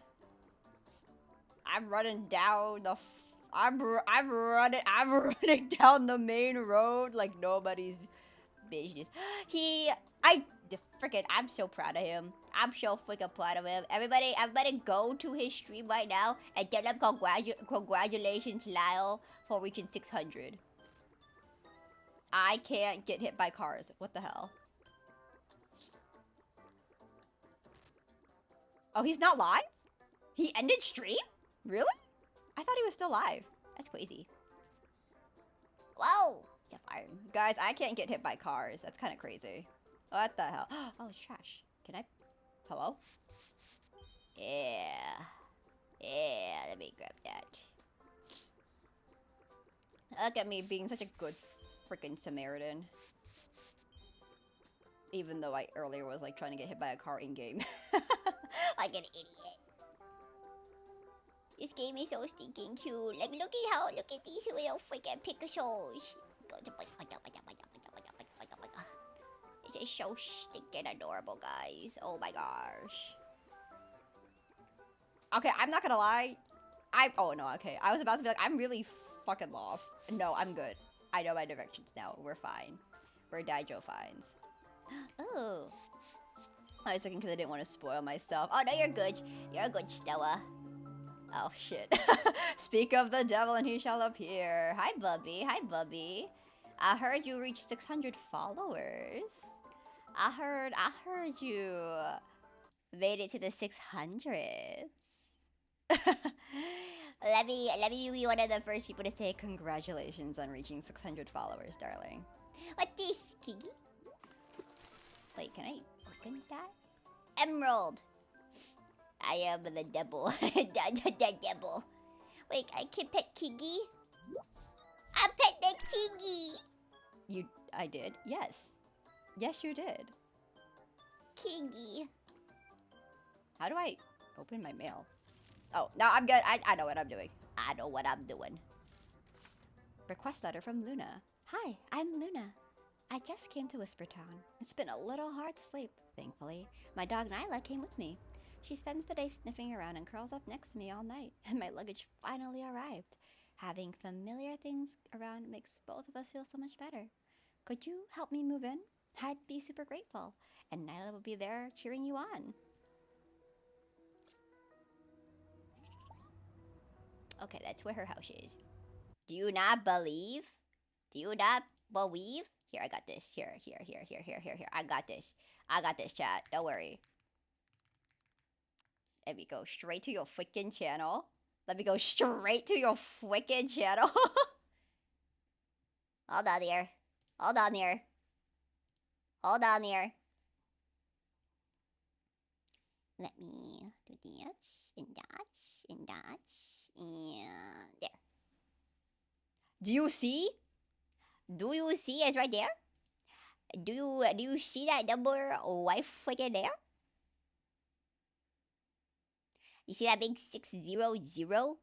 I'm running down the. I'm running down the main road like nobody's business. I'm so proud of him. I'm so freaking proud of him. Everybody go to his stream right now and tell him congratulations, Lyle, for reaching 600. I can't get hit by cars. What the hell? Oh, he's not live? He ended stream? Really? I thought he was still live. That's crazy. Whoa. Guys, I can't get hit by cars. That's kind of crazy. What the hell? Oh, it's trash. Can I? Hello? Yeah. Yeah, let me grab that. Look at me being such a good freaking Samaritan. Even though I earlier was like trying to get hit by a car in game. Like an idiot. This game is so stinking cute. Like, look at these little freaking pixels. This is so stinking adorable, guys. Oh my gosh. Okay, I'm not gonna lie. Oh no, okay. I was about to be like, I'm really fucking lost. No, I'm good. I know my directions now. We're fine. We're Daijo fines. Oh. I was looking because I didn't want to spoil myself. Oh no, you're good. You're good, Stella. Oh shit. Speak of the devil and he shall appear. Hi Bubby. Hi Bubby. I heard you reached 600 followers. I heard you made it to the 600s. Let me be one of the first people to say Congratulations on reaching 600 followers, darling. what this, Kiggy? Wait, can I open that? Emerald. I am the devil. the devil. Wait, I can pet Kiggy? I pet the Kiggy. I did? Yes. Yes, you did. Kiggy. How do I open my mail? Oh, no, I'm good. I know what I'm doing. I know what I'm doing. Request letter from Luna. Hi, I'm Luna. I just came to Whisper Town. It's been a little hard to sleep, thankfully. My dog Nyla came with me. She spends the day sniffing around and curls up next to me all night, and my luggage finally arrived. Having familiar things around makes both of us feel so much better. Could you help me move in? I'd be super grateful, and Nyla will be there cheering you on. Okay, that's where her house is. Do you not believe? Do you not believe? Here, I got this. Here. I got this. I got this, chat. Don't worry. Let me go straight to your freaking channel. Let me go straight to your freaking channel. Hold on here. Hold on here. Hold on here. Let me do this and that and that and there. Do you see? Do you see it's right there? Do you see that number right freaking there? You see that big 600?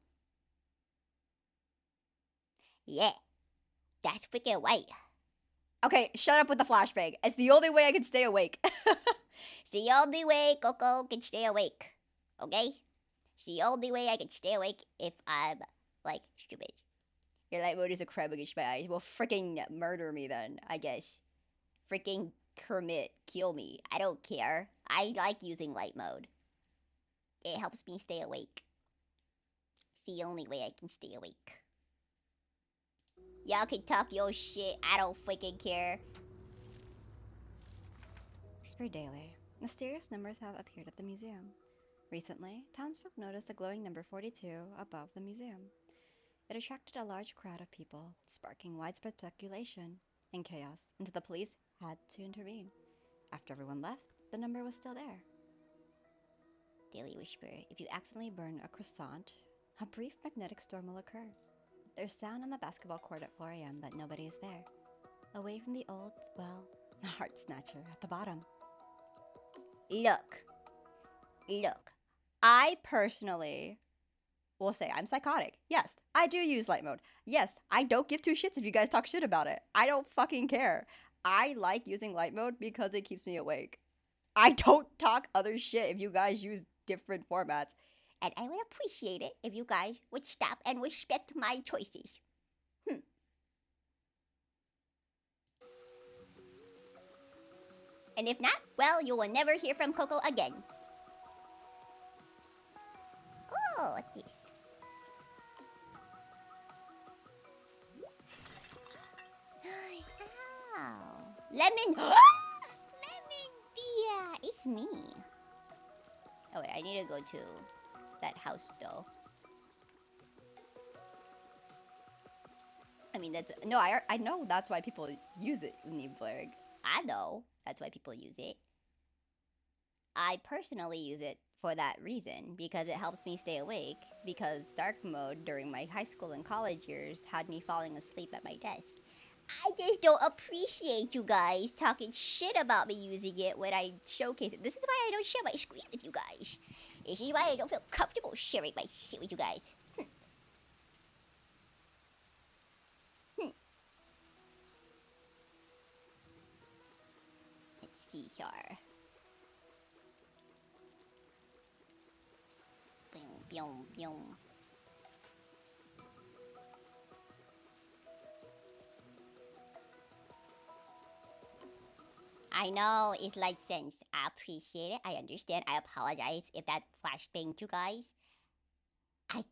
Yeah. That's freaking right. Okay, shut up with the flashbang. It's the only way I can stay awake. It's the only way Coco can stay awake. Okay? It's the only way I can stay awake if I'm, like, stupid. Your light mode is a crab against my eyes. Well, freaking murder me then, I guess. Freaking Kermit, kill me. I don't care. I like using light mode. It helps me stay awake. It's the only way I can stay awake. Y'all can talk your shit. I don't freaking care. Whisper Daily. Mysterious numbers have appeared at the museum. Recently, townsfolk noticed a glowing number 42 above the museum. It attracted a large crowd of people, sparking widespread speculation and chaos until the police had to intervene. After everyone left, the number was still there. Daily Whisper, if you accidentally burn a croissant, a brief magnetic storm will occur. There's sound on the basketball court at 4 a.m. that nobody is there. Away from the old, well, heart snatcher at the bottom. Look. I personally will say I'm psychotic. Yes, I do use light mode. Yes, I don't give two shits if you guys talk shit about it. I don't fucking care. I like using light mode because it keeps me awake. I don't talk other shit if you guys use different formats. And I would appreciate it if you guys would stop and respect my choices. And if not, well, you will never hear from Coco again. Oh, what's this? Ow. Lemon! Lemon beer! It's me. Oh wait, I need to go to that house though. I mean, that's no. I know that's why people use it, Nieblerg. I know that's why people use it. I personally use it for that reason because it helps me stay awake. Because dark mode during my high school and college years had me falling asleep at my desk. I just don't appreciate you guys talking shit about me using it when I showcase it. This is why I don't share my screen with you guys. This is why I don't feel comfortable sharing my shit with you guys. Let's see here. Boom, boom. I know it's light sense. I appreciate it. I understand. I apologize if that flashbanged you guys. I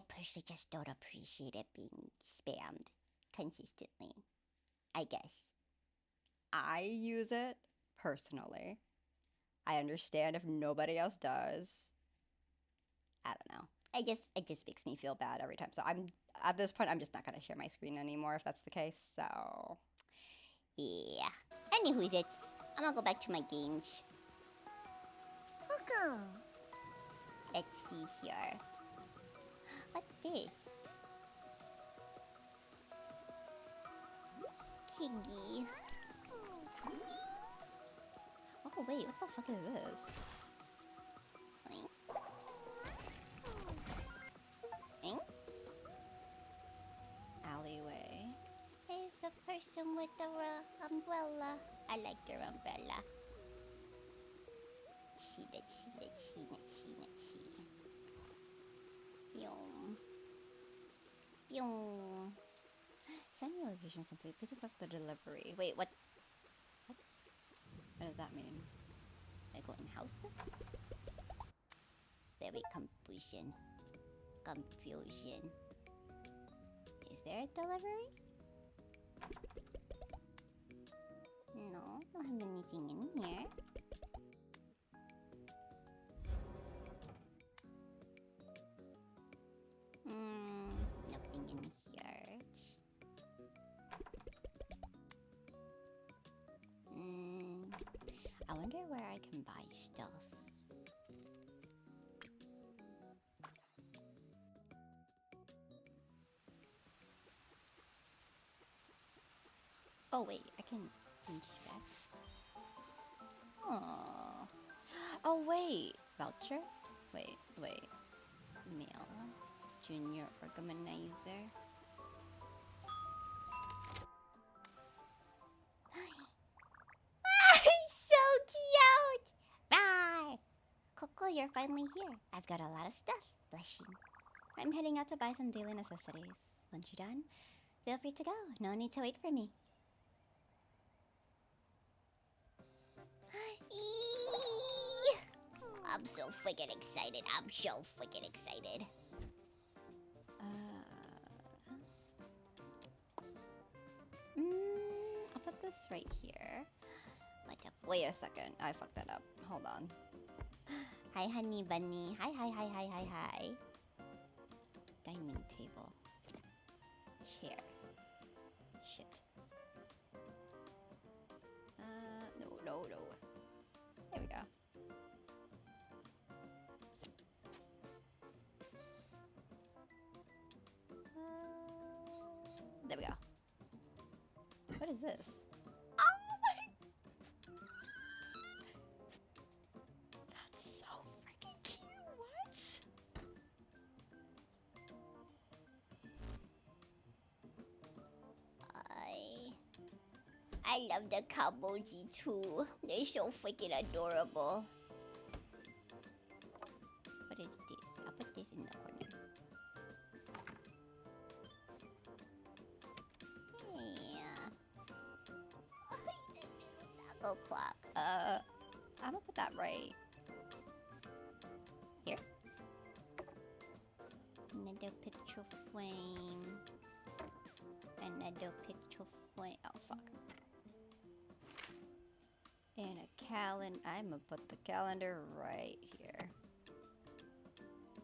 personally just don't appreciate it being spammed consistently. I guess. I use it personally. I understand if nobody else does. I don't know. It just makes me feel bad every time. So I'm at this point I'm just not gonna share my screen anymore if that's the case. So Yeah. Anywho's it's. I'm gonna go back to my games. Coco. Let's see here. What's this? Kiggy. oh wait, what the fuck is this? Alleyway. There's a person with the umbrella. I like their umbrella. Let's see. Yum. Yum. Send me location complete. Please accept the delivery. Wait, what? What does that mean? I go in house. Very confusion. Is there a delivery? No, don't have anything in here. Nothing in here. I wonder where I can buy stuff. Oh wait, I can inspect. Oh. Oh wait, voucher. Wait. Mail. Junior organizer. So cute! Bye! Coco, you're finally here. I've got a lot of stuff. Blushing. I'm heading out to buy some daily necessities. Once you're done, feel free to go. No need to wait for me. Eee! I'm so freaking excited. I'll put this right here. What a Wait a second. I fucked that up. Hold on. Hi, honey bunny. Hi, hi, hi, hi, hi, hi. Dining table. Chair. Shit. No. There we go. There we go. What is this? Oh my! That's so freaking cute. What? I love the Kaboji too. They're so freaking adorable. What is this? I'll put this in the corner. Yeah. This is a taco clock. I'm gonna put that right. Here. Another picture frame. Another picture frame. Oh fuck. And a calendar. I'm gonna put the calendar right here.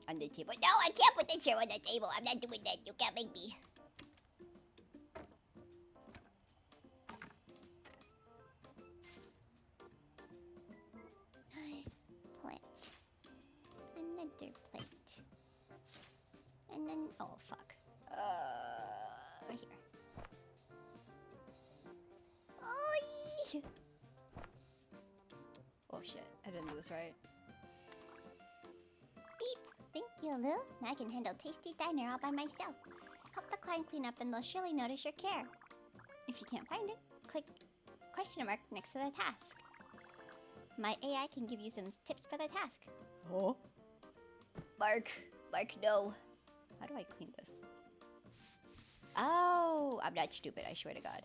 On the table. No, I can't put the chair on the table. I'm not doing that. You can't make me. Plant. Another plate. And then, oh fuck. Here. Oh, Oh shit, I didn't do this right. beep. Thank you, Lou. Now I can handle tasty diner all by myself. Help the client clean up and they'll surely notice your care. If you can't find it, click question mark next to the task. My AI can give you some tips for the task. Oh? Bark, no. How do I clean this? Oh, I'm not stupid, I swear to God.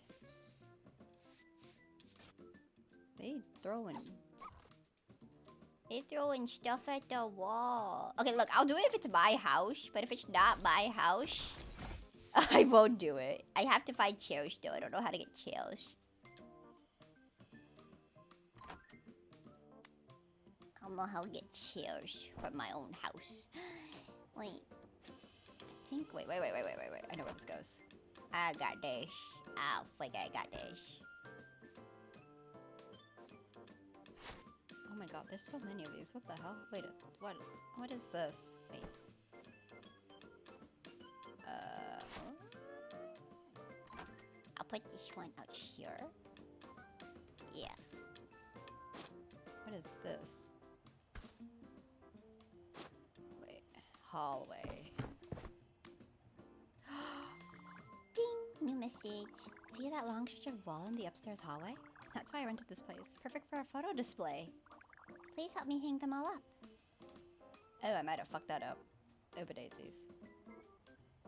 They throwing stuff at the wall. Okay, look, I'll do it if it's my house, but if it's not my house, I won't do it. I have to find chairs though. I don't know how to get chairs. I don't know how to get chairs from my own house. Wait. Wait. I know where this goes. I got this. I think I got this. Oh my god, there's so many of these. What the hell? Wait, what is this? Wait. I'll put this one out here. Yeah. What is this? Wait, hallway. Ding! New message. See that long stretch of wall in the upstairs hallway? That's why I rented this place. Perfect for a photo display. Please help me hang them all up. Oh, I might have fucked that up. Oba daisies.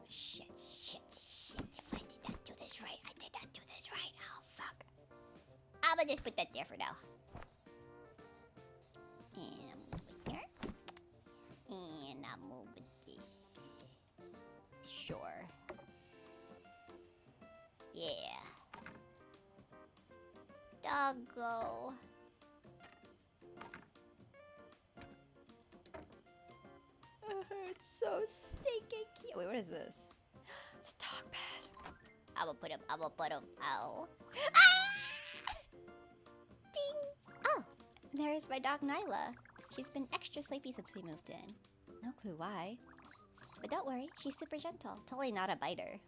Shit. If I did not do this right, I did not do this right. Oh, fuck. I'ma just put that there for now. And I'll move it here. And I'll move this. Sure. Yeah. Doggo. It's so stinking cute. Wait, what is this? It's a dog bed. I'ma put him. Ow. Ah! Ding. Oh, there's my dog Nyla. She's been extra sleepy since we moved in. No clue why. But don't worry, she's super gentle. Totally not a biter.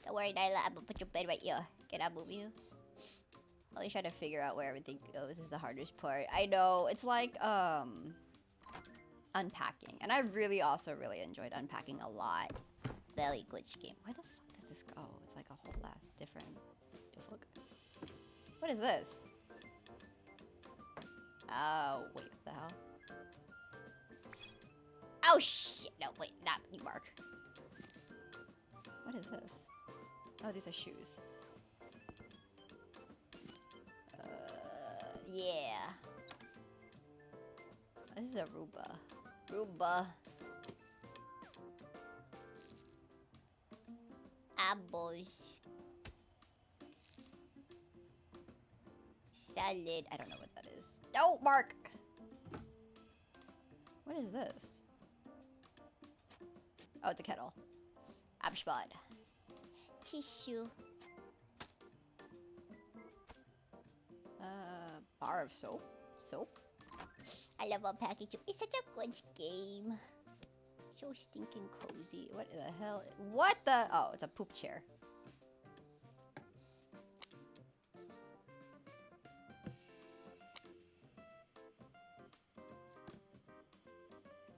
Don't worry, Nyla. I'm gonna put your bed right here. Can I move you? Always trying to figure out where everything goes is the hardest part. I know, it's like, unpacking. And I really enjoyed unpacking a lot. Very good game. Where the fuck does this go? It's like a whole ass different... What is this? Oh, wait, what the hell? Oh, shit. No, wait. Not you, Mark. What is this? Oh, these are shoes. Yeah. This is a Roomba. Apples. salad. I don't know what that is. No, Mark! What is this? Oh, it's a kettle. Abspod. Tissue. Bar of soap? Soap? I love a package. It's such a good game. So stinking cozy. What the hell? What the? Oh, it's a poop chair.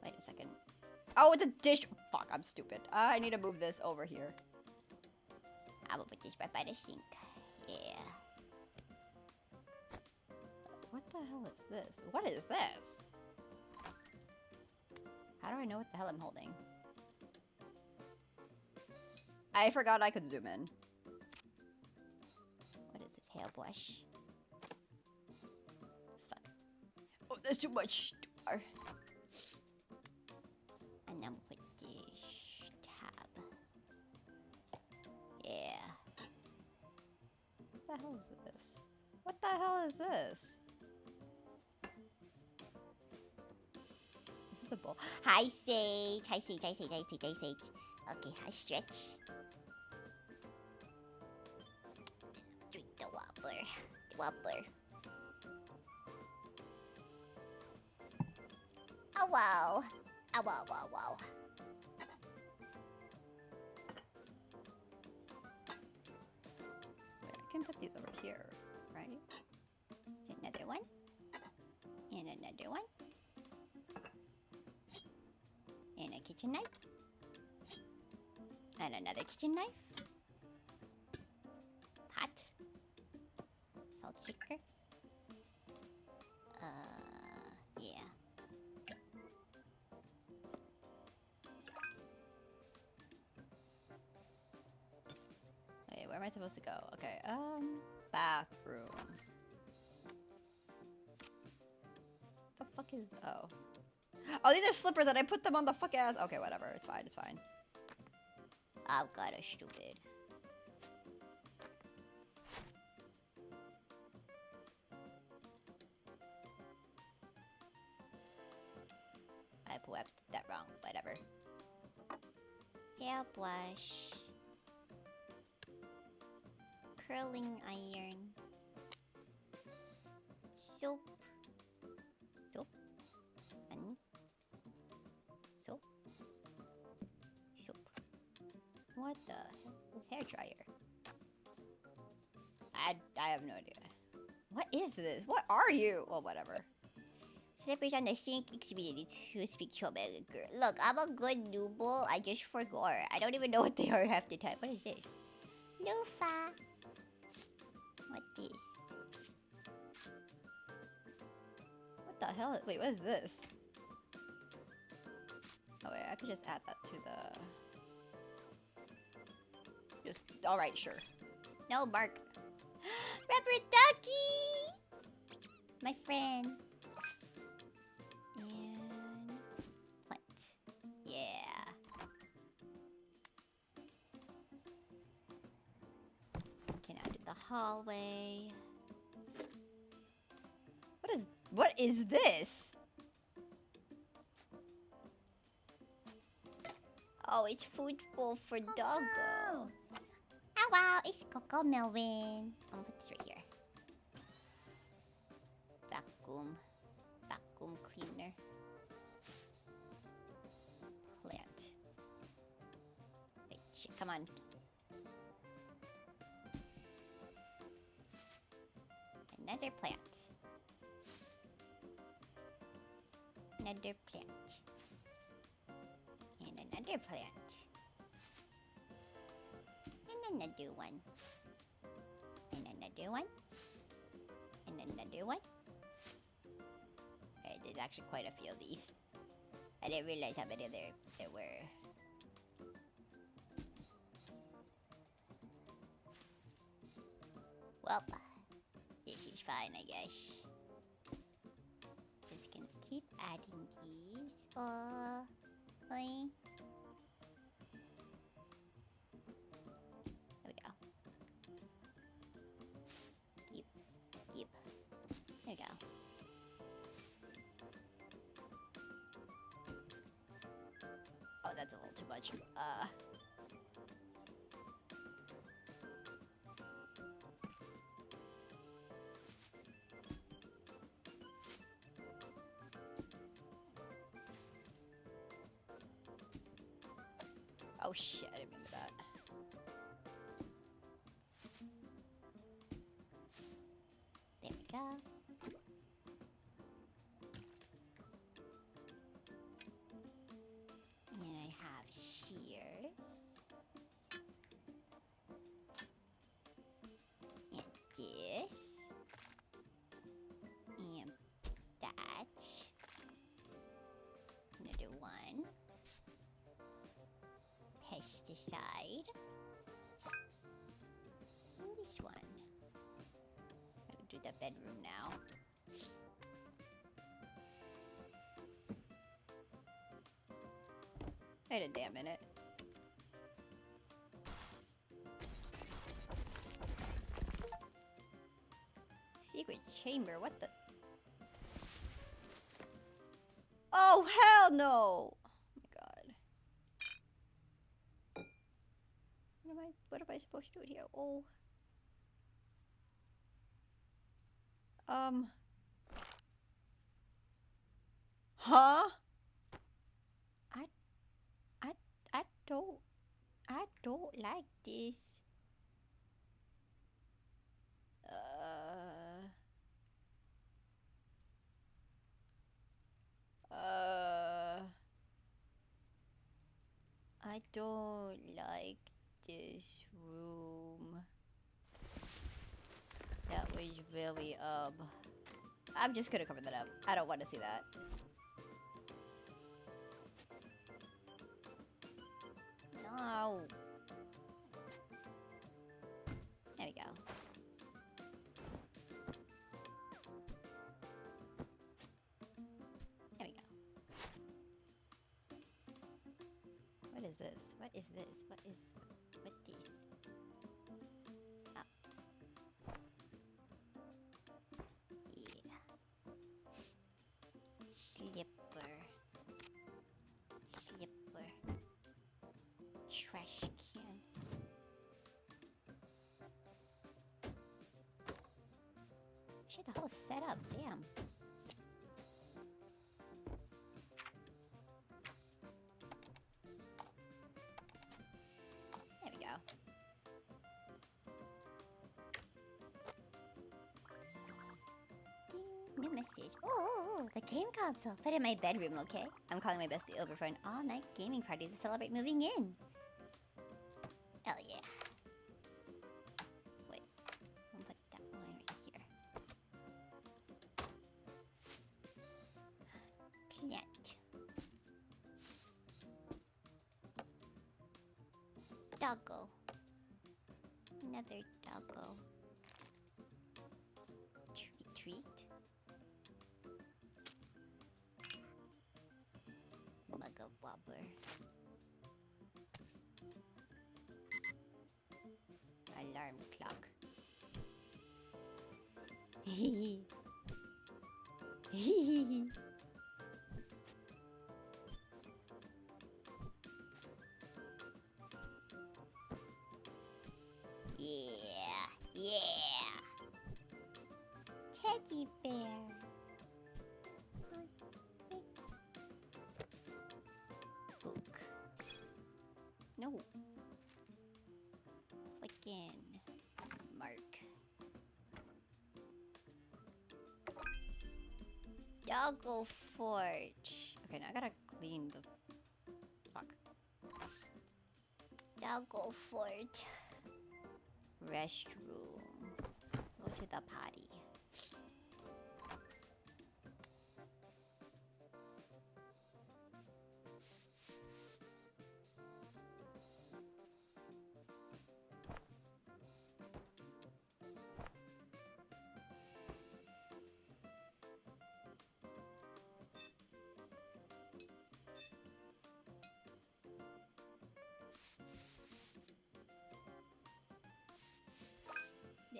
Wait a second. Oh, it's a dish. Fuck, I'm stupid. I need to move this over here. I'm gonna put this right by the sink. Yeah. What the hell is this? What is this? How do I know what the hell I'm holding? I forgot I could zoom in. What is this? Hairbrush. Fuck. Oh, that's too much. And I'm gonna put this tab. Yeah. What the hell is this? What the hell is this? This is a bowl. Hi, Sage. Hi, Sage. Hi, Sage. Hi, Sage. Hi, Sage. Okay, I stretch. Do the wobbler. The wobbler. Oh, wow. Oh, wow, wow, wow. Wait, I can put these over here, right? Another one. And another one. And a kitchen knife. And another kitchen knife. Pot. Salt shaker. Yeah. Wait, where am I supposed to go? Okay, bathroom. The fuck is, oh. Oh, these are slippers and I put them on the fuck ass. Okay, whatever, it's fine, it's fine. I've got a stupid. I perhaps did that wrong. Whatever. Hairbrush. Curling iron. Soap. Soap. And soap. Soap. What the hell? This hair dryer. I have no idea. What is this? What are you? Well, whatever. Slippers on the sink expediently to speak to a mega girl. Look, I'm a good nooble. I just forgot. I don't even know what they are half the time. What is this? Loofah. What this? What the hell? Wait, what is this? Oh wait, I could just add that to the... Just, alright, sure. No, Mark. Rubber ducky! My friend. And plant. Yeah. Can I do the hallway? What is this? Oh, it's food bowl for doggo. Oh wow, it's Coco Melvin. I'm gonna put this right here. Vacuum cleaner. Plant. Wait, shit, come on. Another plant. Another plant. And another plant. And another one. And another one. And another one. Alright, there's actually quite a few of these. I didn't realize how many there were. Well, this is fine, I guess. Just gonna keep adding these. Oi. There we go. Keep. That's a little too much. Oh shit, I didn't mean that. There we go. And I have shears. And this. And that. Another one. Pesticide. And this one. I'm gonna do the bedroom now. Wait a damn minute. Secret chamber, what the? Oh, hell no! Oh my god. What am I supposed to do here? Oh. Huh? I don't like this. I don't like this room. That was really, I'm just gonna cover that up. I don't want to see that. No. There we go. There we go. What is this? What is this? What this? Oh. Yeah. Slipper. Trash can. Shit, the whole setup, damn. There we go. Ding, new message. Oh, the game console. Put it in my bedroom, okay? I'm calling my bestie over for an all-night gaming party to celebrate moving in. Hell yeah. Wait, I'll put that one right here. Plant. Doggo. Another doggo. Treat. Mugga wobber. Alarm clock. Yeah. Teddy bear. Book. No. Again. Mark. Doggo forge. Okay, now I gotta clean the... Fuck. Doggo fort. Restroom. Go to the potty.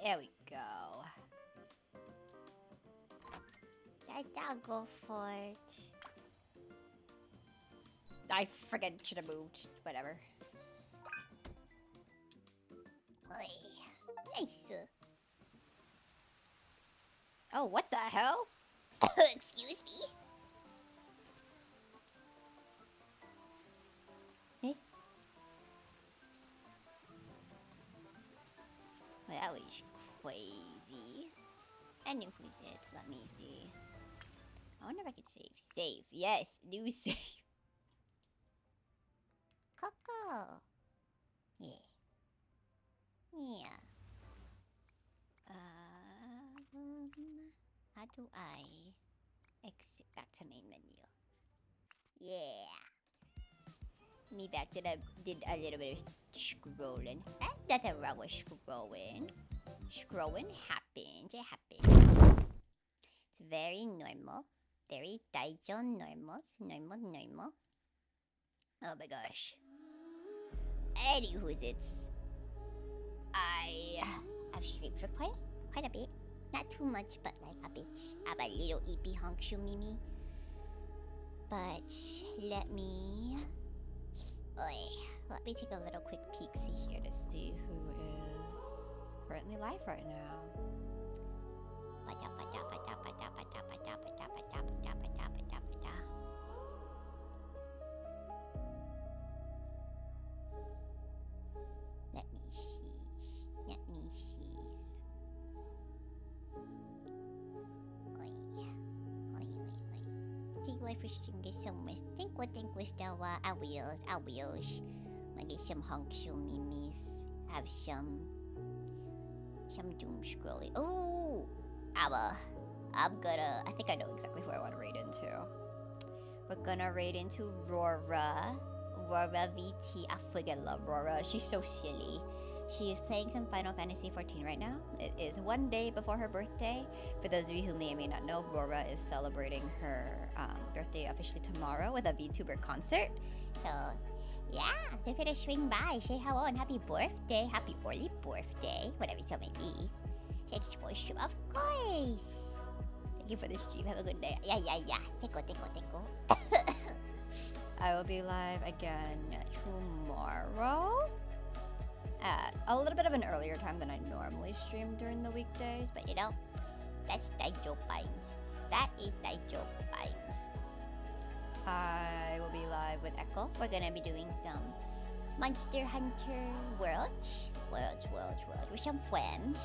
There we go. That doggo fort. I friggin' should have moved. Whatever. Oy. Nice. Oh, what the hell? Excuse me? Well, that was crazy. And who's it? Let me see. I wonder if I could save. Save. Yes, do save. Coco. Yeah. Yeah. How do I exit back to main menu? Yeah. Me back did a little bit of scrolling. Nothing wrong with scrolling. Scrolling happens. It happens. It's very normal. Very daijou normal. Normal. Oh my gosh. Anywho's it's I have streamed for quite a bit. Not too much, but like a bit. I'm a little EP honkshu mimi. But let me take a little quick peek see here to see who is currently live right now. Let me see. Take away for string is so much. Think Stawa. I will. Maybe some honkshu mimis. Have some doom scrolling. Oh, I think I know exactly who I want to raid into. We're gonna raid into Rora VT. I freaking love Rora. She's so silly. She is playing some Final Fantasy XIV right now. It is one day before her birthday. For those of you who may or may not know, Rora is celebrating her birthday officially tomorrow with a VTuber concert. So, yeah, feel free to swing by, say hello, and happy birthday. Happy early birthday, whatever it may be. Thanks for the stream, of course. Thank you for the stream. Have a good day. Yeah. Tickle. I will be live again tomorrow at a little bit of an earlier time than I normally stream during the weekdays, but You know, that's Daijo Pines. That is Daijo Pines. I will be live with Echo. We're gonna be doing some Monster Hunter Worlds with some friends.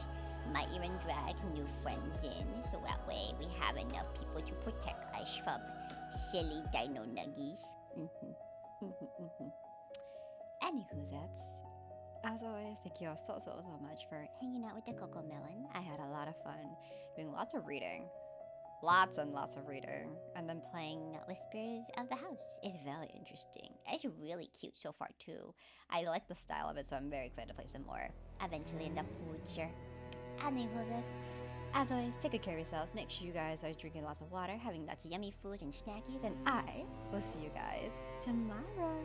Might even drag new friends in, so that way we have enough people to protect us from silly dino nuggies. Anywho, that's as always. Thank you all so much for Hanging out with the Coco Melon. I had a lot of fun doing lots of reading. Lots and lots of reading. And then Playing Whispers of the House is very interesting. It's really cute so far too. I like the style of it, so I'm very excited to play some more. Eventually in the future. Anywho, that's as always, take good care of yourselves. Make sure you guys are drinking lots of water, having lots of yummy food and snackies, and I will see you guys tomorrow.